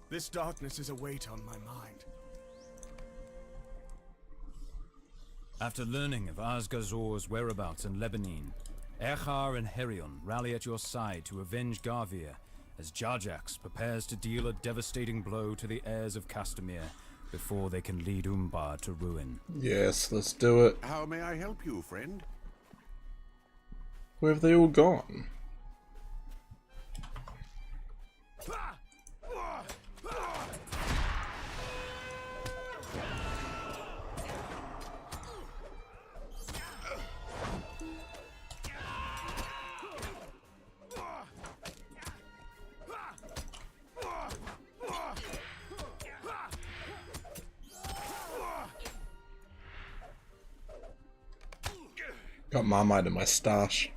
This darkness is a weight on my mind. After learning of Azgazor's whereabouts in Lebanon, Echar and Herion rally at your side to avenge Garvir as Jarjax prepares to deal a devastating blow to the heirs of Castamere before they can lead Umbar to ruin. Yes, let's do it. How may I help you, friend? Where have they all gone? Got Marmite in my stash.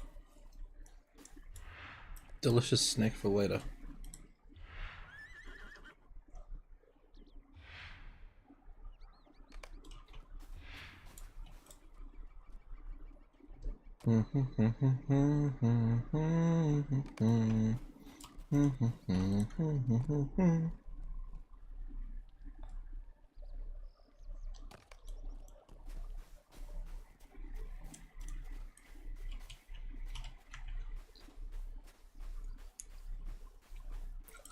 Delicious snack for later.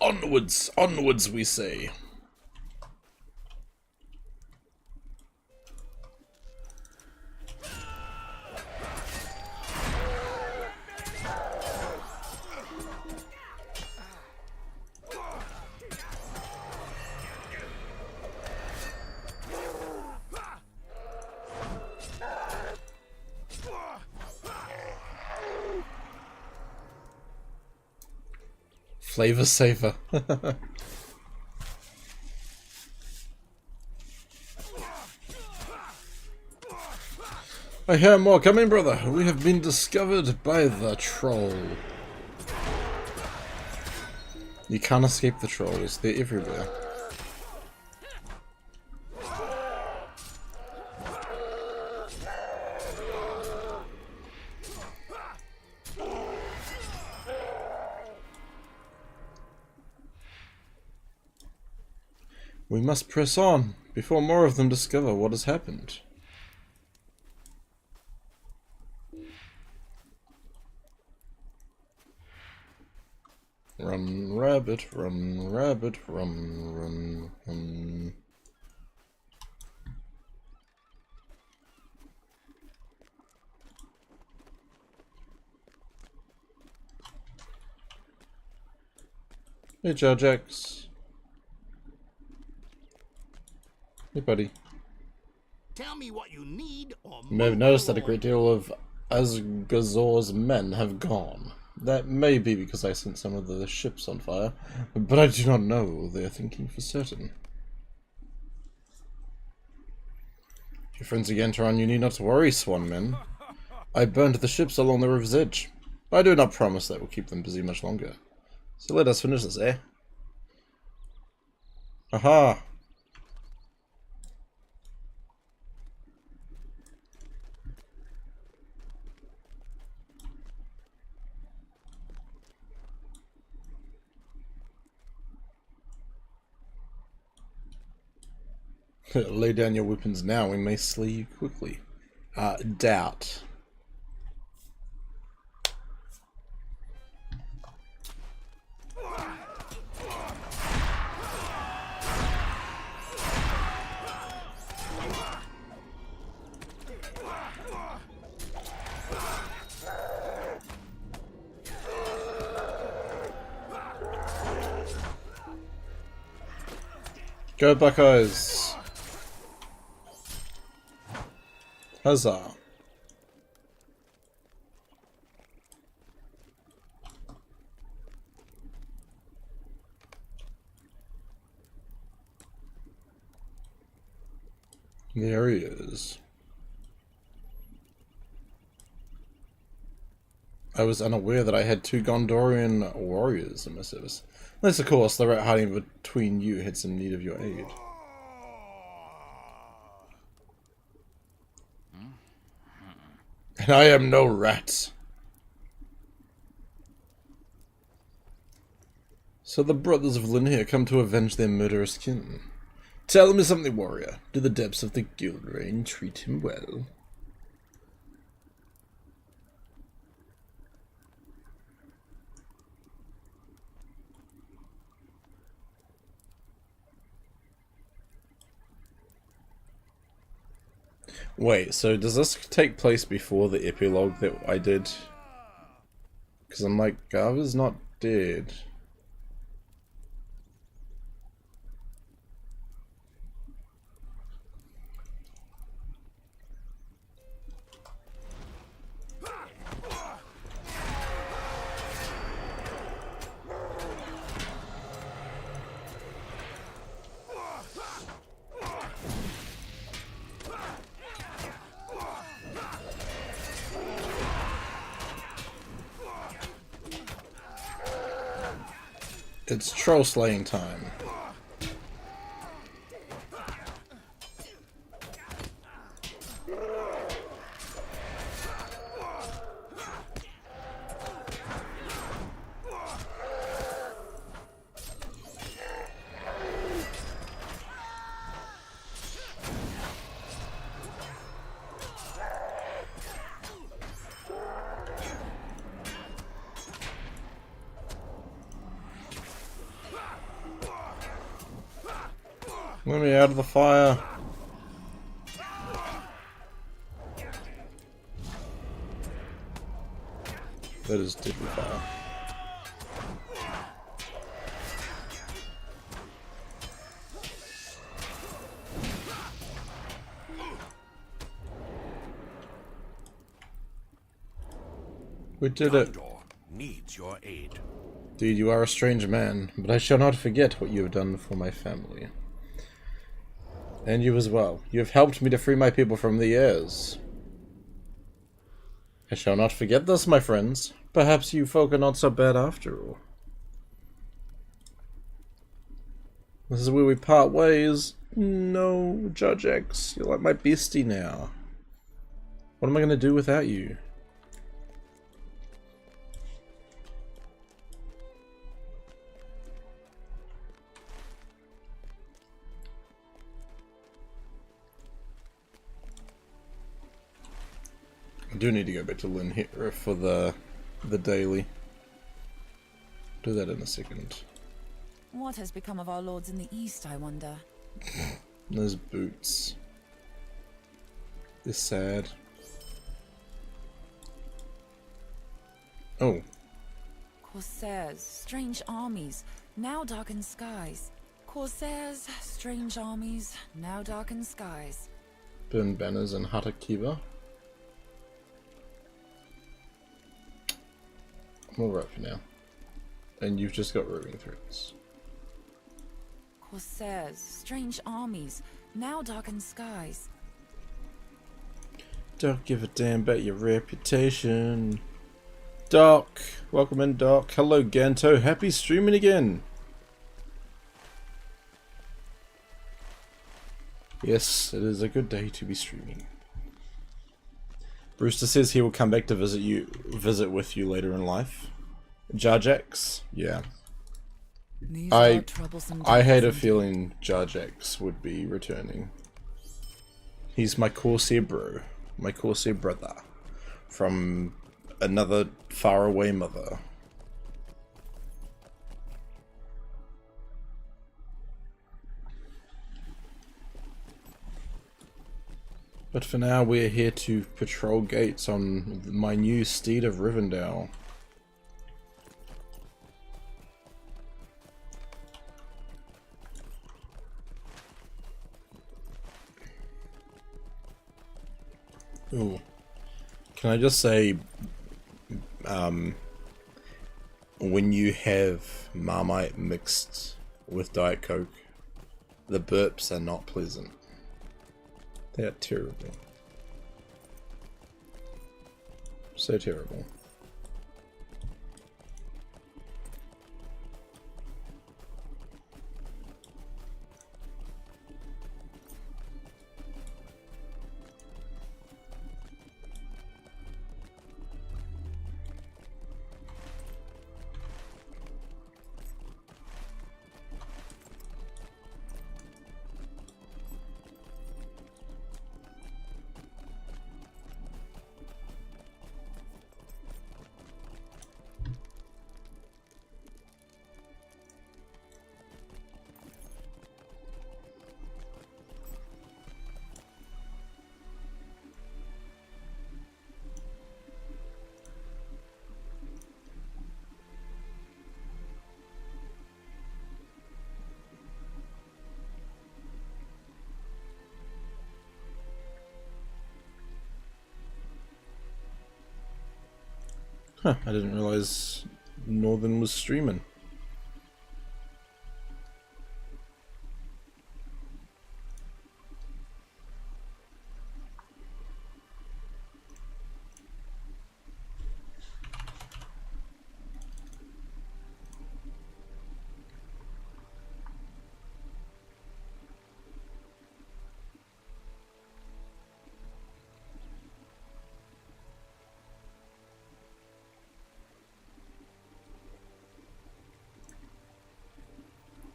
Onwards, onwards, we say. Flavor saver. I hear more coming, brother. We have been discovered by the troll. You can't escape the trolls. They're everywhere. We must press on before more of them discover what has happened. Run, rabbit, run, rabbit, run, run, run. Hey, Jarjax. Hey, buddy. Tell me what you need or You may have noticed that a great deal of Asgazor's men have gone. That may be because I sent some of the ships on fire, but I do not know they are thinking for certain. Your friends again, Gantoran, you need not to worry, swan men. I burned the ships along the river's edge. I do not promise that will keep them busy much longer. So let us finish this, eh? Aha! Lay down your weapons now, we may slay you quickly. Doubt. Go Buckeyes! Huzzah. There he is. I was unaware that I had 2 Gondorian warriors in my service. Unless, of course, the rat hiding between you had some need of your aid. And I am no rat. So the brothers of Linnear come to avenge their murderous kin. Tell me something, warrior. Do the depths of the guild reign treat him well? Wait, so does this take place before the epilogue that I did? Because I'm like, Garva's not dead. It's troll slaying time. Let me out of the fire. That is deadly fire. We did it. Gondor needs your aid. Indeed, you are a strange man, but I shall not forget what you have done for my family. And you as well. You have helped me to free my people from the heirs. I shall not forget this, my friends. Perhaps you folk are not so bad after all. This is where we part ways. No, Judge X, you're like my bestie now. What am I going to do without you? I do need to go back to Lynn here for the daily. Do that in a second. What has become of our lords in the east, I wonder? Those boots. They're sad. Oh. Corsairs, strange armies, now darkened skies. Corsairs, strange armies, now darkened skies. Burn banners and Hatakiba. I'm alright for now. And you've just got roving threats. Corsairs, strange armies, now darkened skies. Don't give a damn about your reputation. Doc! Welcome in, Doc. Hello, Ganto. Happy streaming again! Yes, it is a good day to be streaming. Brewster says he will come back to visit with you later in life. Jarjax? Yeah. These are troublesome I had a days feeling Jarjax would be returning. He's my Corsair bro. My Corsair brother. From another faraway mother. But for now, we're here to patrol gates on my new steed of Rivendell. Ooh. Can I just say, when you have Marmite mixed with Diet Coke, the burps are not pleasant. They are terrible. So terrible. Huh, I didn't realize Northern was streaming.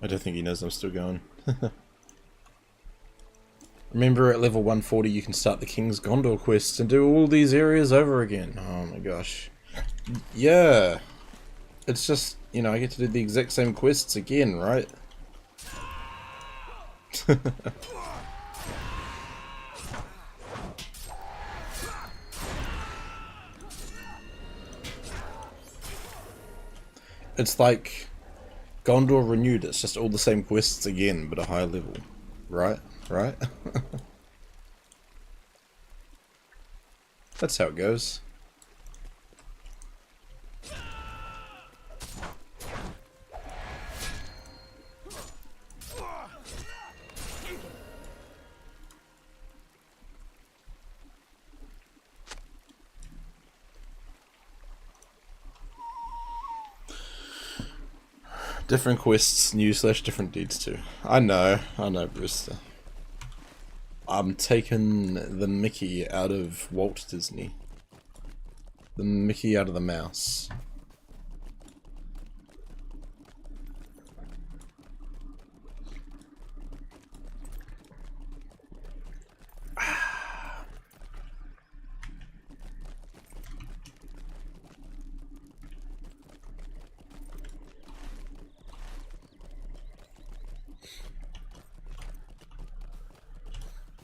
I don't think he knows I'm still going. Remember, at level 140 you can start the King's Gondor quest and do all these areas over again. Oh my gosh. Yeah. It's just, you know, I get to do the exact same quests again, right? It's like Gondor Renewed. It's just all the same quests again, but a higher level. Right? Right? That's how it goes. Different quests, new/different deeds too. I know, Brewster. I'm taking the Mickey out of Walt Disney. The Mickey out of the mouse.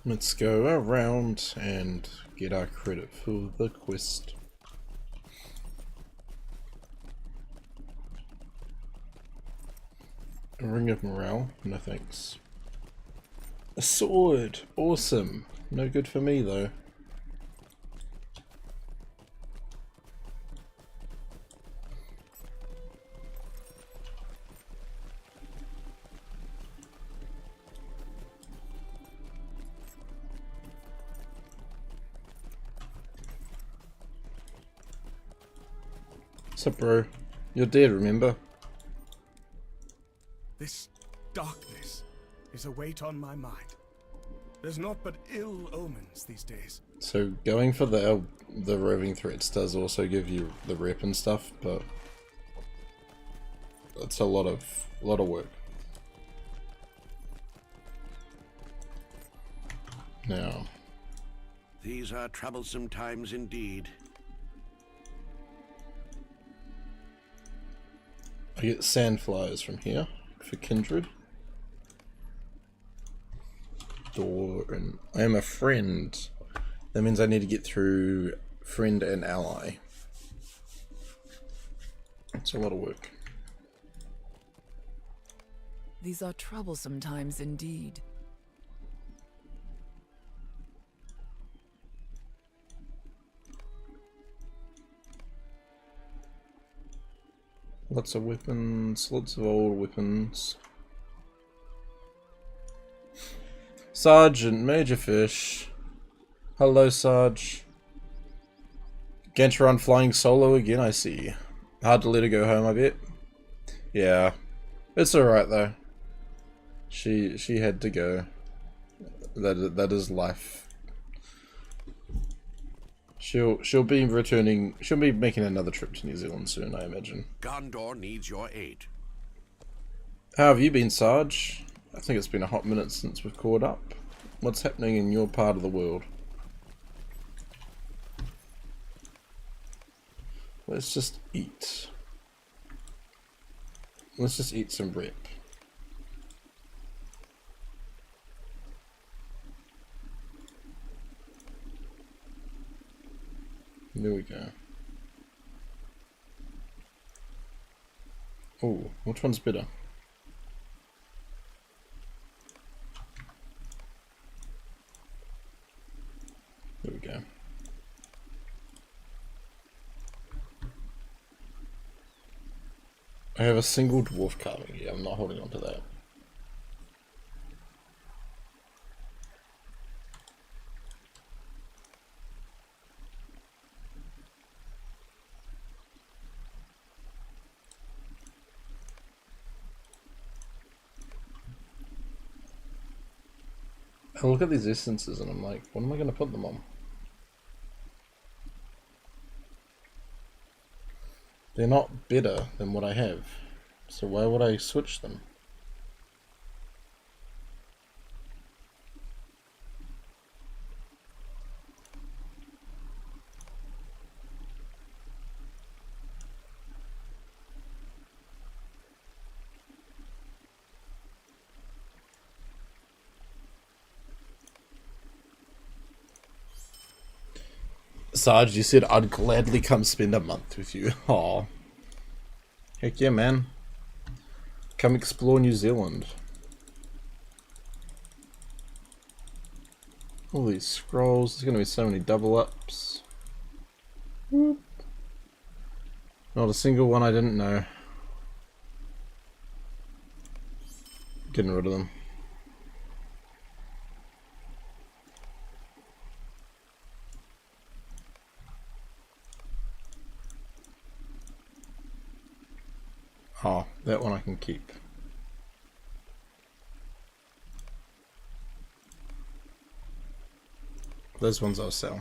Let's go around and get our credit for the quest. A ring of morale? No thanks. A sword! Awesome! No good for me though. What's up, bro? You're dead, remember? This darkness is a weight on my mind. There's naught but ill omens these days. So going for the roving threats does also give you the rep and stuff, but it's a lot of work. Now, These are troublesome times indeed. I get sandflies from here for kindred. Door, I am a friend. That means I need to get through friend and ally. It's a lot of work. These are troublesome times indeed. Lots of weapons, lots of old weapons. Sergeant Major Fish. Hello, Sarge. Gantoran flying solo again, I see. Hard to let her go home, I bet. Yeah. It's alright though. She had to go. That is life. She'll be returning. She'll be making another trip to New Zealand soon, I imagine. Gondor needs your aid. How have you been, Sarge? I think it's been a hot minute since we've caught up. What's happening in your part of the world? Let's just eat. Let's just eat some rep. There we go. Oh, which one's better? There we go. I have a single dwarf carving here. I'm not holding on to that. I look at these essences and I'm like, what am I going to put them on? They're not better than what I have, so why would I switch them? Sarge, you said I'd gladly come spend a month with you. Aw. Heck yeah, man. Come explore New Zealand. All these scrolls, there's gonna be so many double ups. Whoop. Not a single one I didn't know. Getting rid of them. Oh, that one I can keep. Those ones I'll sell.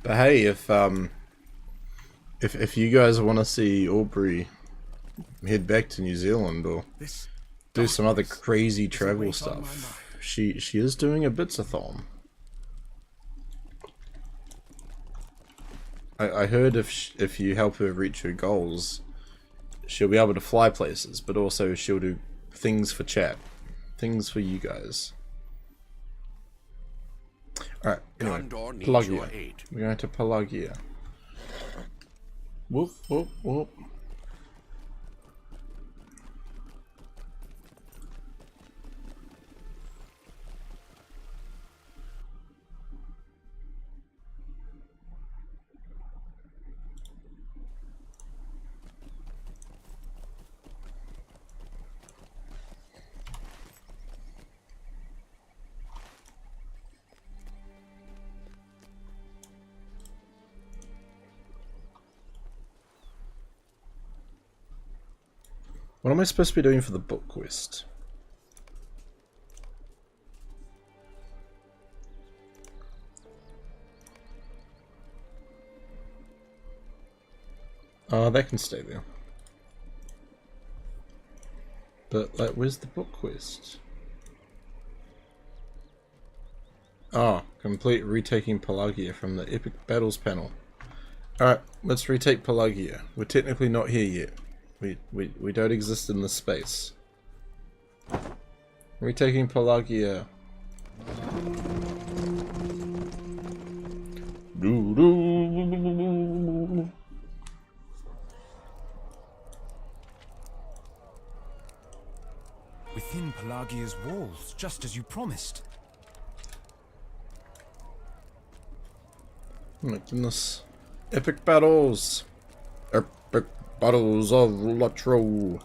But hey, if you guys want to see Aubrey head back to New Zealand or do some other crazy travel stuff, she is doing a bits-a-thon. I heard if you help her reach her goals, she'll be able to fly places, but also she'll do things for chat, things for you guys. Alright, anyway, Gondor needs Pelargir. your aid. We're going to Pelargir. Whoop, whoop, whoop. What am I supposed to be doing for the book quest? Oh, that can stay there. But, like, where's the book quest? Oh, complete retaking Pelargir from the Epic Battles panel. Alright, let's retake Pelargir. We're technically not here yet. We don't exist in this space. Retaking Pelargir. Within Pelargir's walls, just as you promised. Oh my goodness. Epic battles! Epic battles of LOTRO!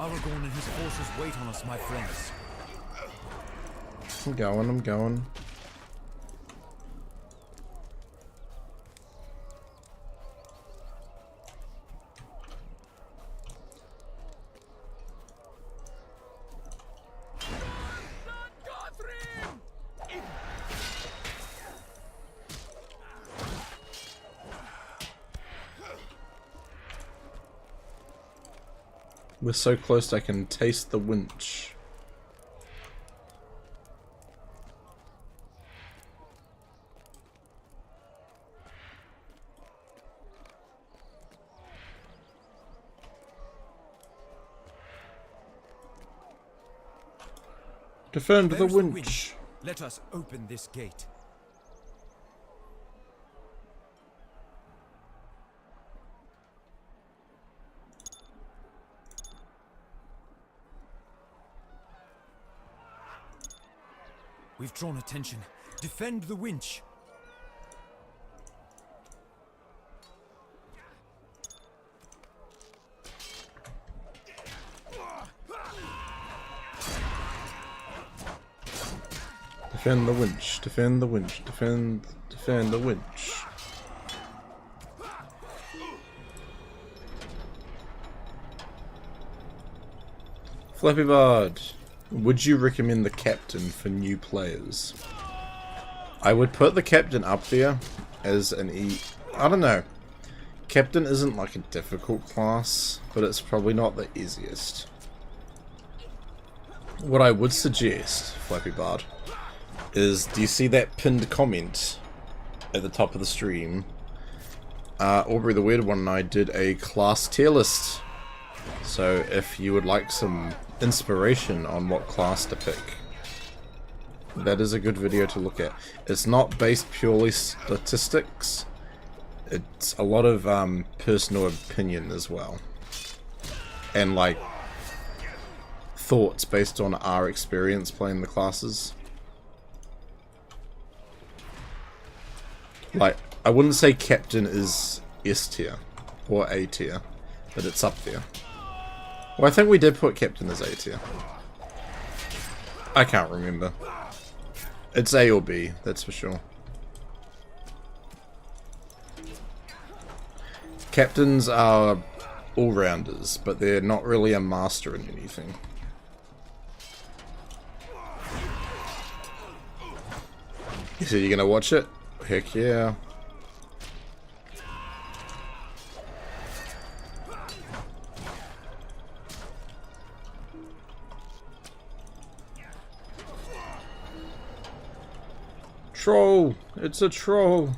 Aragorn and his forces wait on us, my friends. I'm going. We're so close I can taste the winch. Defend the There's winch. Let us open this gate. We've drawn attention. Defend the winch. Defend the winch. Defend the winch. Defend the winch. Flappy Bird. Would you recommend the captain for new players? I would put the captain up there as an I don't know. Captain isn't like a difficult class, but it's probably not the easiest. What I would suggest, Flappy Bird, is, do you see that pinned comment at the top of the stream? Aubrey the Weird One and I did a class tier list. So if you would like some inspiration on what class to pick. That is a good video to look at. It's not based purely statistics. It's a lot of personal opinion as well. And like thoughts based on our experience playing the classes. Like, I wouldn't say Captain is S tier or A tier, but it's up there. Well, I think we did put Captain as A tier. I can't remember. It's A or B, that's for sure. Captains are all-rounders, but they're not really a master in anything. You said you're gonna watch it? Heck yeah. Troll! It's a troll!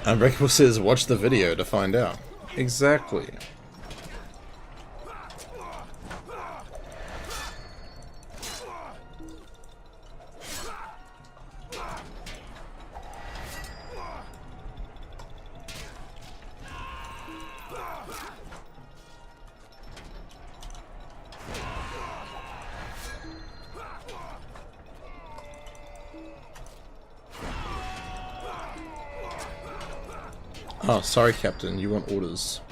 Unbreakable says, watch the video to find out. Exactly. Oh, sorry, Captain. You want orders.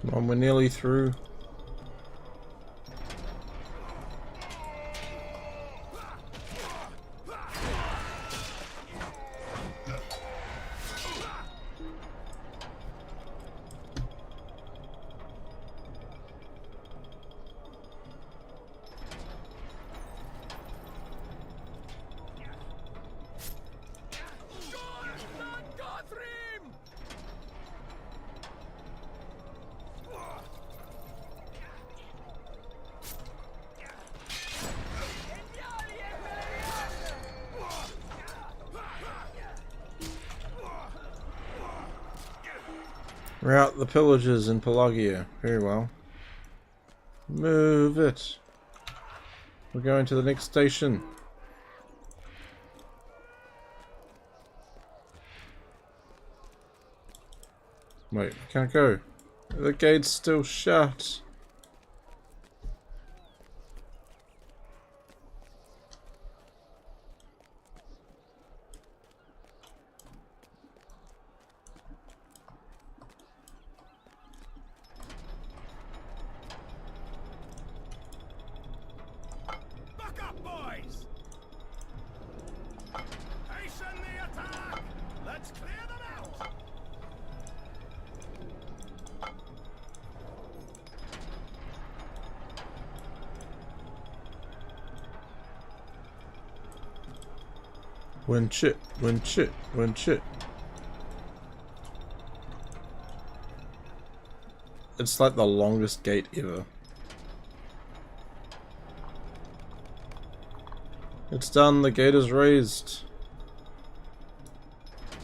Come on, we're nearly through. Rout the pillagers in Pelargir. Very well. Move it. We're going to the next station. Wait, we can't go. The gate's still shut. Winch it, winch it, winch it. It's like the longest gate ever. It's done, the gate is raised.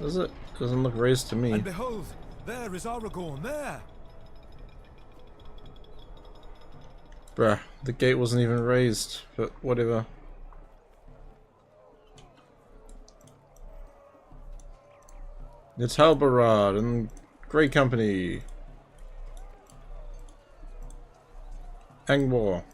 Does it? Doesn't look raised to me. And behold, there is Aragorn, there! Bruh, the gate wasn't even raised, but whatever. It's Halbarad and Grey Company. Angmor.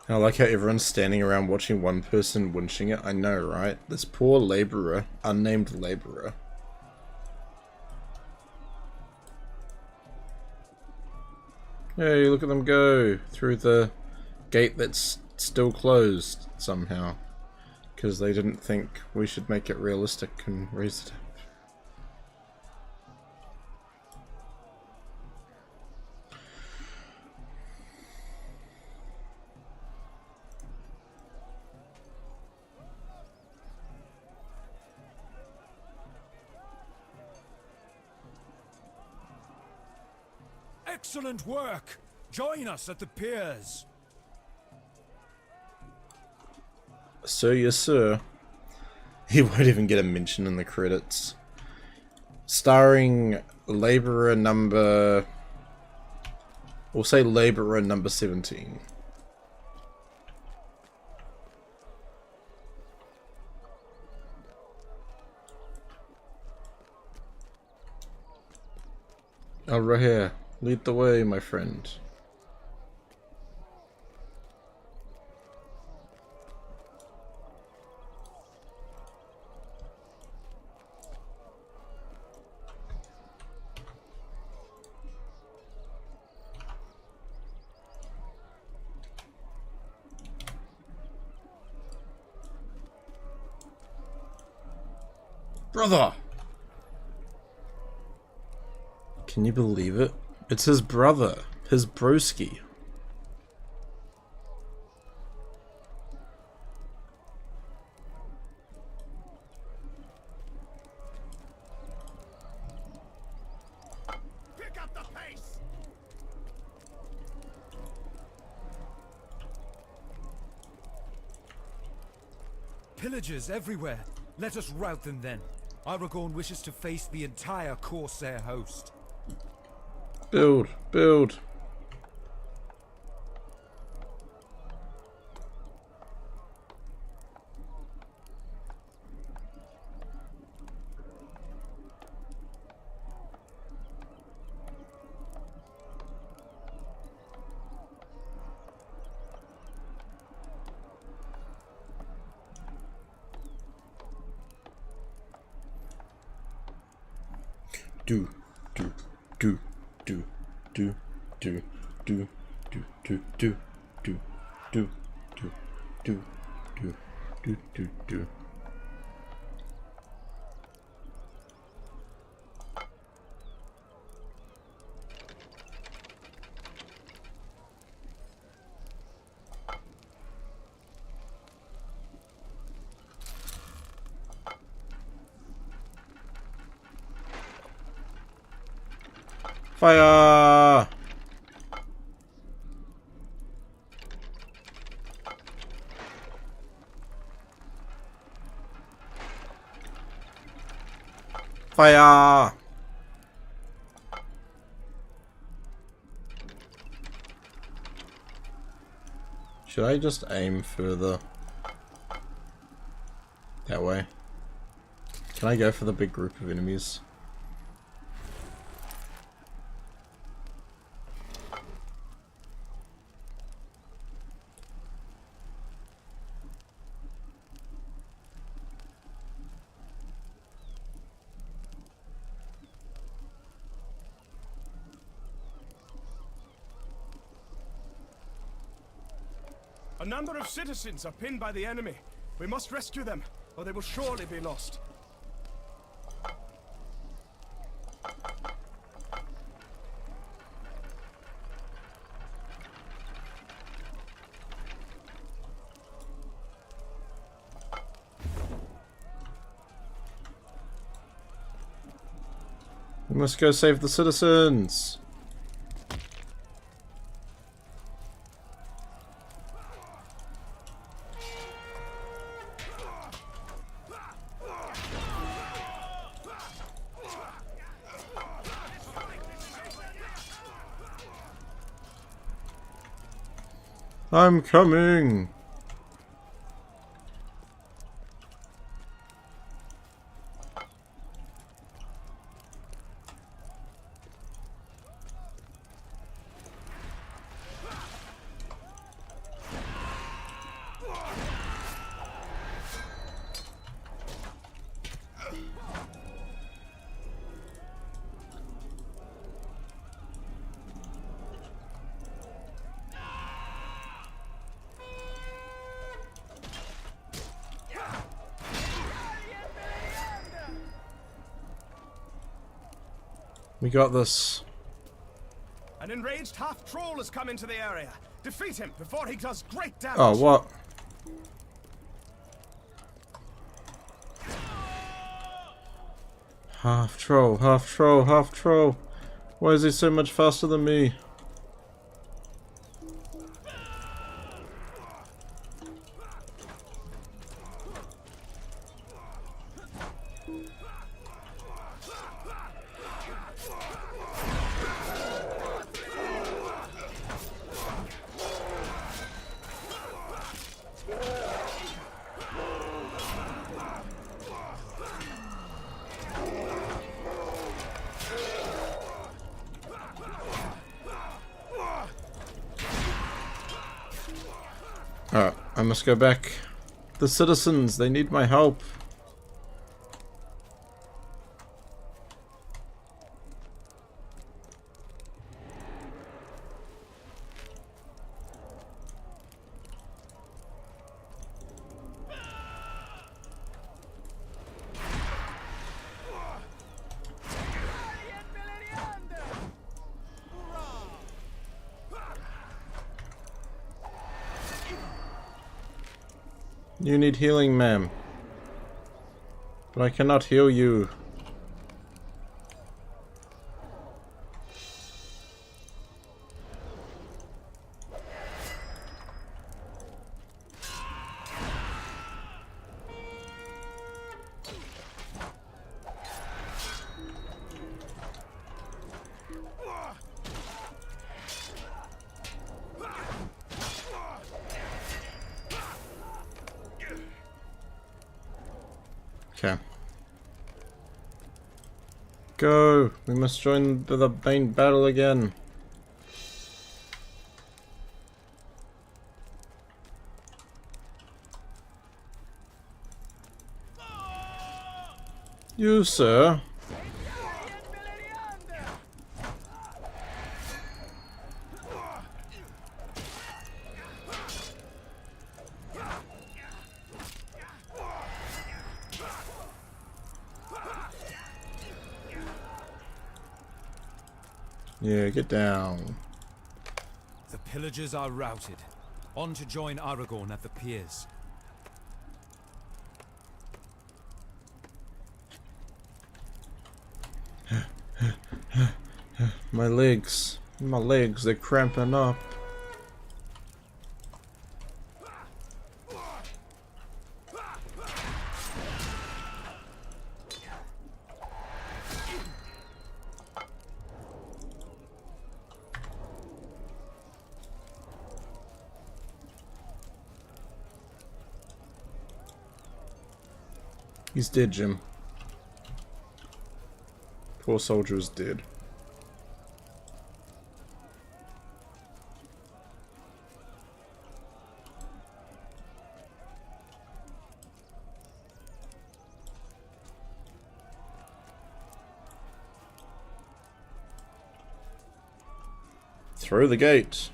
I like how everyone's standing around watching one person winching it. I know, right? This poor labourer, unnamed labourer. Hey, look at them go through the gate that's still closed somehow. Because they didn't think we should make it realistic and raise it up. Excellent work! Join us at the piers. Sir, yes sir. He won't even get a mention in the credits. Starring labourer number... We'll say labourer number 17. Oh, right here. Lead the way, my friend. Brother! Can you believe it? It's his brother, his broski. Pick up the pace! Pillagers everywhere. Let us rout them then. Aragorn wishes to face the entire Corsair host. Build, build. Do, do, do, do, do, do, do, do, do, do, do, do, do, do, do, do, do, do. Fire! Fire! Should I just aim further? That way? Can I go for the big group of enemies? A number of citizens are pinned by the enemy. We must rescue them, or they will surely be lost. We must go save the citizens! I'm coming! We got this. An enraged half-troll has come into the area. Defeat him before he does great damage. Oh, what? Half troll, half troll, half troll. Why is he so much faster than me? Alright, I must go back. The citizens, they need my help. You need healing, ma'am. But I cannot heal you. Okay. Go! We must join the main battle again. You, sir? Yeah, get down. The pillagers are routed. On to join Aragorn at the piers. My legs, they're cramping up. He's dead, Jim. Poor soldier is dead. Through the gate.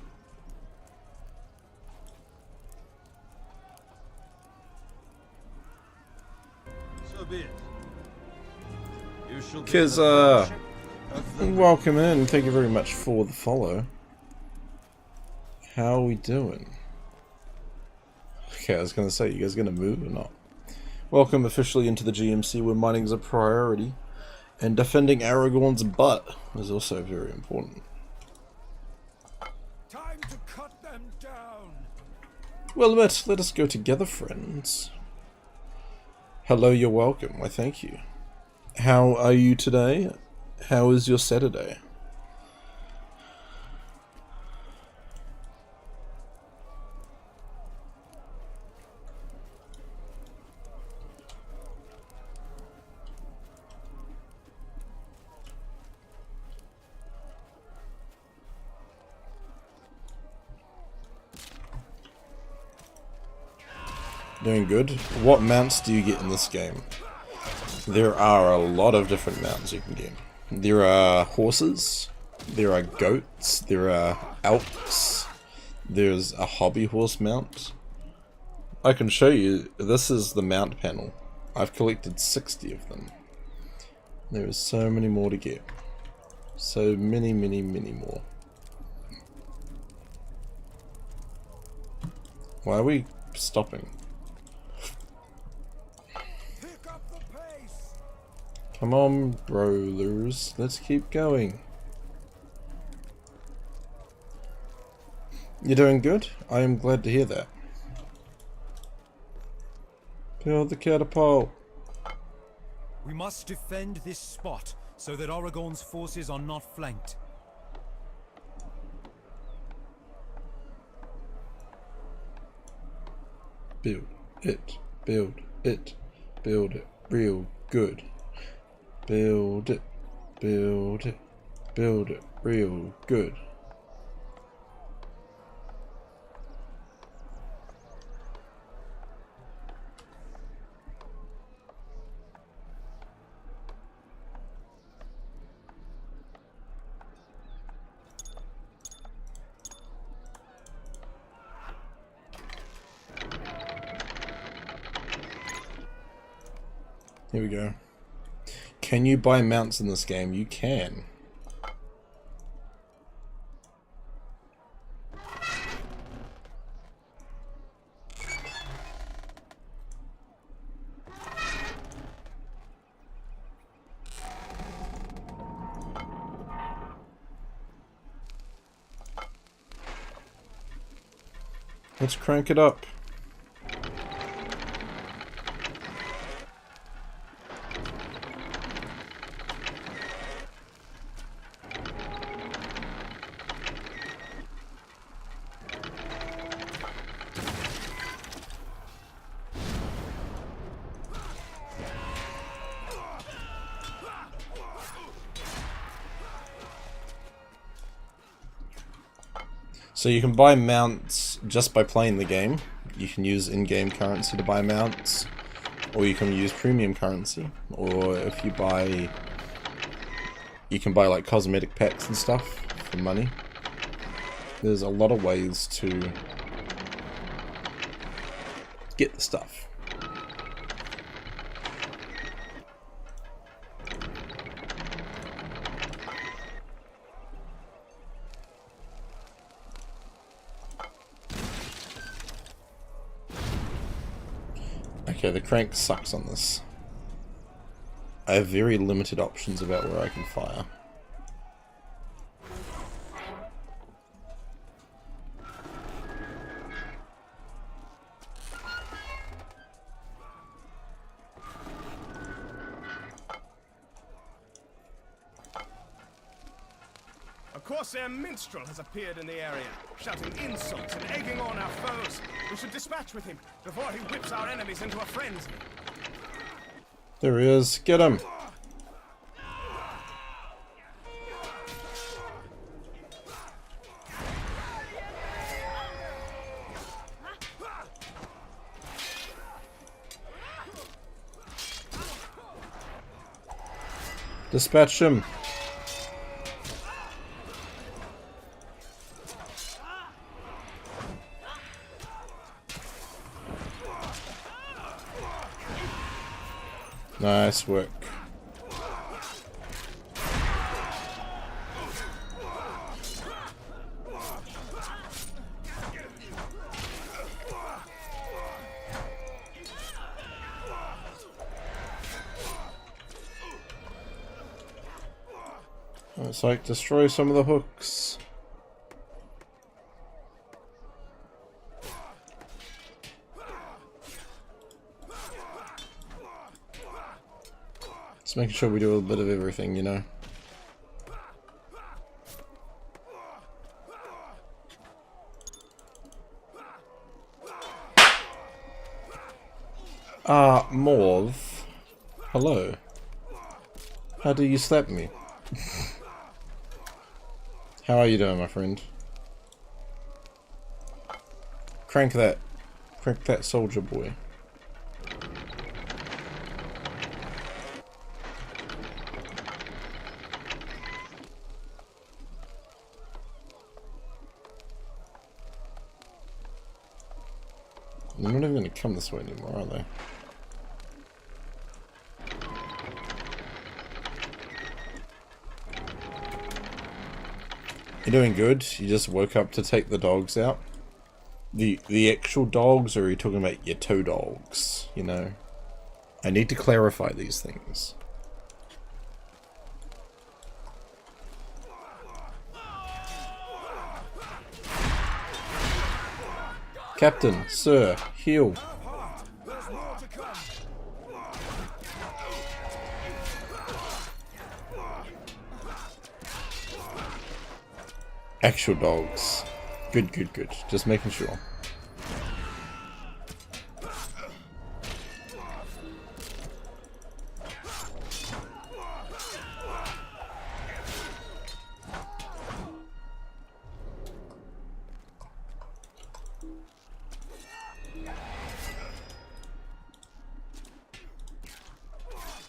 Kizza! Welcome in. Thank you very much for the follow. How are we doing? Okay, I was going to say, you guys going to move or not? Welcome officially into the GMC where mining is a priority. And defending Aragorn's butt is also very important. Time to cut them down. Well, let us go together, friends. Hello, you're welcome. Why, thank you. How are you today? How is your Saturday? Doing good. What mounts do you get in this game? There are a lot of different mounts you can get. There are horses, there are goats, there are elks, there's a hobby horse mount. I can show you, this is the mount panel. I've collected 60 of them. There is so many more to get. So many, many, many more. Why are we stopping? Pick up the pace. Come on, rollers. Let's keep going. You're doing good? I am glad to hear that. Build the catapult. We must defend this spot so that Aragorn's forces are not flanked. Build it. Build it. Build it real good. Build it. Build it. Build it real good. Here we go. Can you buy mounts in this game? You can. Let's crank it up. So you can buy mounts just by playing the game. You can use in-game currency to buy mounts, or you can use premium currency, or if you buy, you can buy like cosmetic packs and stuff for money. There's a lot of ways to get the stuff. Okay, the crank sucks on this. I have very limited options about where I can fire. A Corsair minstrel has appeared in the area, shouting insults and egging on our foes. We should dispatch with him before he whips our enemies into a frenzy. There he is. Get him! Dispatch him! Nice work. It's like destroy some of the hooks. Just making sure we do a bit of everything, you know. Morv. Hello. How do you slap me? How are you doing, my friend? Crank that. Crank that soldier boy. They're not even going to come this way anymore, are they? You're doing good. You just woke up to take the dogs out. The actual dogs, or are you talking about your two dogs? You know, I need to clarify these things. Captain, sir, heal. There's more to come. Actual dogs. Good, good, good. Just making sure.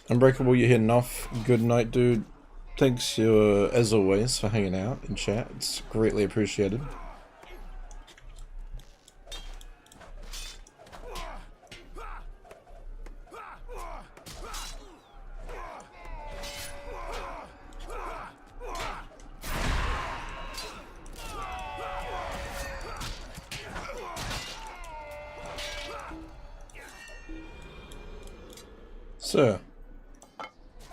Unbreakable, you're here enough. Good night, dude. Thanks, as always, for hanging out in chat. It's greatly appreciated. Sir.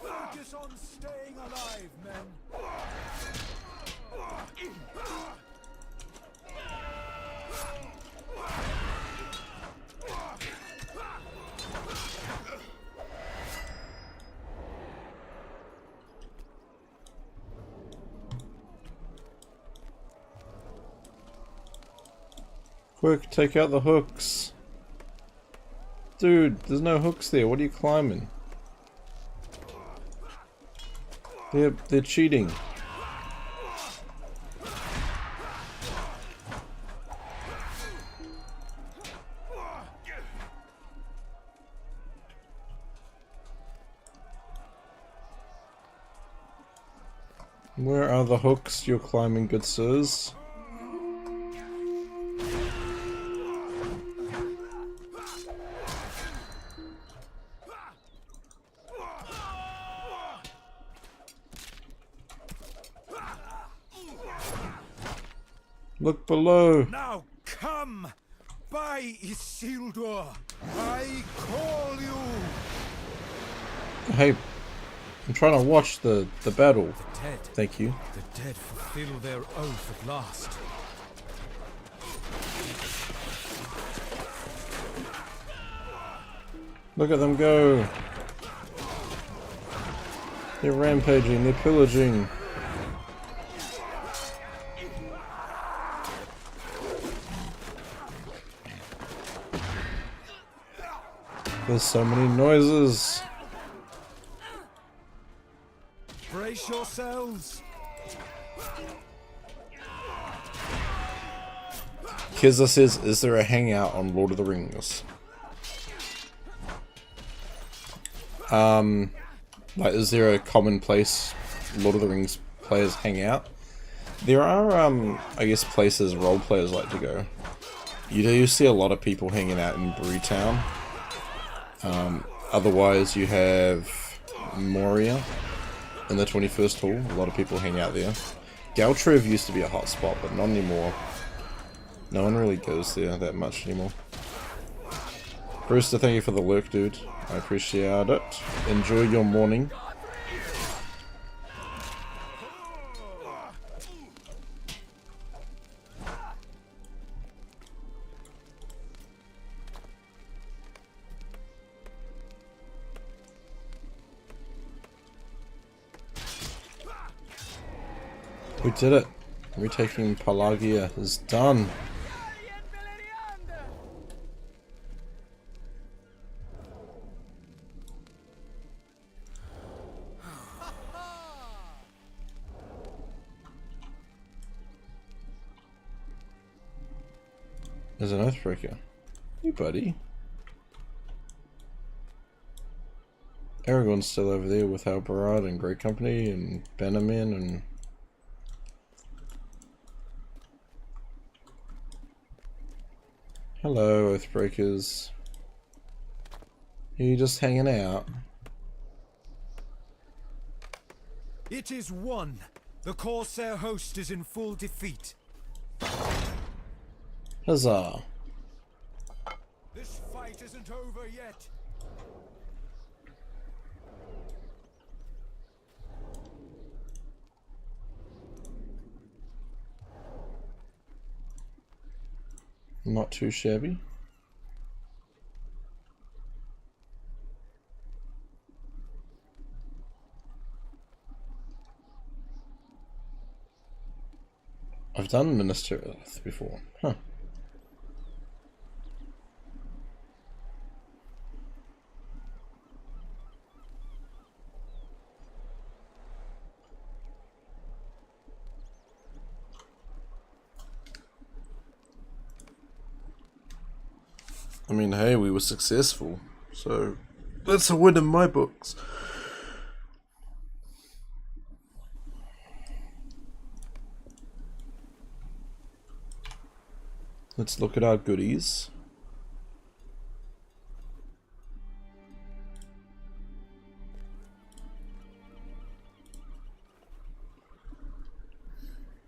Focus on staying alive, men. Quick, take out the hooks. Dude, there's no hooks there. What are you climbing? They're cheating. Where are the hooks you're climbing, good sirs? Look below. Now come, by Isildur, I call you. Hey, I'm trying to watch the battle. The dead. Thank you. The dead fulfill their oath at last. Look at them go. They're rampaging, they're pillaging. There's so many noises. Brace yourselves. Kizza says, is there a hangout on Lord of the Rings? Like, is there a common place Lord of the Rings players hang out? There are, I guess, places role players like to go. You do see a lot of people hanging out in Brewtown. Otherwise, you have Moria in the 21st Hall. A lot of people hang out there. Galtrev used to be a hot spot, but not anymore. No one really goes there that much anymore. Brewster, thank you for the lurk, dude. I appreciate it. Enjoy your morning. We did it. Retaking Pelargir is done. There's an Oathbreaker. Hey, buddy. Aragorn's still over there with Halbarad and Great Company and Bannerman and... Hello, Oathbreakers. Are you just hanging out? It is won. The Corsair host is in full defeat. Huzzah. This fight isn't over yet. Not too shabby. I've done Minister Earth before. Huh. I mean, hey, we were successful, so that's a win in my books. Let's look at our goodies.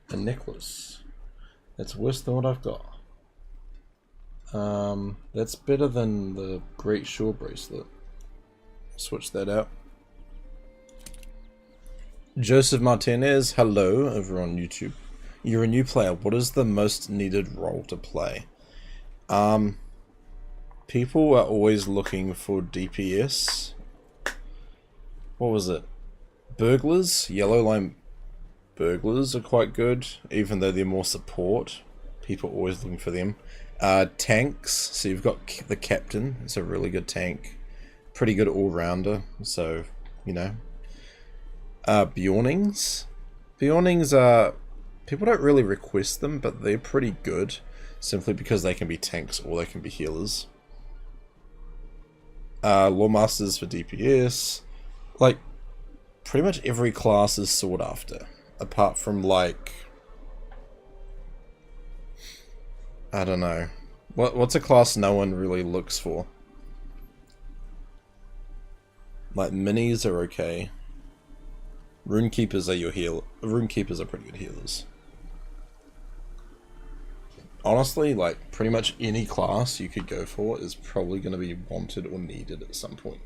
A necklace. That's worse than what I've got. That's better than the Great Shore bracelet. Switch that out. Joseph Martinez, hello over on YouTube. You're a new player. What is the most needed role to play? People are always looking for DPS. What was it? Burglars? Yellow line burglars are quite good, even though they're more support. People are always looking for them. Tanks, so you've got the captain. It's a really good tank. Pretty good all-rounder, so, you know. Bjornings? Bjornings are... People don't really request them, but they're pretty good. Simply because they can be tanks or they can be healers. Lawmasters for DPS. Like, pretty much every class is sought after. Apart from, like... I don't know. What's a class no one really looks for? Like, minis are okay. Runekeepers are your heal. Runekeepers are pretty good healers. Honestly, like, pretty much any class you could go for is probably going to be wanted or needed at some point.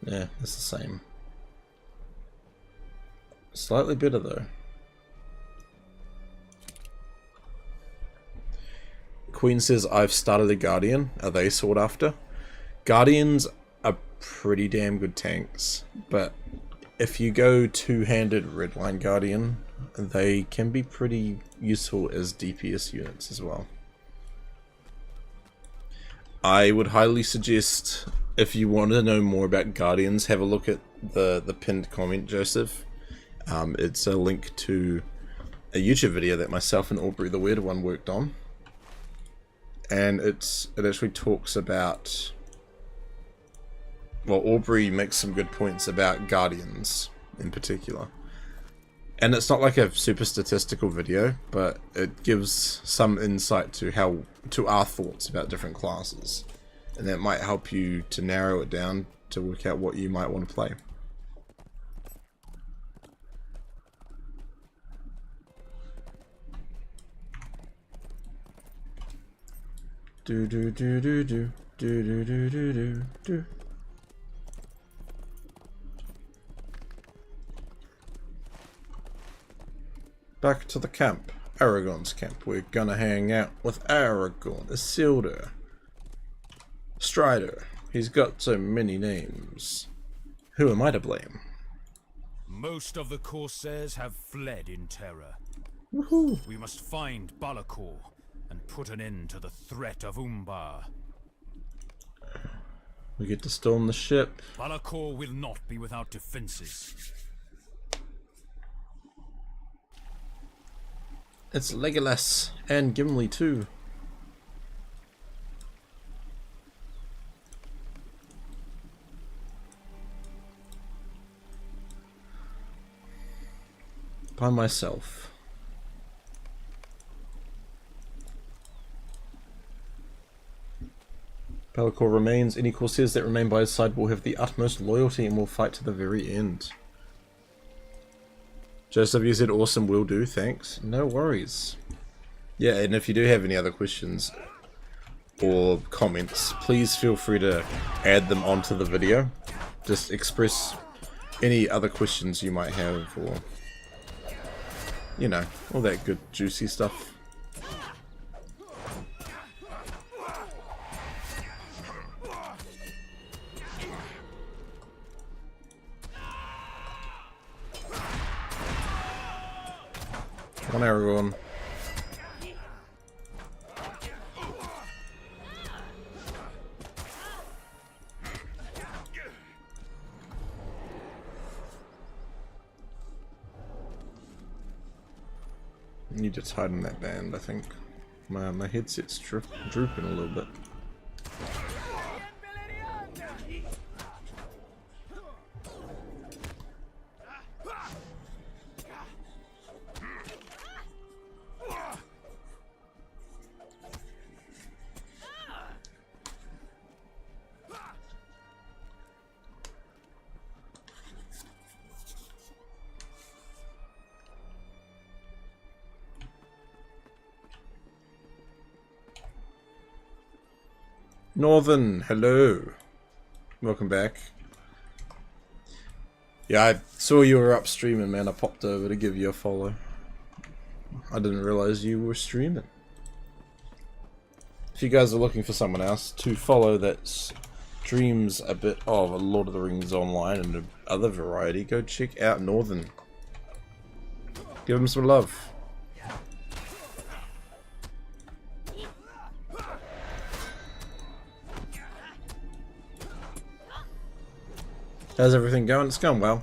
Yeah, it's the same. Slightly better though. Queen says, I've started a Guardian. Are they sought after? Guardians are pretty damn good tanks, but if you go two-handed Redline Guardian, they can be pretty useful as DPS units as well. I would highly suggest, if you want to know more about Guardians, have a look at the pinned comment, Joseph. It's a link to a YouTube video that myself and Aubrey the Weird One worked on. And it actually talks about... Well, Aubrey makes some good points about Guardians in particular. And it's not like a super statistical video, but it gives some insight to our thoughts about different classes. And that might help you to narrow it down to work out what you might want to play. Do do do do do do do do do do do. Back to the camp, Aragorn's camp. We're gonna hang out with Aragorn, Isildur, Strider. He's got so many names. Who am I to blame? Most of the Corsairs have fled in terror. Woohoo! We must find Pelargir and put an end to the threat of Umbar. We get to storm the ship. Pelargir will not be without defenses. It's Legolas and Gimli too. By myself. Pelargir remains. Any Corsairs that remain by his side will have the utmost loyalty and will fight to the very end. Joseph, you said awesome, will do, thanks. No worries. Yeah, and if you do have any other questions or comments, please feel free to add them onto the video. Just express any other questions you might have, or, you know, all that good juicy stuff. Come on, everyone. I need to tighten that band, I think. My headset's drooping a little bit. Northern, hello. Welcome back. Yeah, I saw you were up streaming, man. I popped over to give you a follow. I didn't realize you were streaming. If you guys are looking for someone else to follow that streams a bit of Lord of the Rings Online and other variety, go check out Northern. Give him some love. How's everything going? It's going well.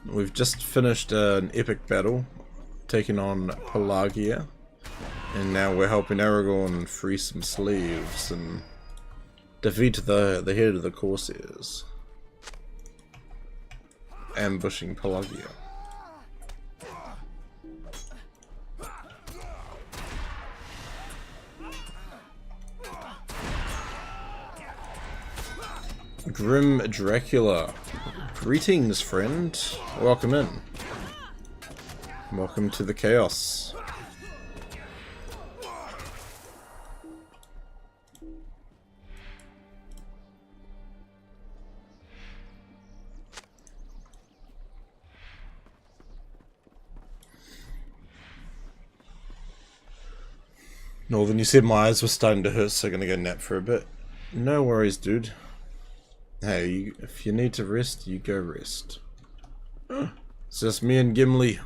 We've just finished an epic battle, taking on Pelargir, and now we're helping Aragorn free some slaves and defeat the head of the Corsairs, ambushing Pelargir. Grim Dracula. Greetings, friend. Welcome in. Welcome to the chaos. Northern, you said my eyes were starting to hurt, so I'm gonna go nap for a bit. No worries, dude. Hey, if you need to rest, you go rest. It's just me and Gimli.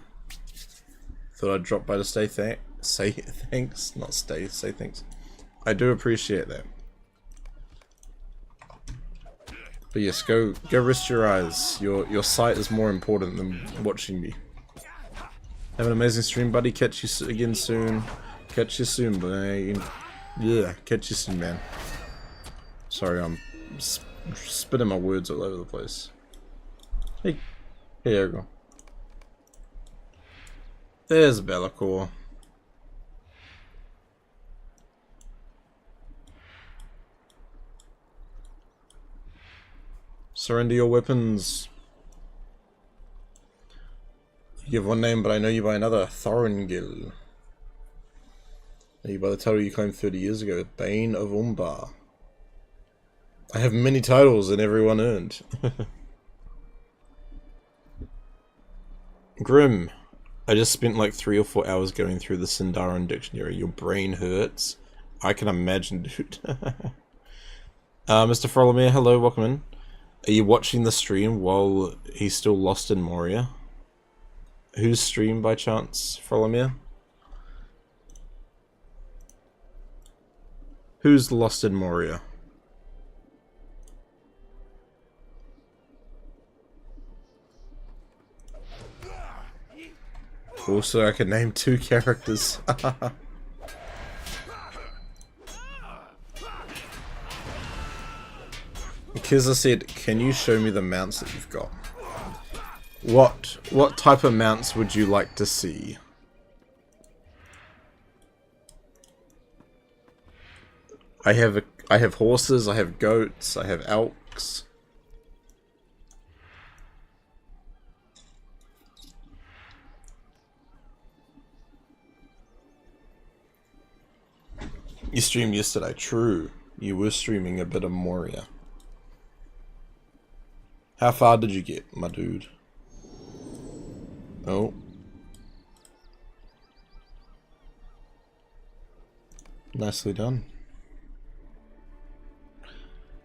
Thought I'd drop by to say thanks. Not say thanks. I do appreciate that. But yes, go rest your eyes. Your sight is more important than watching me. Have an amazing stream, buddy. Catch you again soon. Catch you soon, boy. Yeah, catch you soon, man. Sorry, I'm spitting my words all over the place. Hey, there you go. There's Pelargir. Surrender your weapons. You have one name, but I know you by another. Thorongil. Know you by the title you claimed 30 years ago. Bane of Umbar. I have many titles and everyone earned. Grim. I just spent like 3 or 4 hours going through the Sindarin dictionary. Your brain hurts. I can imagine, dude. Mr. Frolomir, hello, welcome in. Are you watching the stream while he's still lost in Moria? Whose stream by chance, Frolomir? Who's lost in Moria? Also, I can name 2 characters. Kizza said, can you show me the mounts that you've got? What type of mounts would you like to see? I have horses, I have goats, I have elks. You streamed yesterday, true. You were streaming a bit of Moria. How far did you get, my dude? Oh. Nicely done.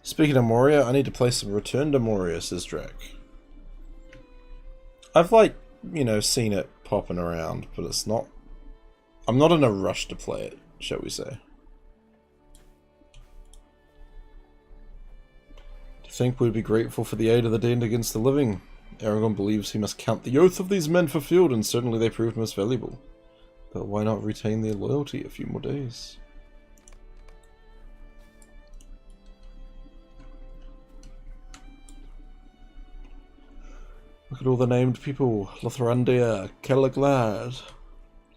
Speaking of Moria, I need to play some Return to Moria, says Drac. I've like, you know, seen it popping around, but it's not... I'm not in a rush to play it, shall we say. To think we'd be grateful for the aid of the dead against the living. Aragorn believes he must count the oath of these men fulfilled, and certainly they proved most valuable. But why not retain their loyalty a few more days? Look at all the named people. Lothrandir, Calaglad,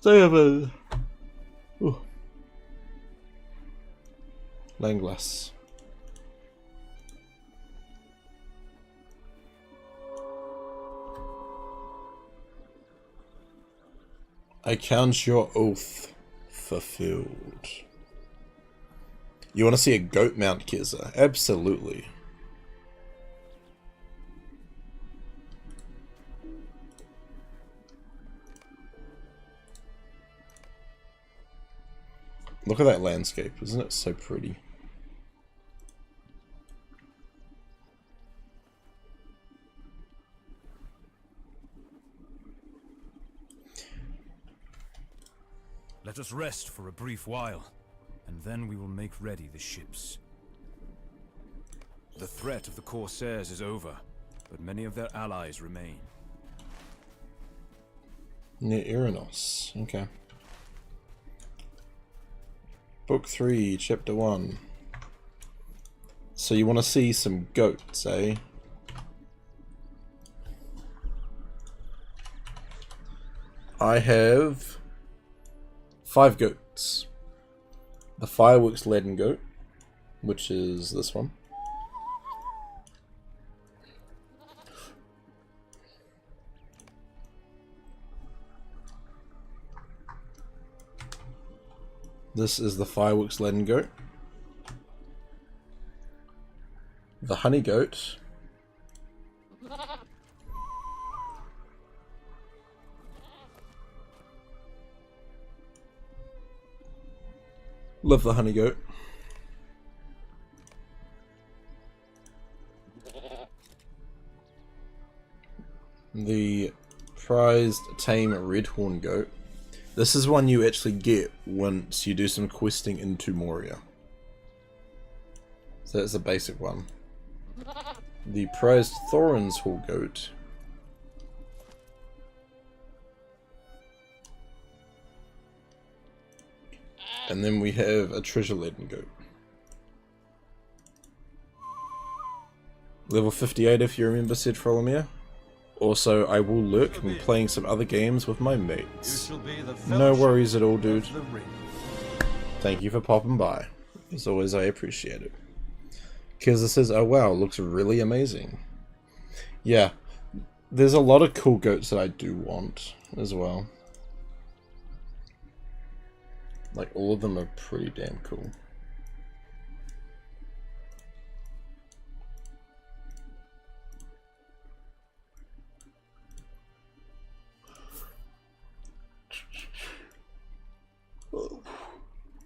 David, Langlass. I count your oath fulfilled. You want to see a goat mount, Kizza? Absolutely. Look at that landscape, isn't it so pretty? Let us rest for a brief while, and then we will make ready the ships. The threat of the Corsairs is over, but many of their allies remain. Near Iranos, okay. Book 3, Chapter 1. So you want to see some goats, eh? I have 5 goats. The fireworks laden goat, which is this one. This is the fireworks laden goat. The honey goat. Love the honey goat. The prized tame redhorn goat. This is one you actually get once you do some questing into Moria. So that's the basic one. The prized Thorin's Hall goat. And then we have a treasure laden goat. Level 58 if you remember, said Frolomir. Also, I will lurk and playing some other games with my mates. No worries at all, dude. Thank you for popping by. As always, I appreciate it. Kizza says, oh wow, looks really amazing. Yeah, there's a lot of cool goats that I do want as well. Like, all of them are pretty damn cool.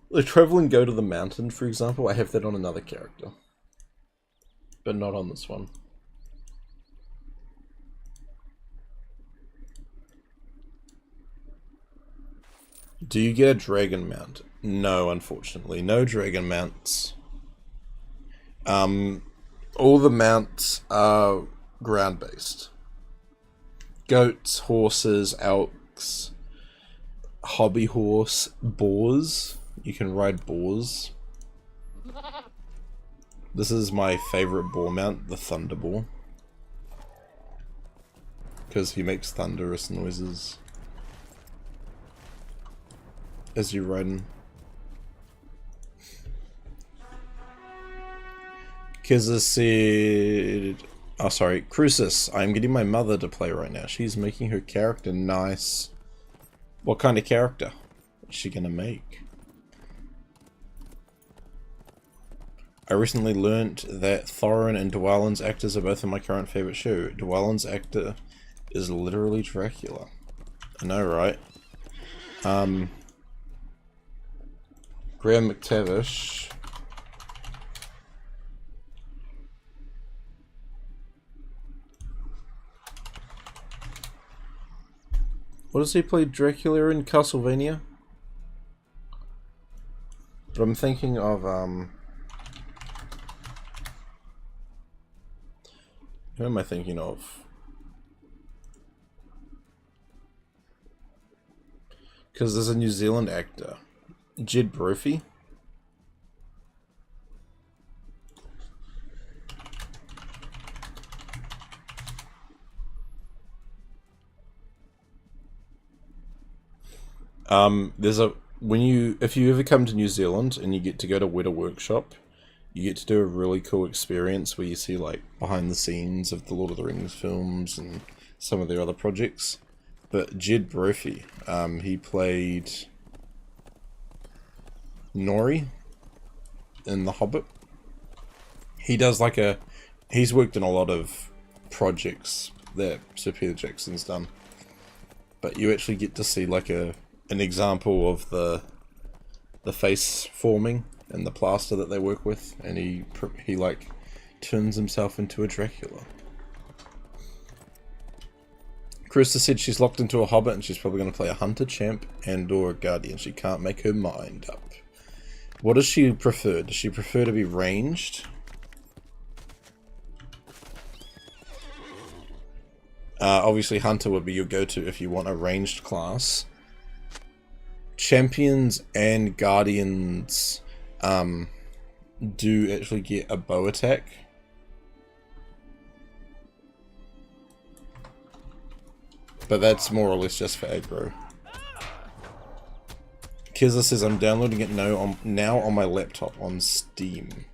The travel and go to the mountain, for example, I have that on another character. But not on this one. Do you get a dragon mount? No, unfortunately. No dragon mounts. All the mounts are ground-based. Goats, horses, elks, hobby horse, boars. You can ride boars. This is my favorite boar mount, the Thunder Boar. Because he makes thunderous noises as you ride him. Kizza said... Oh, sorry. Crucis, I'm getting my mother to play right now. She's making her character nice. What kind of character is she gonna make? I recently learnt that Thorin and Dwalin's actors are both in my current favourite show. Dwalin's actor is literally Dracula. I know, right? Graham McTavish. What does he play Dracula in Castlevania? But I'm thinking of, who am I thinking of? Because there's a New Zealand actor. Jed Brophy. There's a if you ever come to New Zealand and you get to go to Weta Workshop, you get to do a really cool experience where you see like behind the scenes of the Lord of the Rings films and some of their other projects. But Jed Brophy, he played Nori in The Hobbit. He does like he's worked in a lot of projects that Sir Peter Jackson's done. But you actually get to see like an example of the face forming and the plaster that they work with, and he like turns himself into a Dracula. Krista said she's locked into a Hobbit and she's probably going to play a Hunter, Champ, and or a Guardian. She can't make her mind up. What does she prefer? Does she prefer to be ranged? Obviously Hunter would be your go-to if you want a ranged class. Champions and Guardians do actually get a bow attack. But that's more or less just for aggro. Kizza says I'm downloading it now on my laptop on Steam.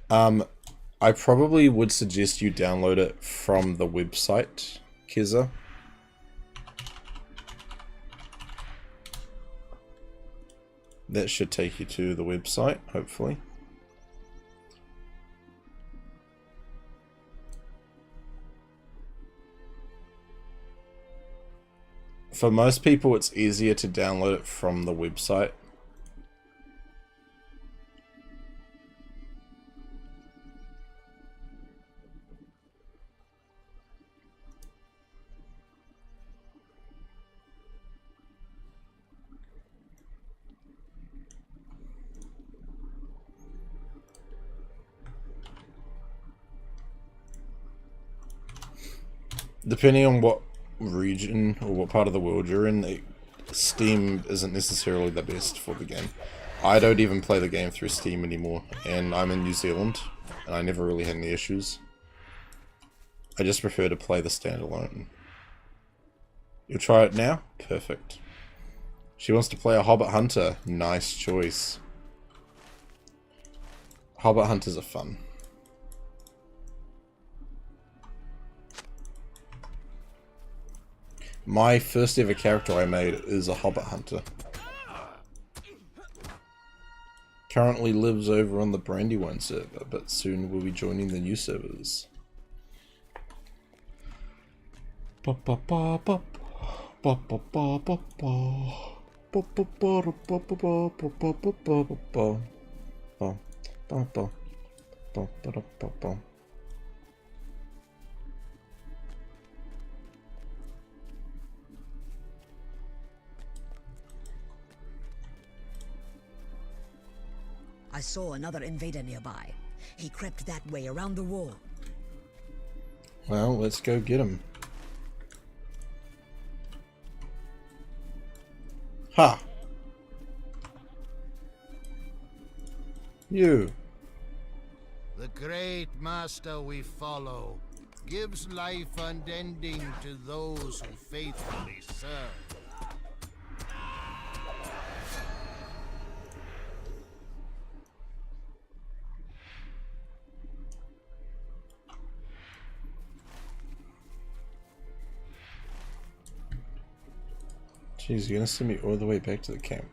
I probably would suggest you download it from the website, Kizza. That should take you to the website, hopefully. For most people, it's easier to download it from the website. Depending on what region or what part of the world you're in, Steam isn't necessarily the best for the game. I don't even play the game through Steam anymore, and I'm in New Zealand, and I never really had any issues. I just prefer to play the standalone. You'll try it now? Perfect. She wants to play a Hobbit Hunter. Nice choice. Hobbit Hunters are fun. My first ever character I made is a Hobbit Hunter. Currently lives over on the Brandywine server, but soon will be joining the new servers. I saw another invader nearby. He crept that way around the wall. Well, let's go get him. Ha! You. The great master we follow gives life unending to those who faithfully serve. Jeez, you're gonna send me all the way back to the camp.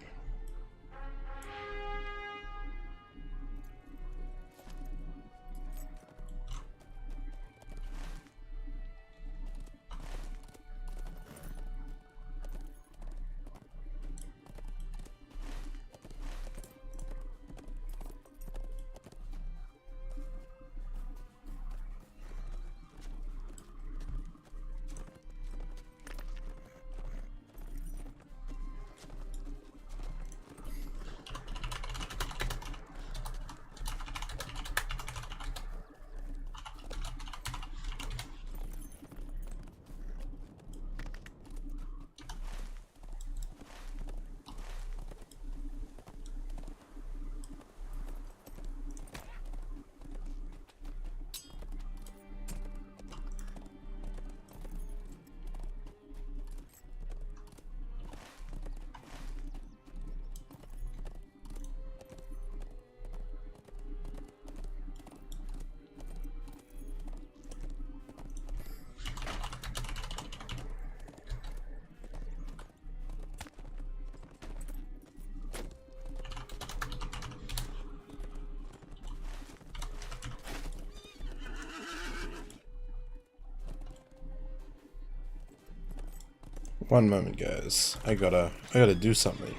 One moment, guys. I gotta do something.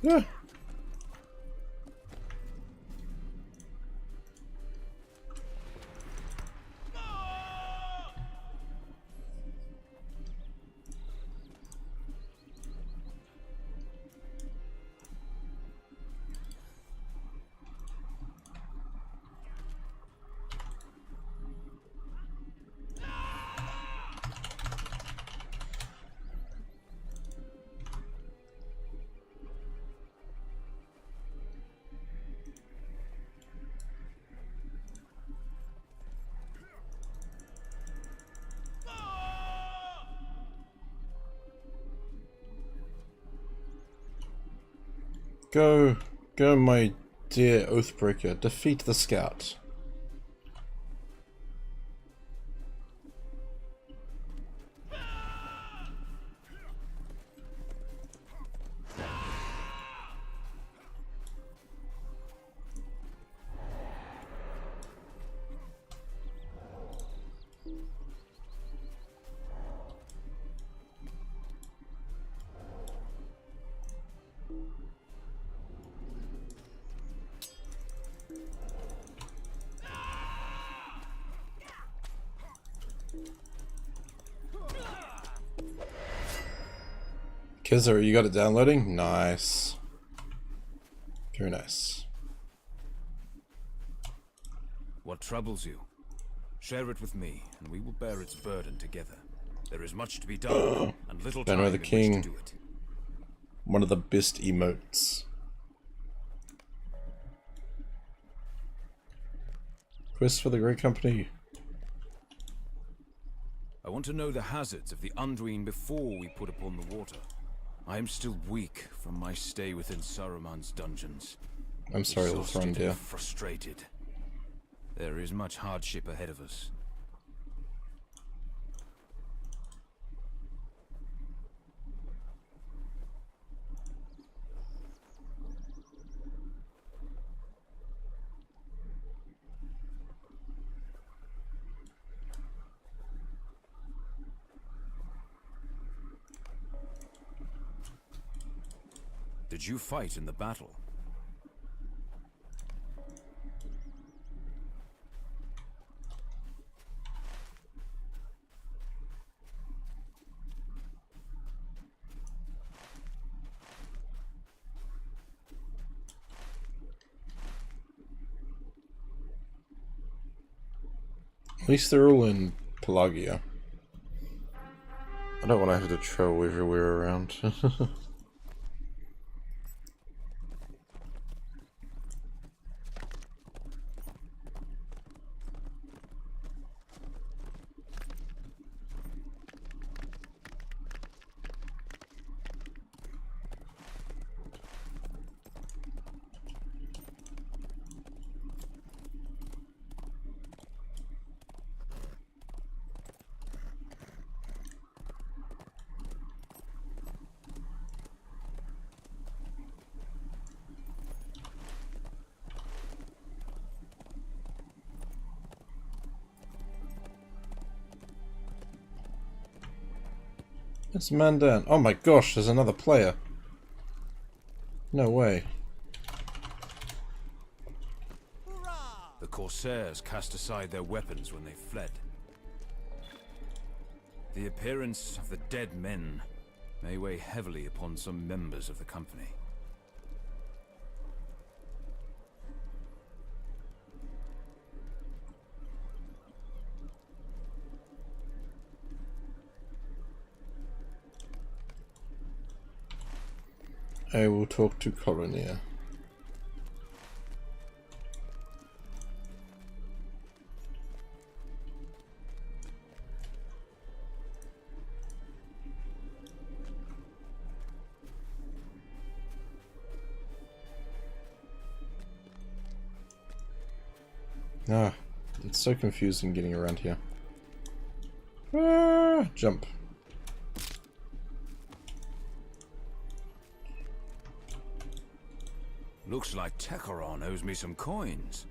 Yeah. Go, my dear Oathbreaker. Defeat the scout. Kizzer, you got it downloading? Nice. Very nice. What troubles you? Share it with me, and we will bear its burden together. There is much to be done, and little time Banner in of the which King. to do it. One of the best emotes. Quest for the Great Company. I want to know the hazards of the Unduine before we put upon the water. I am still weak from my stay within Saruman's dungeons. I'm sorry, Exhausted Lothron, and dear. frustrated. There is much hardship ahead of us. Did you fight in the battle? At least they're all in Pelargir. I don't want to have to travel everywhere around. It's a man down. Oh my gosh, there's another player. No way. The Corsairs cast aside their weapons when they fled. The appearance of the dead men may weigh heavily upon some members of the company. I will talk to Coronia. Ah, it's so confusing getting around here. Ah, jump. Looks like Techeron owes me some coins.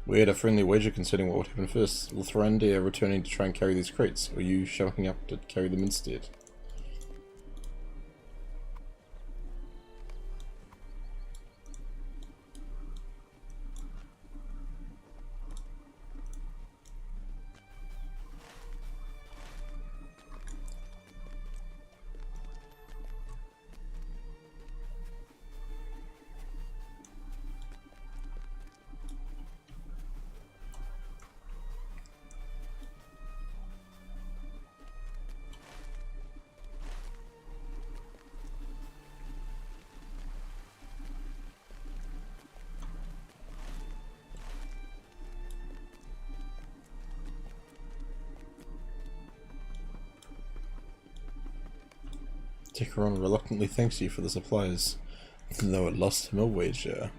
We had a friendly wager concerning what would happen first. Lothrandir returning to try and carry these crates, or you showing up to carry them instead. Techeron reluctantly thanks you for the supplies, even though it lost him a wager.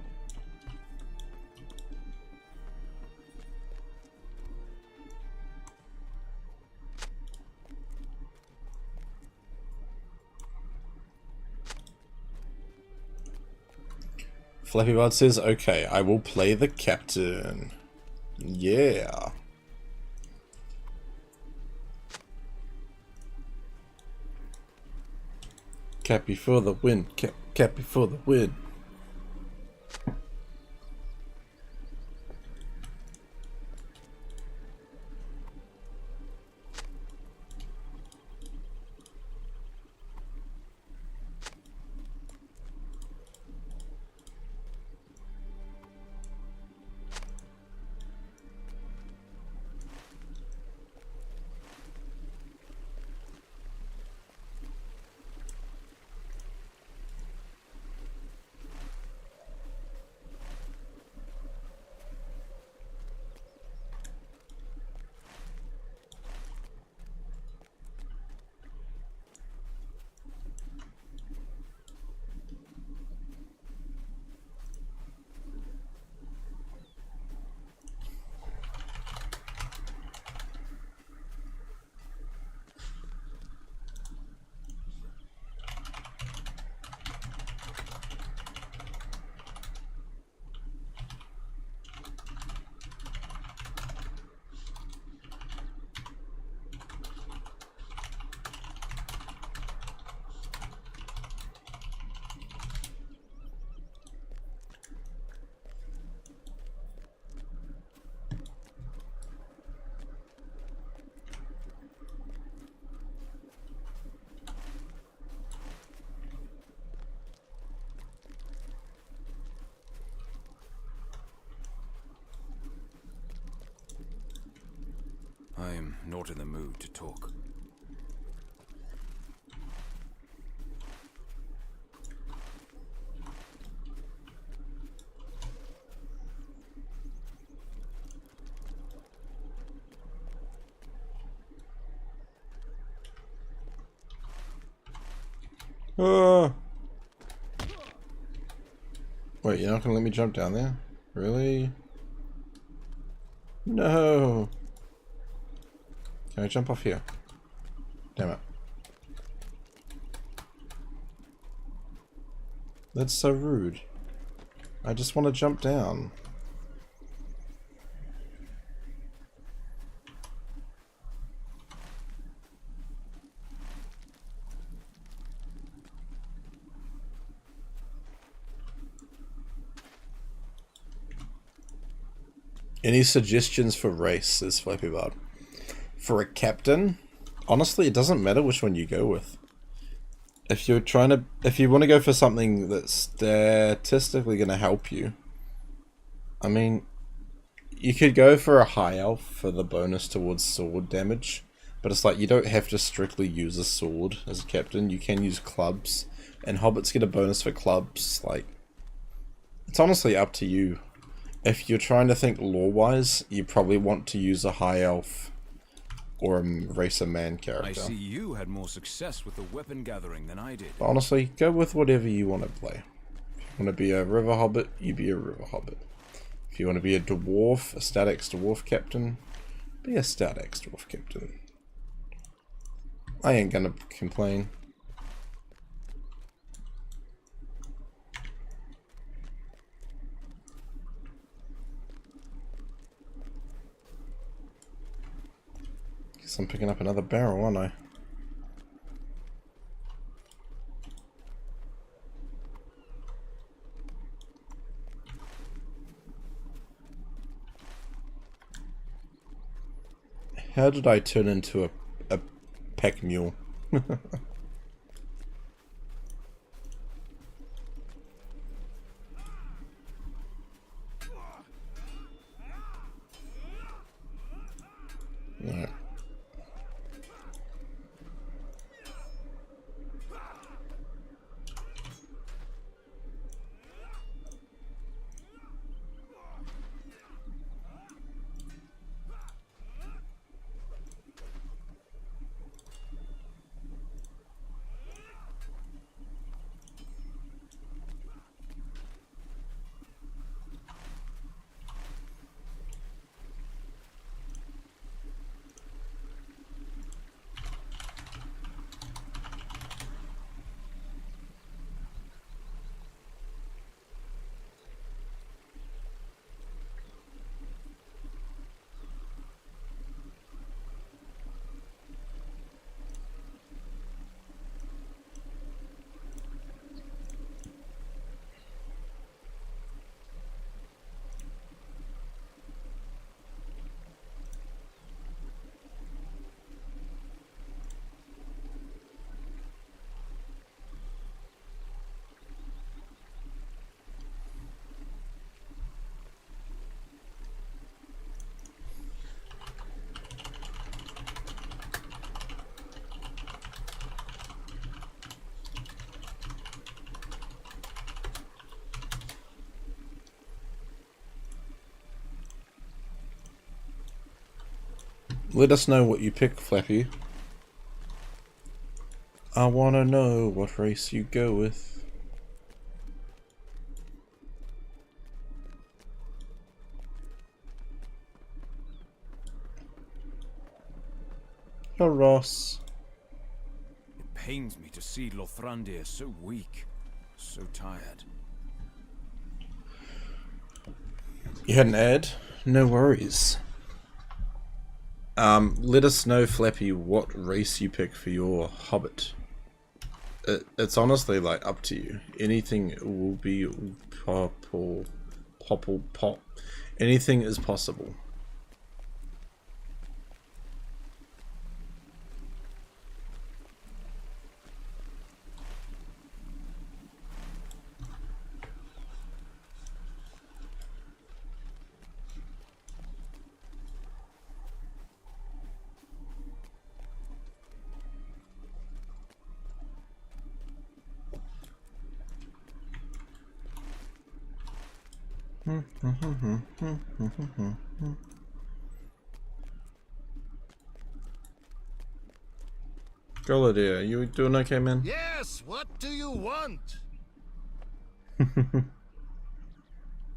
Flappy Bard says, okay, I will play the captain. Yeah. Cappy for the win. Cappy for the win. I am not in the mood to talk. Wait, you're not gonna let me jump down there? Really? No! Can I jump off here? Damn it. That's so rude. I just want to jump down. Any suggestions for race, says Flappy Bard? For a captain, honestly, it doesn't matter which one you go with. If you want to go for something that's statistically going to help you, I mean, you could go for a high elf for the bonus towards sword damage, but it's like you don't have to strictly use a sword as a captain. You can use clubs, and hobbits get a bonus for clubs. Like, it's honestly up to you. If you're trying to think lore-wise, you probably want to use a high elf or a racer man character. I see you had more success with the weapon gathering than I did. But honestly, go with whatever you want to play. If you want to be a river hobbit, you be a river hobbit. If you want to be a dwarf, a Statics dwarf captain, be a Statics dwarf captain. I ain't gonna complain. Guess I'm picking up another barrel, aren't I? How did I turn into a pack mule? Alright. Let us know what you pick, Flappy. I wanna know what race you go with. Yo, Ross. It pains me to see Lothrandir so weak, so tired. You had an ad? No worries. Let us know, Flappy, what race you pick for your hobbit. It's honestly, like, up to you. Anything will be pop. Anything is possible. Goliath, you doing okay, man? Yes, what do you want?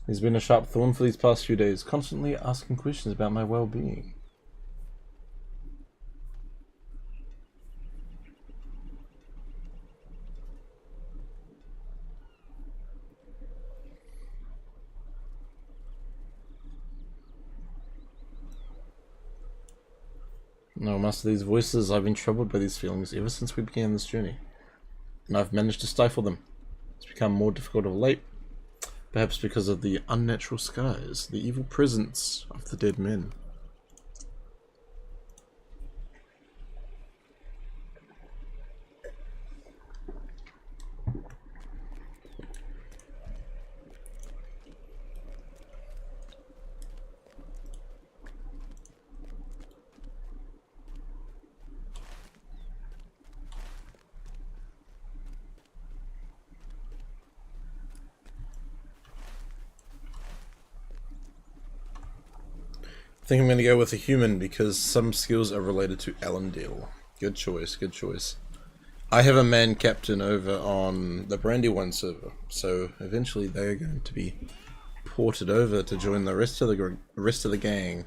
He's been a sharp thorn for these past few days, constantly asking questions about my well-being. No, master these voices, I've been troubled by these feelings ever since we began this journey. And I've managed to stifle them. It's become more difficult of late. Perhaps because of the unnatural skies, the evil presence of the dead men. I think I'm going to go with a human because some skills are related to Elendil. Good choice, good choice. I have a man captain over on the Brandywine server, so eventually they are going to be ported over to join the rest of the gang.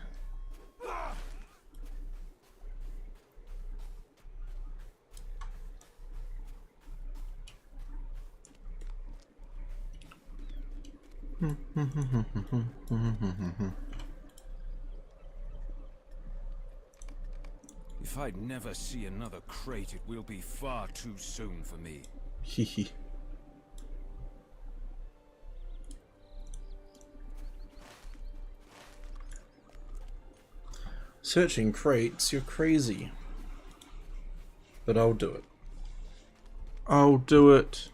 If I'd never see another crate, it will be far too soon for me. Hehe. Searching crates, you're crazy. But I'll do it. I'll do it.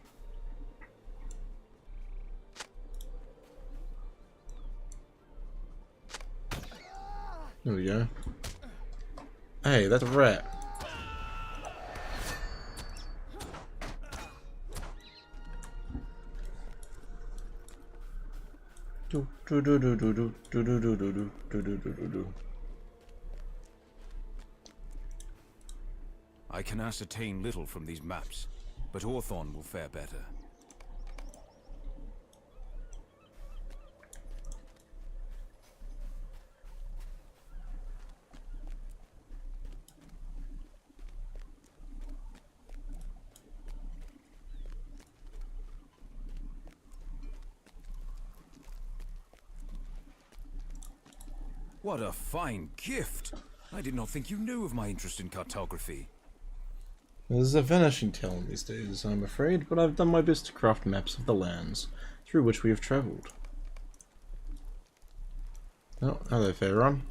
There we go. Hey, that's a rat. I can ascertain little from these maps, but Orthon will fare better. What a fine gift! I did not think you knew of my interest in cartography. There's a vanishing talent these days, I'm afraid, but I've done my best to craft maps of the lands through which we have travelled. Oh, hello, Pharaoh.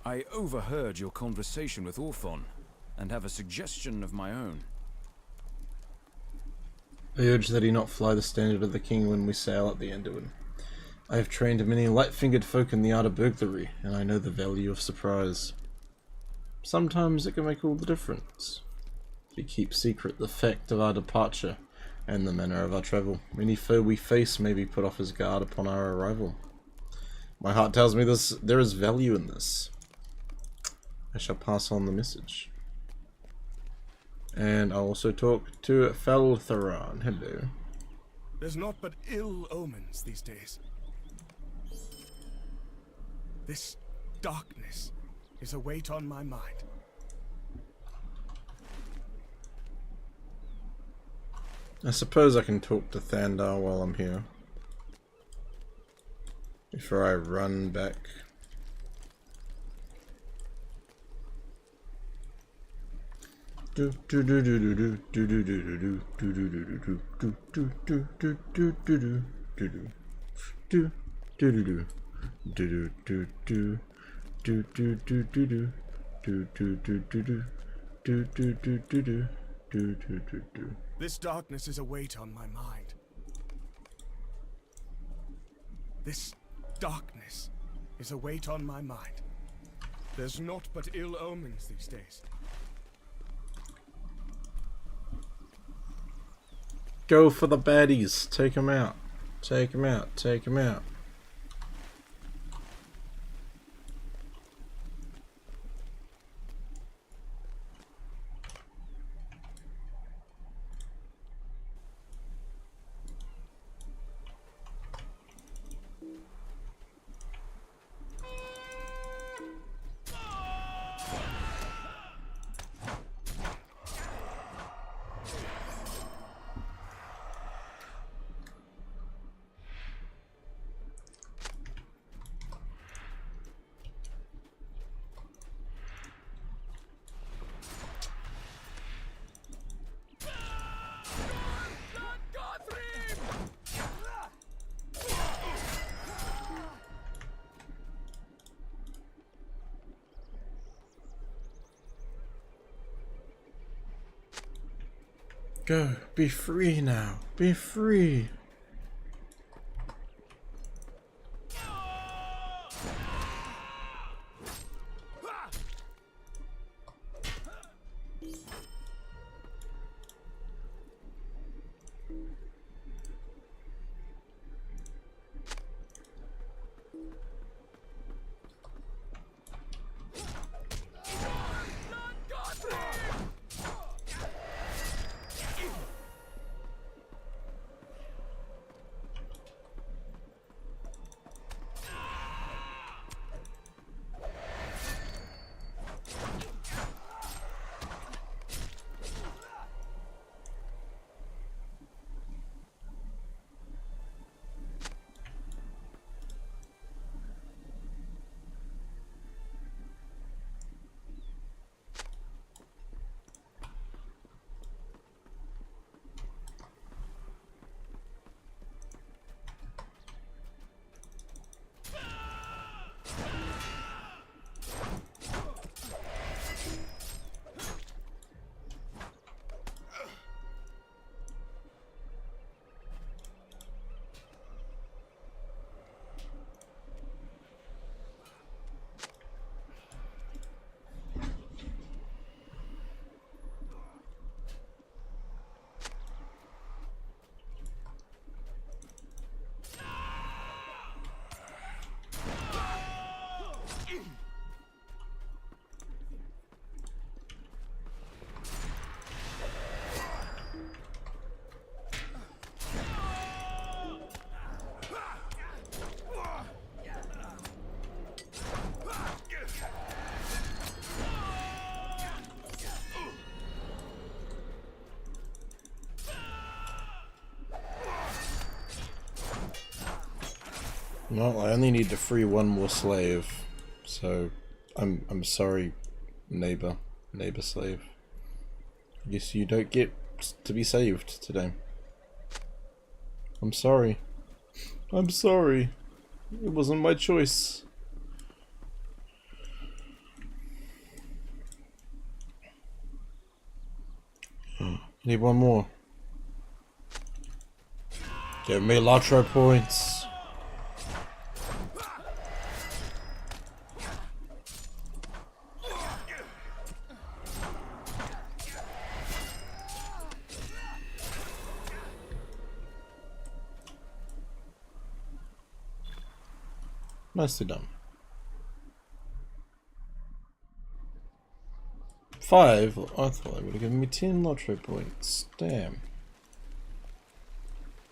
I overheard your conversation with Orthon, and have a suggestion of my own. I urge that he not fly the standard of the king when we sail at the Anduin. I have trained many light-fingered folk in the art of burglary, and I know the value of surprise. Sometimes it can make all the difference. If we keep secret the fact of our departure and the manner of our travel, any foe we face may be put off his guard upon our arrival. My heart tells me there is value in this. I shall pass on the message. And I'll also talk to Faltheron. Hello. There's naught but ill omens these days. This darkness is a weight on my mind. I suppose I can talk to Thandar while I'm here. Before I run back. This darkness is a weight on my mind. This darkness is a weight on my mind. There's naught but ill omens these days. Go for the baddies. Take them out. Take them out. Take them out. Go. Be free now. Be free. Well, I only need to free one more slave, so I'm sorry, neighbor slave. I guess you don't get to be saved today. I'm sorry. I'm sorry. It wasn't my choice. I need one more. Give me LOTRO points. Nicely done. 5? I thought they would have given me 10 LOTRO points. Damn.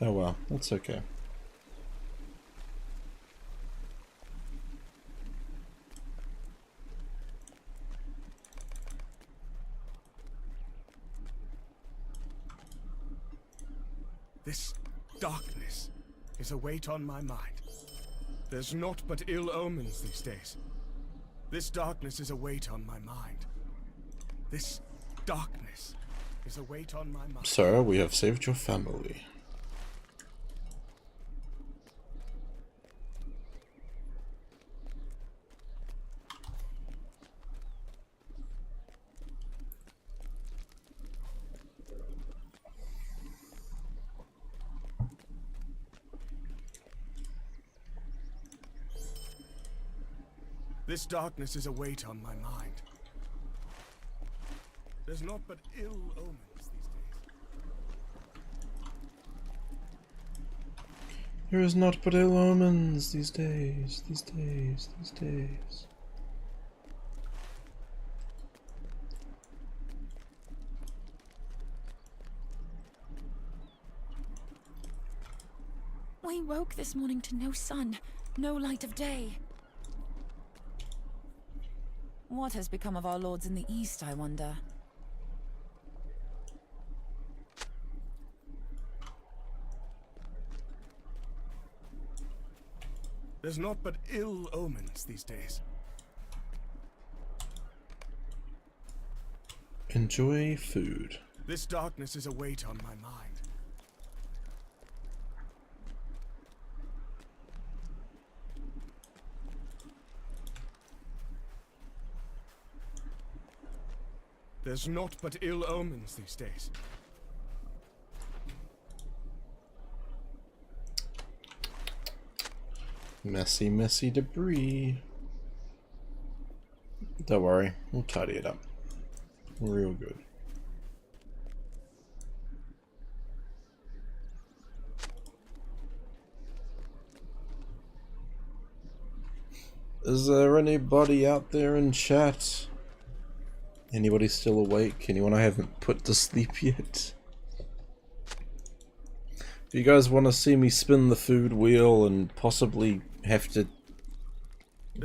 Oh well, that's okay. This darkness is a weight on my mind. There's naught but ill omens these days. This darkness is a weight on my mind. This darkness is a weight on my mind. Sir, we have saved your family. This darkness is a weight on my mind. There's naught but ill omens these days. There is naught but ill omens these days. We woke this morning to no sun, no light of day. What has become of our lords in the east, I wonder? There's naught but ill omens these days. Enjoy food. This darkness is a weight on my mind. There's naught but ill omens these days. Messy, messy debris. Don't worry, we'll tidy it up. Real good. Is there anybody out there in chat? Anybody still awake? Anyone I haven't put to sleep yet? If you guys want to see me spin the food wheel and possibly have to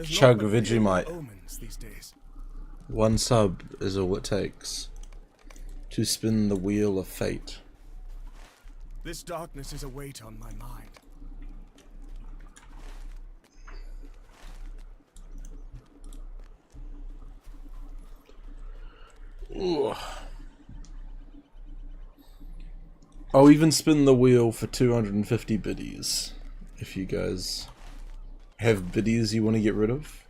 chug Vegemite, omens these days. one sub is all it takes to spin the wheel of fate. This darkness is a weight on my mind. Ugh. I'll even spin the wheel for 250 biddies if you guys have biddies you want to get rid of.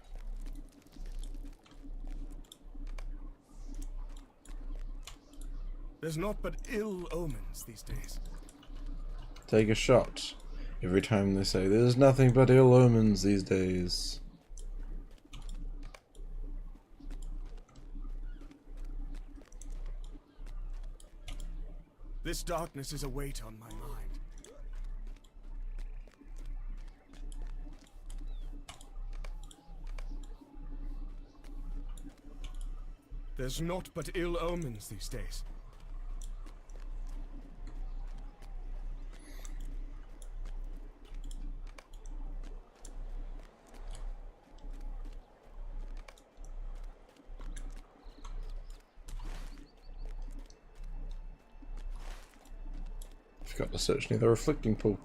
There's naught but ill omens these days. Take a shot every time they say there's nothing but ill omens these days. This darkness is a weight on my mind. There's naught but ill omens these days. Forgot to search near the reflecting pool.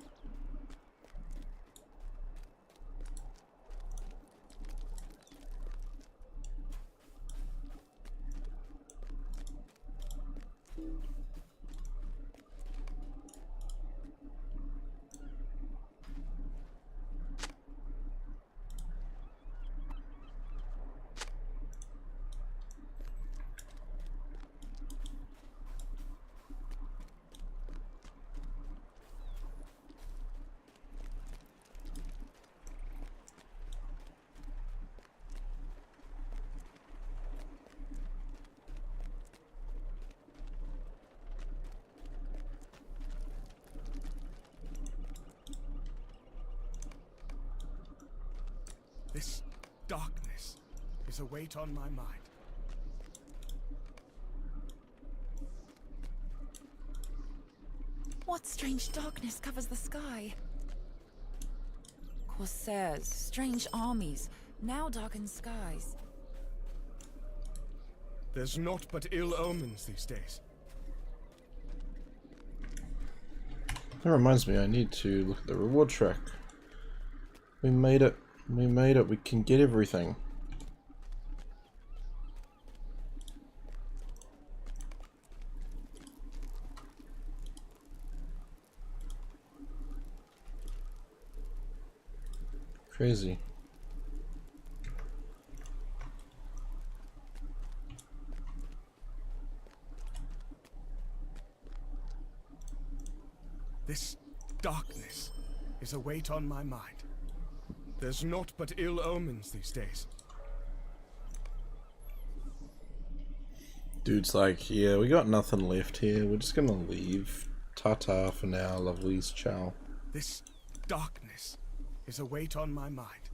This darkness is a weight on my mind. What strange darkness covers the sky? Corsairs, strange armies, now darken skies. There's naught but ill omens these days. That reminds me, I need to look at the reward track. We made it. We made it. We can get everything. Crazy. This darkness is a weight on my mind. There's naught but ill omens these days. Dude's like, yeah, we got nothing left here. We're just gonna leave. Ta-ta for now, lovelies. Ciao. This darkness is a weight on my mind.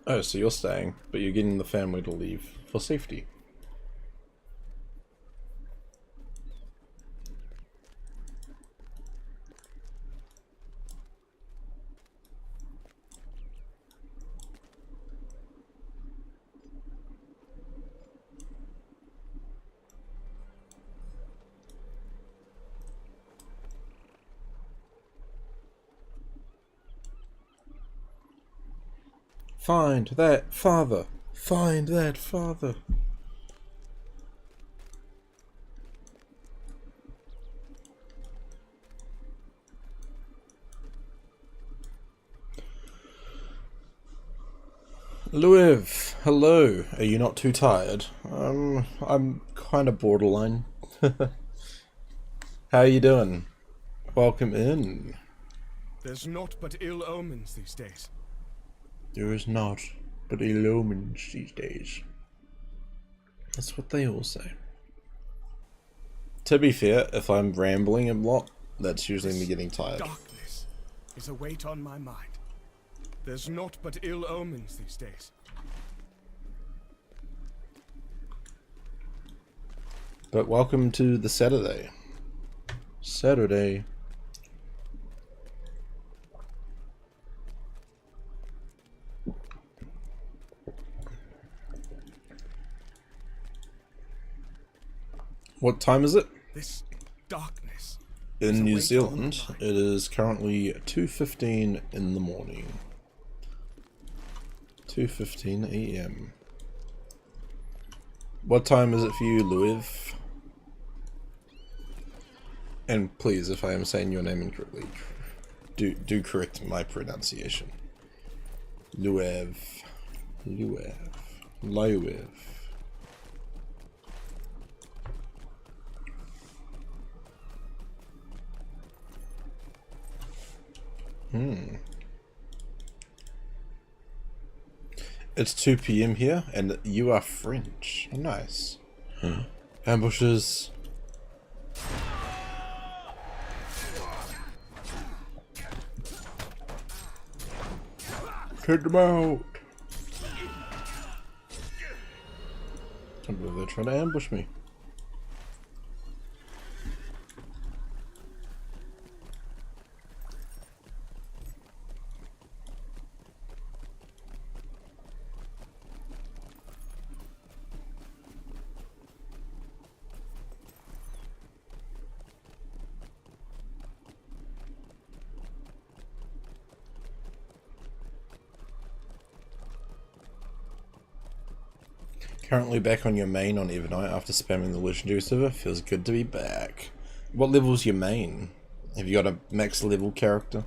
Oh, so you're staying, but you're getting the family to leave for safety. Find that father. Find that father. Louis, hello. Are you not too tired? I'm kind of borderline. How you doing? Welcome in. There's naught but ill omens these days. There is not but ill omens these days. That's what they all say. To be fair, if I'm rambling a lot, that's usually me getting tired. Darkness is a weight on my mind. There's naught but ill omens these days. But welcome to the Saturday. Saturday. What time is it? This darkness. In New Zealand, it is currently 2:15 in the morning. 2:15 AM. What time is it for you, Louis? And please, if I am saying your name incorrectly, do correct my pronunciation. Louis. It's 2 PM here, and you are French. Oh, nice. Ambushes. Take them out. I believe they're trying to ambush me. Currently back on your main on Evernight after spamming the legendary server. Feels good to be back. What level's your main? Have you got a max level character?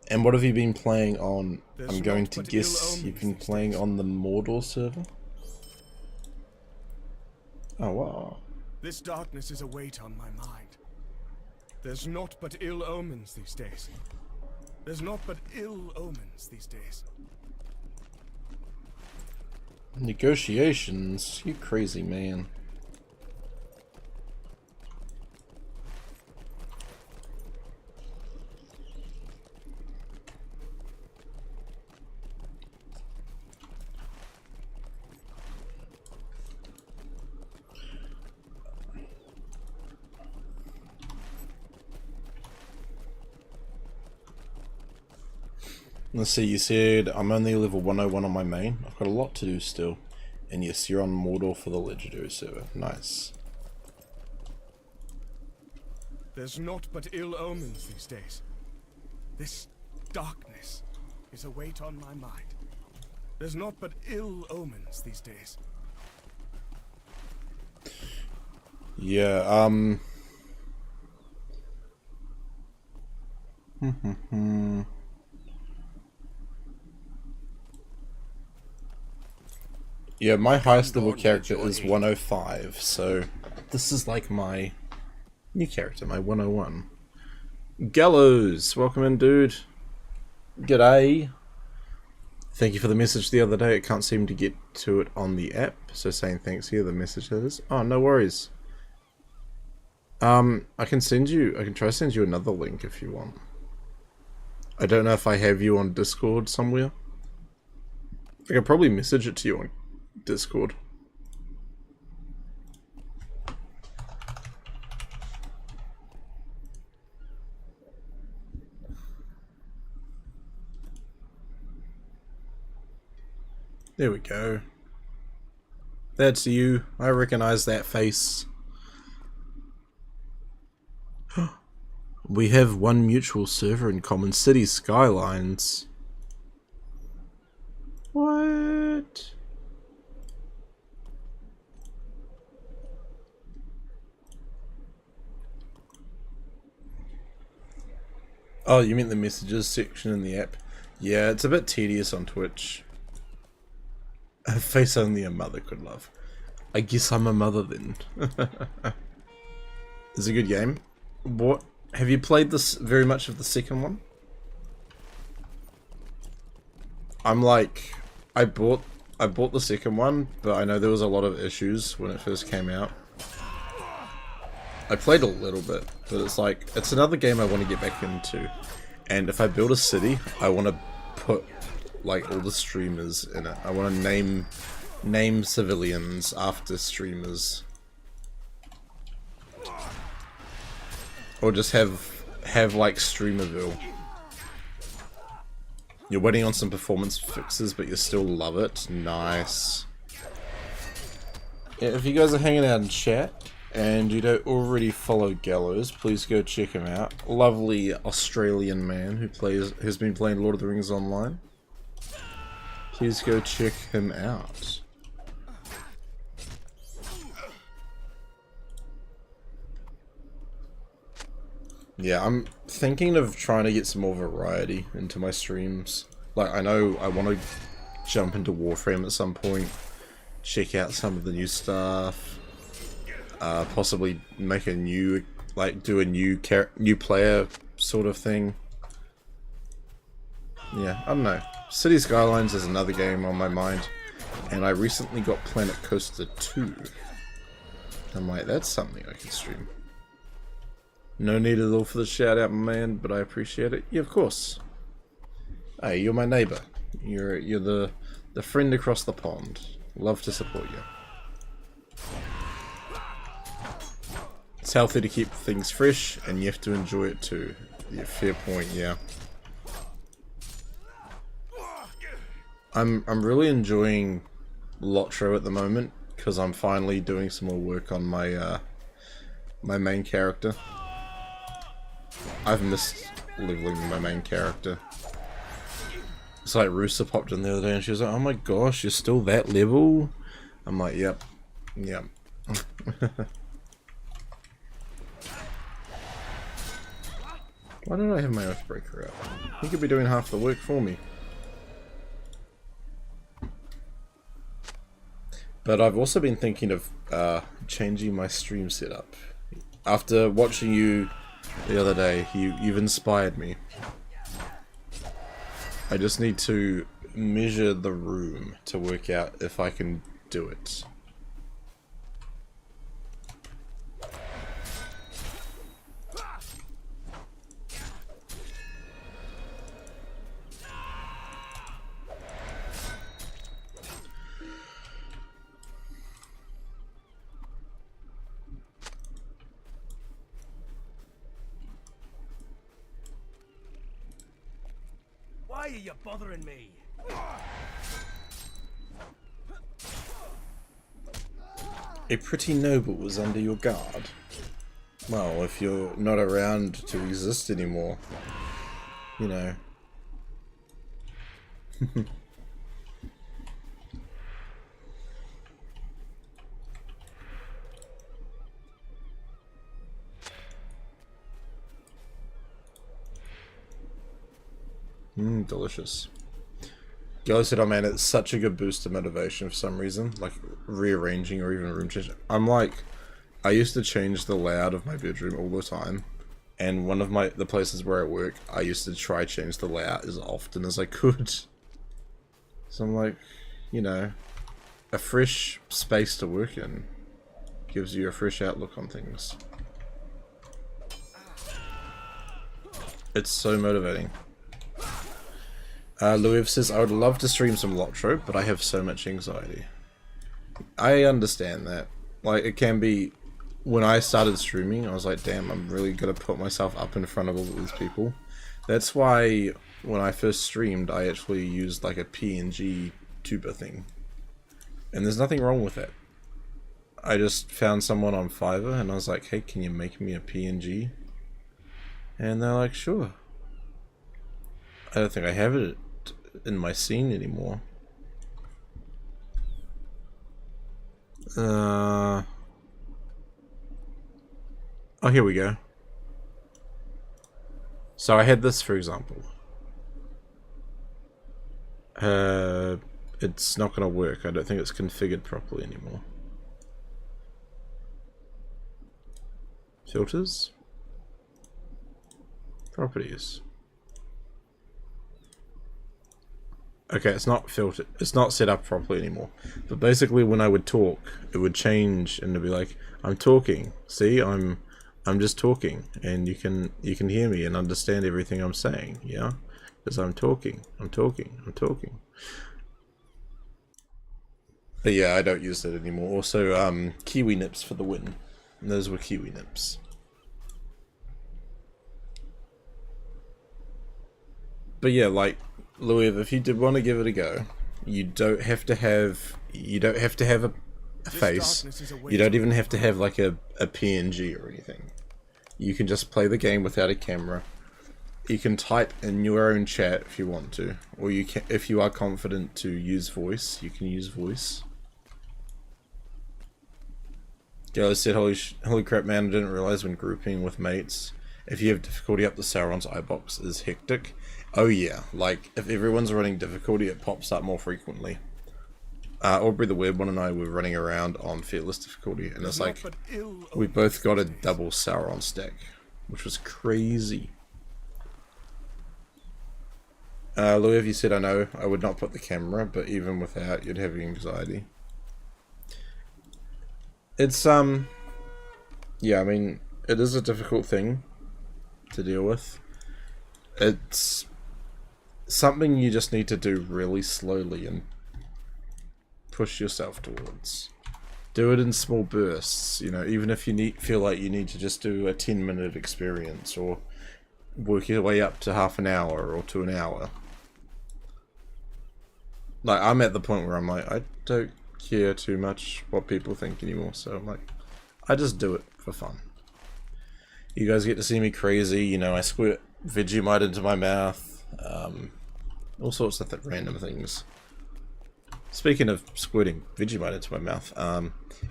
And what have you been playing on? I'm going to guess you've been playing on the Mordor server? Oh wow. This darkness is a weight on my mind. There's naught but ill omens these days. There's naught but ill omens these days. Negotiations? You crazy man. Let's see, you said I'm only level 101 on my main. I've got a lot to do still. And yes, you're on Mordor for the legendary server. Nice. There's naught but ill omens these days. This darkness is a weight on my mind. There's naught but ill omens these days. Yeah, yeah, my highest level character is 105, so this is like my new character, my 101. Gallows, welcome in, dude. G'day. Thank you for the message the other day. I can't seem to get to it on the app, so saying thanks here, the message is. Oh, no worries. I can try to send you another link if you want. I don't know if I have you on Discord somewhere. I could probably message it to you on Discord. There we go. That's you. I recognize that face. We have one mutual server in common, City Skylines. Oh, you mean the messages section in the app? Yeah, it's a bit tedious on Twitch. A face only a mother could love. I guess I'm a mother then. It's a good game. What have you played this very much of the second one? I'm like, I bought the second one, but I know there was a lot of issues when it first came out. I played a little bit, but it's like, it's another game I want to get back into. And if I build a city, I want to put like all the streamers in it. I want to name civilians after streamers. Or just have like Streamerville. You're waiting on some performance fixes, but you still love it. Nice. Yeah, if you guys are hanging out in chat and you don't already follow Gallows, please go check him out. Lovely Australian man who has been playing Lord of the Rings online. Please go check him out. Yeah, I'm thinking of trying to get some more variety into my streams. Like, I know I want to jump into Warframe at some point, check out some of the new stuff, possibly make a new, like, do a new player sort of thing. Yeah, I don't know. City Skylines is another game on my mind, and I recently got Planet Coaster 2. I'm like, that's something I can stream. No need at all for the shout out, my man, but I appreciate it. Yeah, of course. Hey, you're my neighbor. You're the friend across the pond. Love to support you. It's healthy to keep things fresh, and you have to enjoy it too. Yeah, fair point. Yeah. I'm really enjoying LOTRO at the moment because I'm finally doing some more work on my my main character. I've missed leveling my main character. It's like Rooster popped in the other day and she was like, oh my gosh, you're still that level? I'm like, yep. Yep. Why don't I have my Oathbreaker out? He could be doing half the work for me. But I've also been thinking of changing my stream setup. After watching you the other day, you've inspired me. I just need to measure the room to work out if I can do it. Why are you bothering me? A pretty noble was under your guard. Well, if you're not around to exist anymore, you know. Delicious. Gilly said, oh man, it's such a good boost to motivation for some reason, like rearranging or even room changing. I'm like, I used to change the layout of my bedroom all the time, and one of the places where I work, I used to try change the layout as often as I could. So I'm like, you know, a fresh space to work in gives you a fresh outlook on things. It's so motivating. Louis says, I would love to stream some LOTRO, but I have so much anxiety. I understand that. Like, it can be... When I started streaming, I was like, damn, I'm really gonna put myself up in front of all these people. That's why, when I first streamed, I actually used, like, a PNG tuber thing. And there's nothing wrong with it. I just found someone on Fiverr, and I was like, hey, can you make me a PNG? And they're like, sure. I don't think I have it in my scene anymore. Oh, here we go. So I had this, for example. It's not going to work. I don't think it's configured properly anymore. Filters. Properties. Okay, it's not filtered. It's not set up properly anymore. But basically, when I would talk, it would change and it'd be like, "I'm talking. See, I'm just talking, and you can hear me and understand everything I'm saying. Yeah, because I'm talking. I'm talking. I'm talking." But yeah, I don't use that anymore. Also, Kiwi nips for the win. And those were Kiwi nips. But yeah, like, Louis, if you did want to give it a go, you don't have to have a face. You don't even have to have like a PNG or anything. You can just play the game without a camera. You can type in your own chat if you want to, or you can, if you are confident to use voice, you can use voice. Galo said, holy crap, man, I didn't realize when grouping with mates, if you have difficulty up the Sauron's eye box is hectic. Oh yeah, like, if everyone's running difficulty, it pops up more frequently. Aubrey the Weird One and I were running around on fearless difficulty, and it's like, we both got a double Sauron stack, which was crazy. Louis, you said, I know, I would not put the camera, but even without, you'd have anxiety. It's, yeah, I mean, it is a difficult thing to deal with. It's something you just need to do really slowly and push yourself towards. Do it in small bursts, you know, even if you feel like you need to just do a 10-minute experience, or work your way up to half an hour or to an hour. Like, I'm at the point where I'm like, I don't care too much what people think anymore, so I'm like, I just do it for fun. You guys get to see me crazy, you know, I squirt Vegemite into my mouth, all sorts of random things. Speaking of squirting Vegemite into my mouth,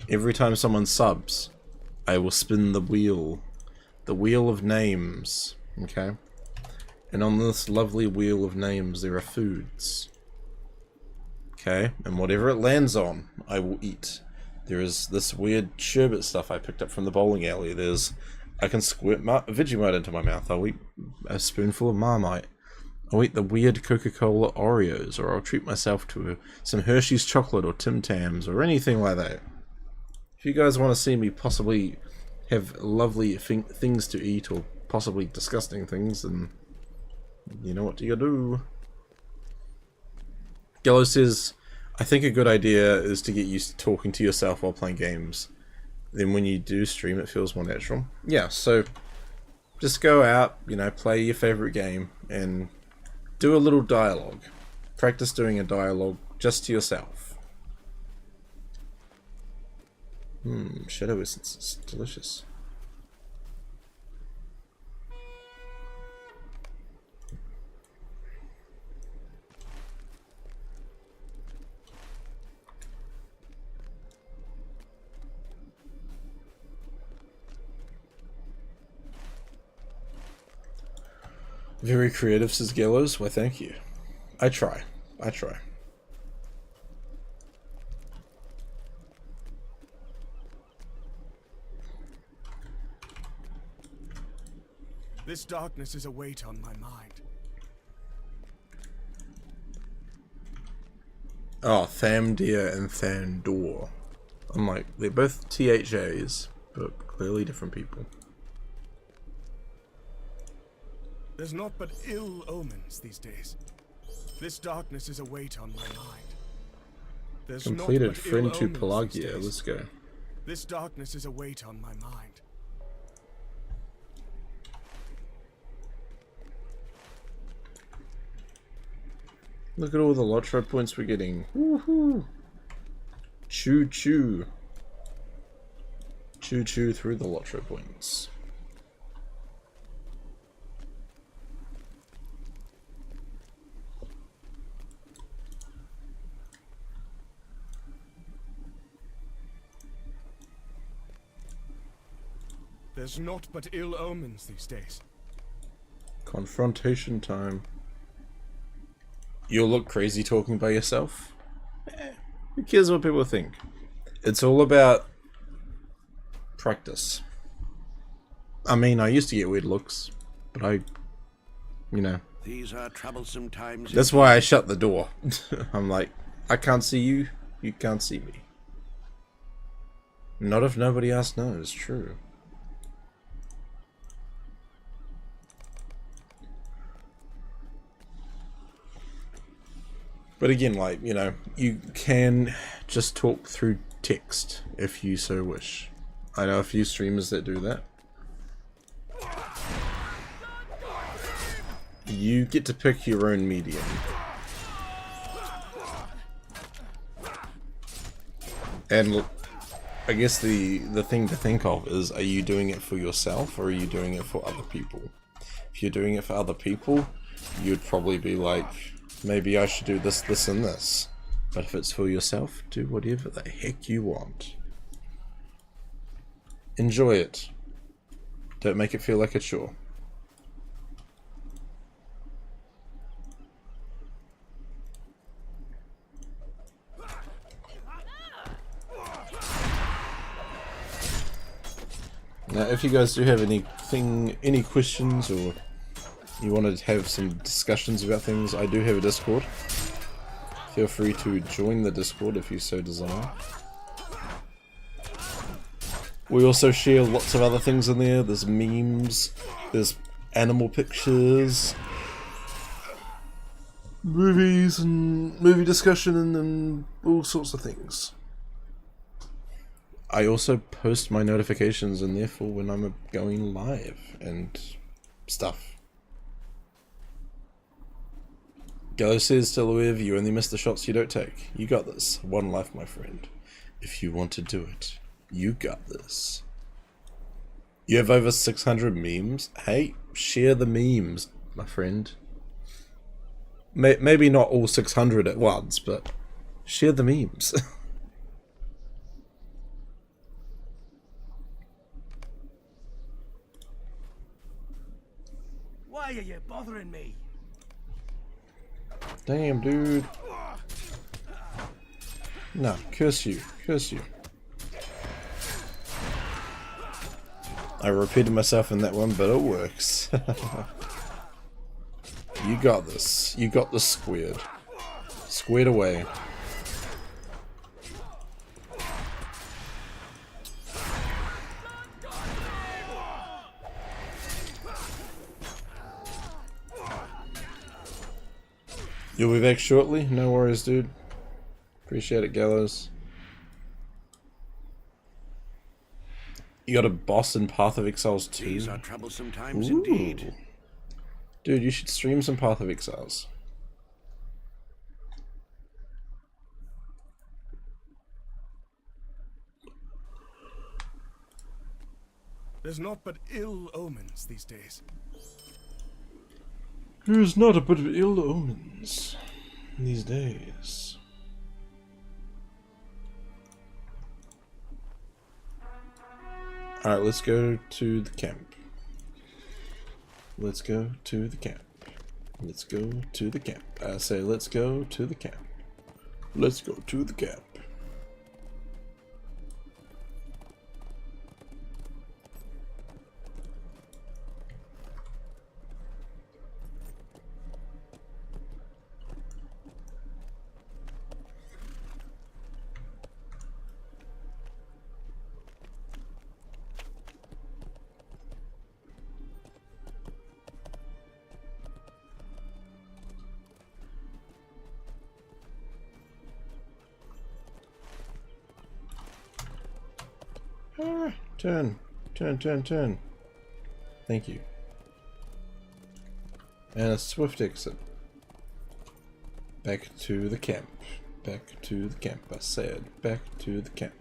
every time someone subs, I will spin the wheel of names, okay? And on this lovely wheel of names, there are foods. Okay, and whatever it lands on, I will eat. There is this weird sherbet stuff I picked up from the bowling alley. I can squirt Vegemite into my mouth. I'll eat a spoonful of Marmite. I'll eat the weird Coca-Cola Oreos, or I'll treat myself to some Hershey's chocolate or Tim Tams or anything like that. If you guys want to see me possibly have lovely things to eat, or possibly disgusting things, then you know what you do. Gallo says, I think a good idea is to get used to talking to yourself while playing games. Then when you do stream, it feels more natural. Yeah, so just go out, you know, play your favorite game and do a little dialogue. Practice doing a dialogue just to yourself. Shadow Essence is delicious. Very creative, says Gallows. Why, thank you. I try. This darkness is a weight on my mind. Oh, Thamdir and Thandor. I'm like, they're both THAs, but clearly different people. There's naught but ill omens these days. This darkness is a weight on my mind. There's Completed naught but friend ill to omens these Pelargir. days. Let's go. This darkness is a weight on my mind. Look at all the LOTRO points we're getting. Woohoo! Choo choo. Choo choo through the LOTRO points. There's naught but ill omens these days. Confrontation time. You'll look crazy talking by yourself. Who cares what people think? It's all about practice. I mean, I used to get weird looks, but you know. These are troublesome times. That's why I shut the door. I'm like, I can't see you, you can't see me. Not if nobody else knows, true. But again, like, you know, you can just talk through text if you so wish. I know a few streamers that do that. You get to pick your own medium. And I guess the thing to think of is, are you doing it for yourself or are you doing it for other people? If you're doing it for other people, you'd probably be like, maybe I should do this, this, and this. But if it's for yourself, do whatever the heck you want. Enjoy it. Don't make it feel like a chore. Now, if you guys do have any questions, or you want to have some discussions about things, I do have a Discord. Feel free to join the Discord if you so desire. We also share lots of other things in there. There's memes, there's animal pictures, movies and movie discussion, and all sorts of things. I also post my notifications in there for when I'm going live and stuff. Gallo says to Louiv, you only miss the shots you don't take. You got this. One life, my friend. If you want to do it, you got this. You have over 600 memes? Hey, share the memes, my friend. Maybe not all 600 at once, but share the memes. Why are you bothering me? Damn, dude. No, curse you. Curse you. I repeated myself in that one, but it works. You got this. You got this squared. Squared away. You'll be back shortly? No worries, dude. Appreciate it, Gallows. You got a boss in Path of Exiles 2? These are troublesome times indeed. Dude, you should stream some Path of Exiles. There's naught but ill omens these days. There's not a bit of ill omens these days. Alright, let's go to the camp. Let's go to the camp. Let's go to the camp. I say let's go to the camp. Let's go to the camp. Turn. Thank you. And a swift exit. Back to the camp. Back to the camp. I said back to the camp.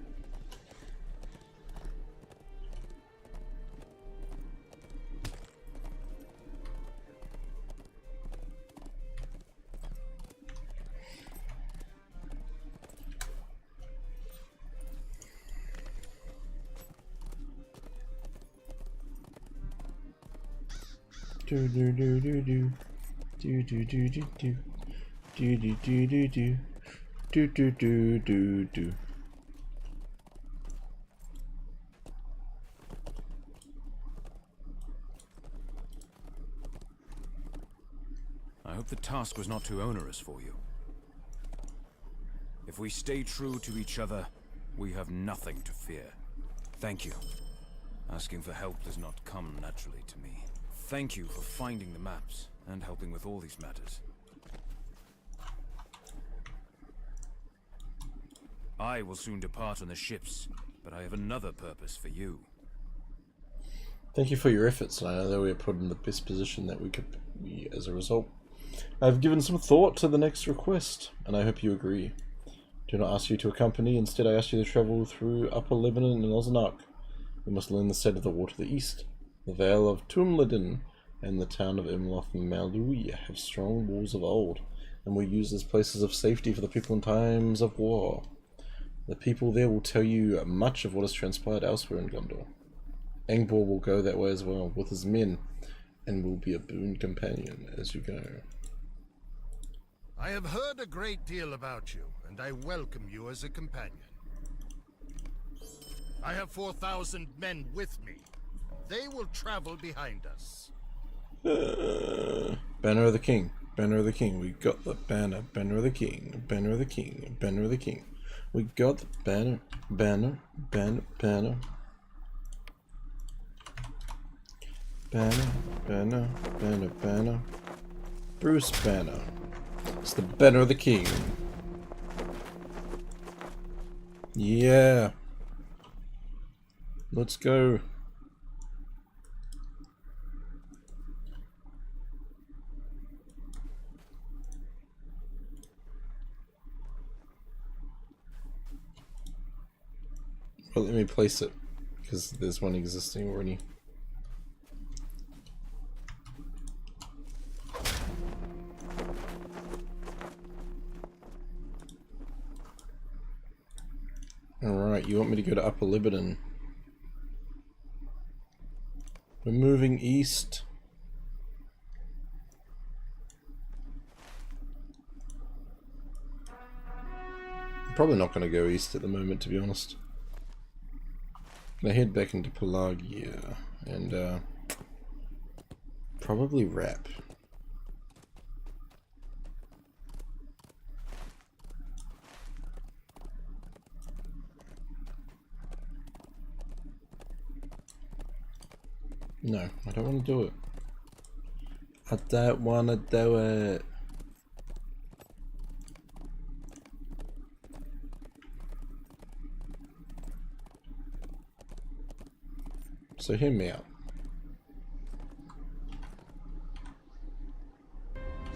Do do do do do. Do do do do do. Do do do do do. Do do do do do. I hope the task was not too onerous for you. If we stay true to each other, we have nothing to fear. Thank you. Asking for help does not come naturally to me. Thank you for finding the maps and helping with all these matters. I will soon depart on the ships, but I have another purpose for you. Thank you for your efforts, and I know that we are put in the best position that we could be as a result. I've given some thought to the next request, and I hope you agree. Do not ask you to accompany, instead I ask you to travel through Upper Lebanon and Ozark. We must learn the state of the war to the east. The Vale of Tumladin and the town of Imloth and Malui have strong walls of old, and were used as places of safety for the people in times of war. The people there will tell you much of what has transpired elsewhere in Gondor. Angbor will go that way as well, with his men, and will be a boon companion as you go. I have heard a great deal about you, and I welcome you as a companion. I have 4,000 men with me. They will travel behind us. Banner of the King, Banner of the King, we got the banner, Banner of the King, Banner of the King, Banner of the King. We got the banner, banner, banner, banner. Banner, banner, banner, banner. Bruce Banner. It's the banner of the king. Yeah. Let's go. Well, let me place it, because there's one existing already. Alright, you want me to go to Upper Lebanon? We're moving east. I'm probably not going to go east at the moment, to be honest. I'm going to head back into Pelargir and probably wrap. No, I don't want to do it. I don't want to do it. So hear me out.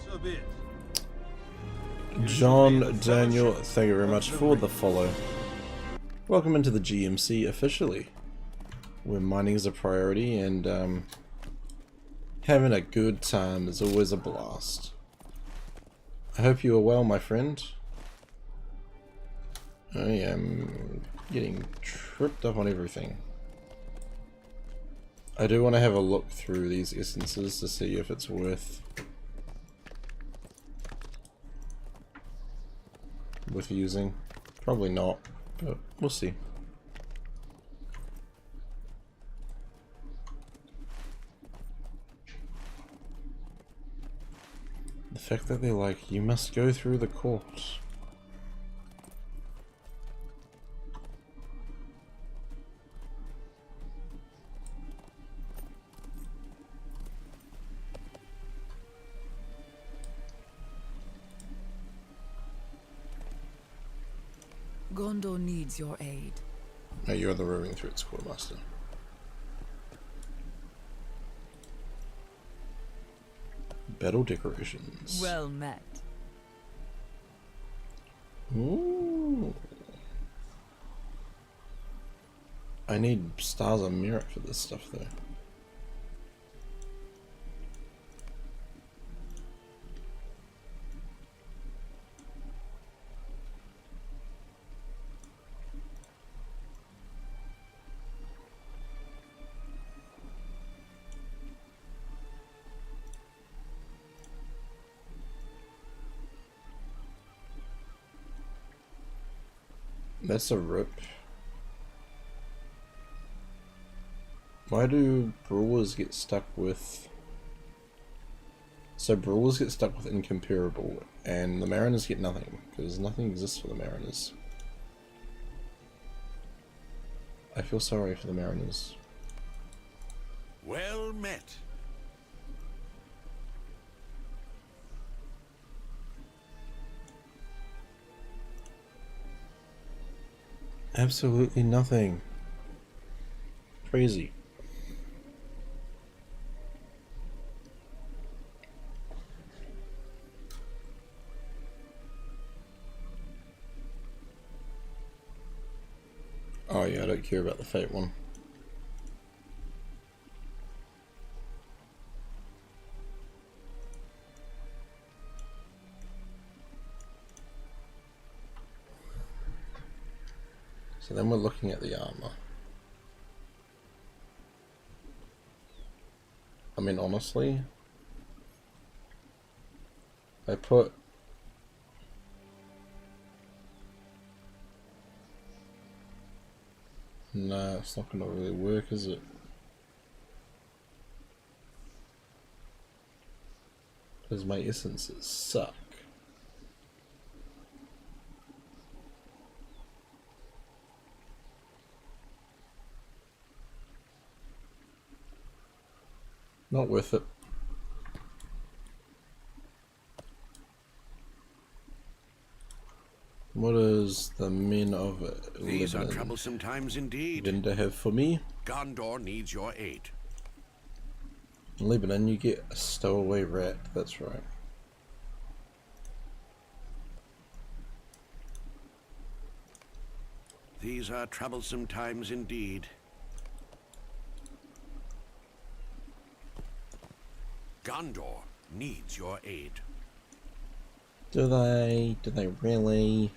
So be it. John Daniel, thank you very much for the follow. Welcome into the GMC officially, where mining is a priority and having a good time is always a blast. I hope you are well, my friend. I am getting tripped up on everything. I do want to have a look through these essences to see if it's worth using. Probably not, but we'll see. The fact that they're like, you must go through the court. Gondor needs your aid. No, you're the roving through its quartermaster. Battle decorations. Well met. Ooh. I need stars of merit for this stuff though. That's a rip. Why do brawlers get stuck with... So brawlers get stuck with incomparable, and the mariners get nothing, because nothing exists for the mariners. I feel sorry for the mariners. Well met. Absolutely nothing. Crazy. Oh yeah, I don't care about the fate one. So then we're looking at the armor. I mean, honestly, I put... No, it's not gonna really work, is it? Because my essences suck. Not worth it. What is the men of These are Lebanon troublesome times indeed. Vendor have for me? Gondor needs your aid. In Lebanon you get a stowaway rat, that's right. These are troublesome times indeed. Gondor needs your aid. Do they? Do they really?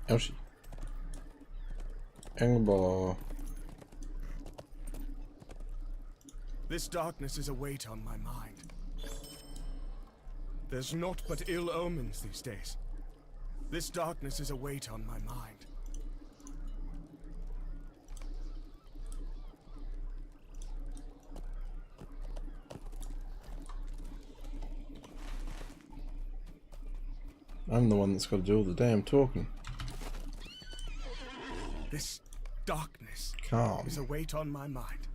Ouchie. Angbor. This darkness is a weight on my mind. There's naught but ill omens these days. This darkness is a weight on my mind. I'm the one that's got to do all the damn talking. This darkness Calm. is a weight on my mind.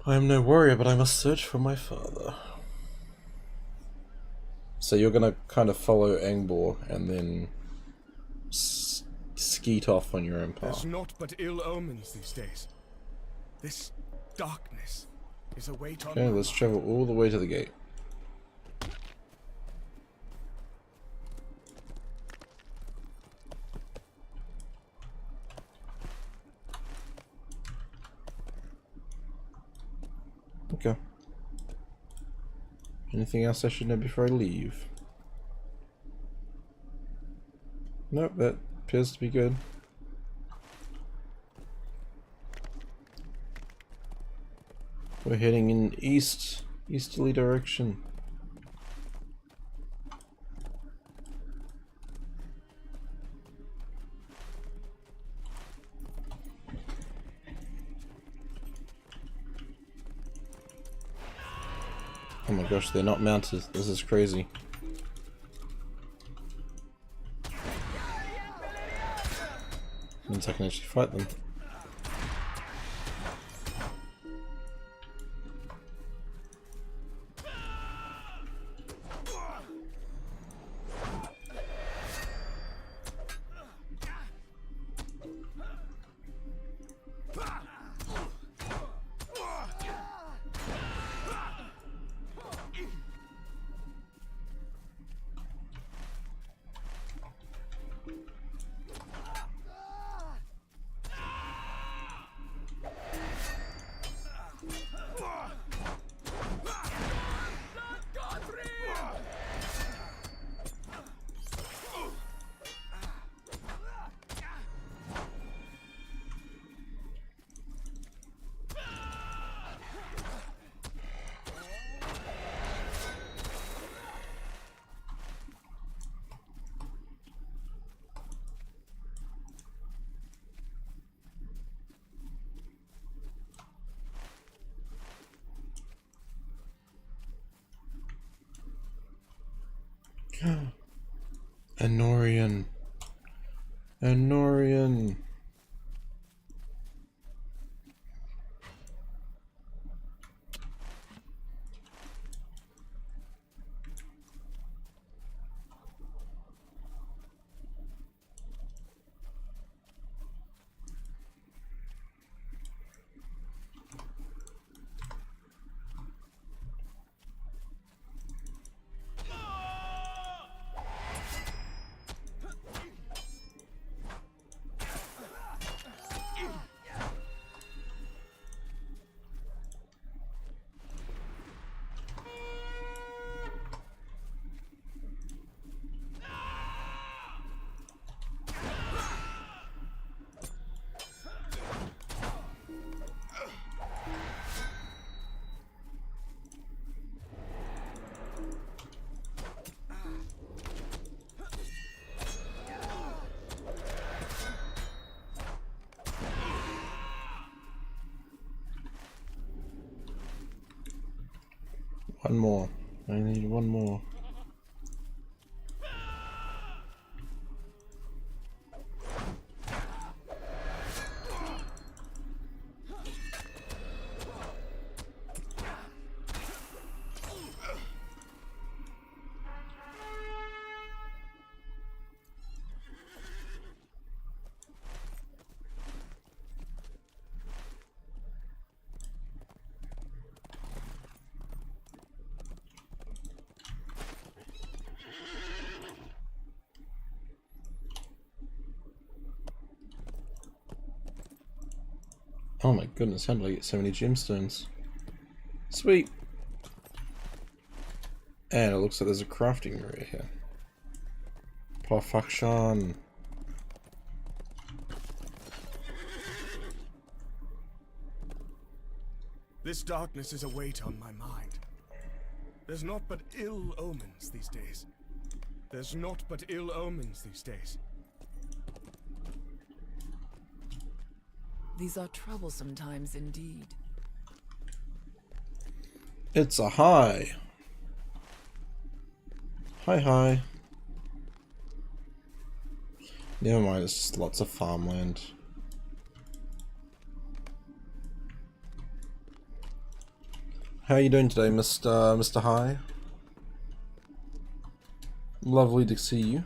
I am no warrior, but I must search for my father. So you're gonna kind of follow Angbor and then skeet off on your own path. There's naught but ill omens these days. This darkness is a weight on Okay, my let's mind. travel all the way to the gate. Anything else I should know before I leave? Nope, that appears to be good. We're heading in easterly direction. Oh my gosh, they're not mounted. This is crazy. Means I can actually fight them. Anorian. Anorian. One more. I need one more. Oh my goodness, how did I get so many gemstones? Sweet! And it looks like there's a crafting area here. Perfection! This darkness is a weight on my mind. There's naught but ill omens these days. There's naught but ill omens these days. These are troublesome times indeed. It's a high! Hi. Never mind, it's just lots of farmland. How are you doing today, Mr. High? Lovely to see you.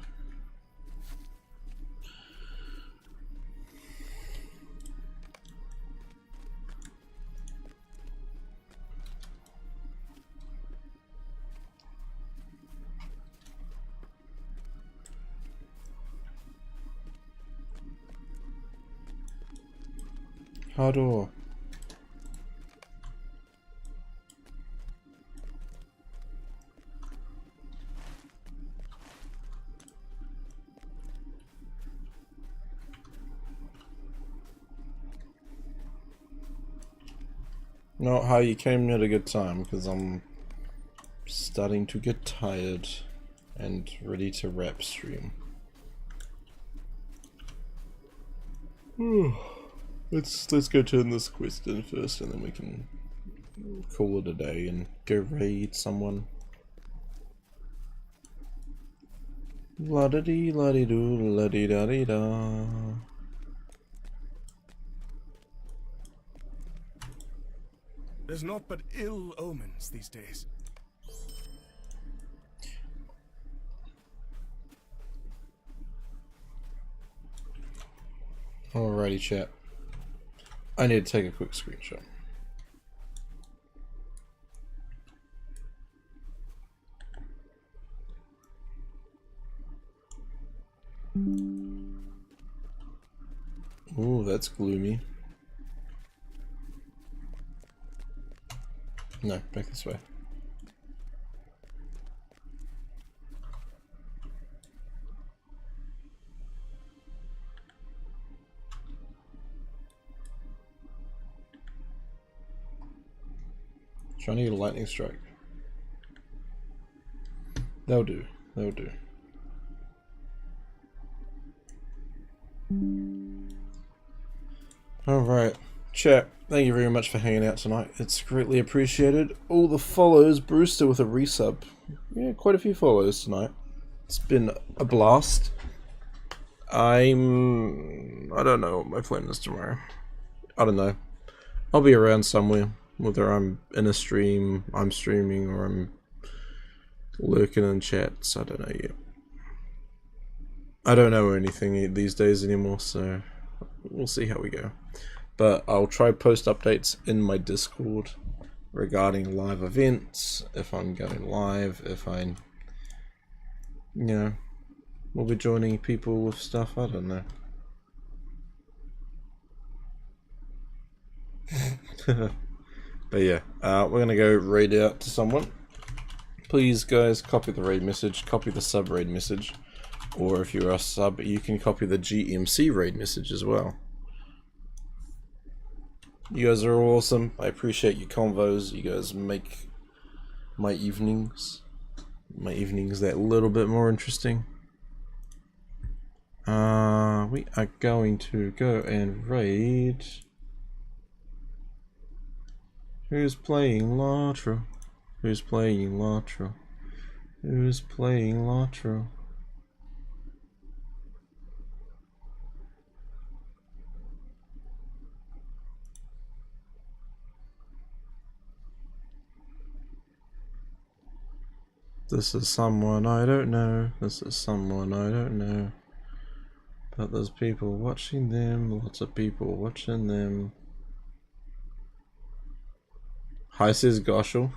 Harbour. No, how you came at a good time, because I'm starting to get tired and ready to wrap stream. Let's go turn this quest in first, and then we can call it a day and go raid someone. La da dee la dee doo la dee da dee da. There's naught but ill omens these days. Alrighty, chat. I need to take a quick screenshot. Ooh, that's gloomy. No, back this way. Trying to get a lightning strike. That'll do. That'll do. Alright. Chat, thank you very much for hanging out tonight. It's greatly appreciated. All the follows, Brewster with a resub. Yeah, quite a few follows tonight. It's been a blast. I don't know what my plan is tomorrow. I don't know. I'll be around somewhere. Whether I'm in a stream, I'm streaming, or I'm lurking in chats, I don't know yet. I don't know anything these days anymore, so we'll see how we go. But I'll try post updates in my Discord regarding live events, if I'm going live, if I, will be joining people with stuff, I don't know. But yeah, we're gonna go raid out to someone. Please guys, copy the raid message, copy the sub raid message, or if you're a sub, you can copy the GMC raid message as well. You guys are awesome. I appreciate your convos. You guys make my evenings that little bit more interesting. We are going to go and raid. Who's playing LOTRO? Who's playing LOTRO? Who's playing LOTRO? This is someone I don't know. This is someone I don't know. But there's people watching them. Lots of people watching them. Hi, says Goshel.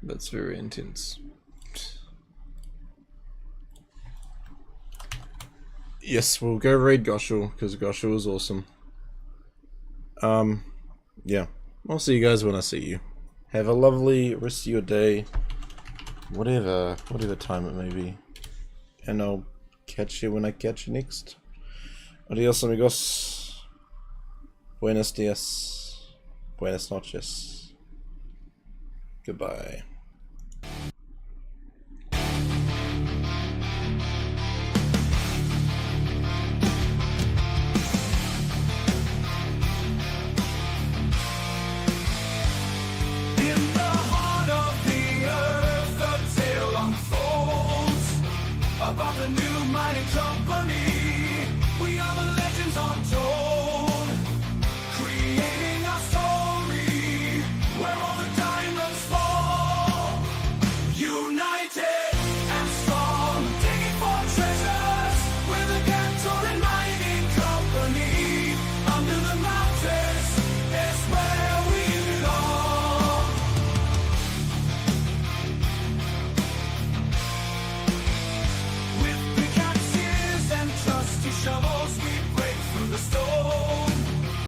That's very intense. Yes, we'll go raid Goshel, because Goshel is awesome. Yeah. I'll see you guys when I see you. Have a lovely rest of your day. Whatever time it may be. And I'll catch you when I catch you next. Adios amigos. Buenos dias. Buenas noches. Goodbye. About the new mighty trumpet.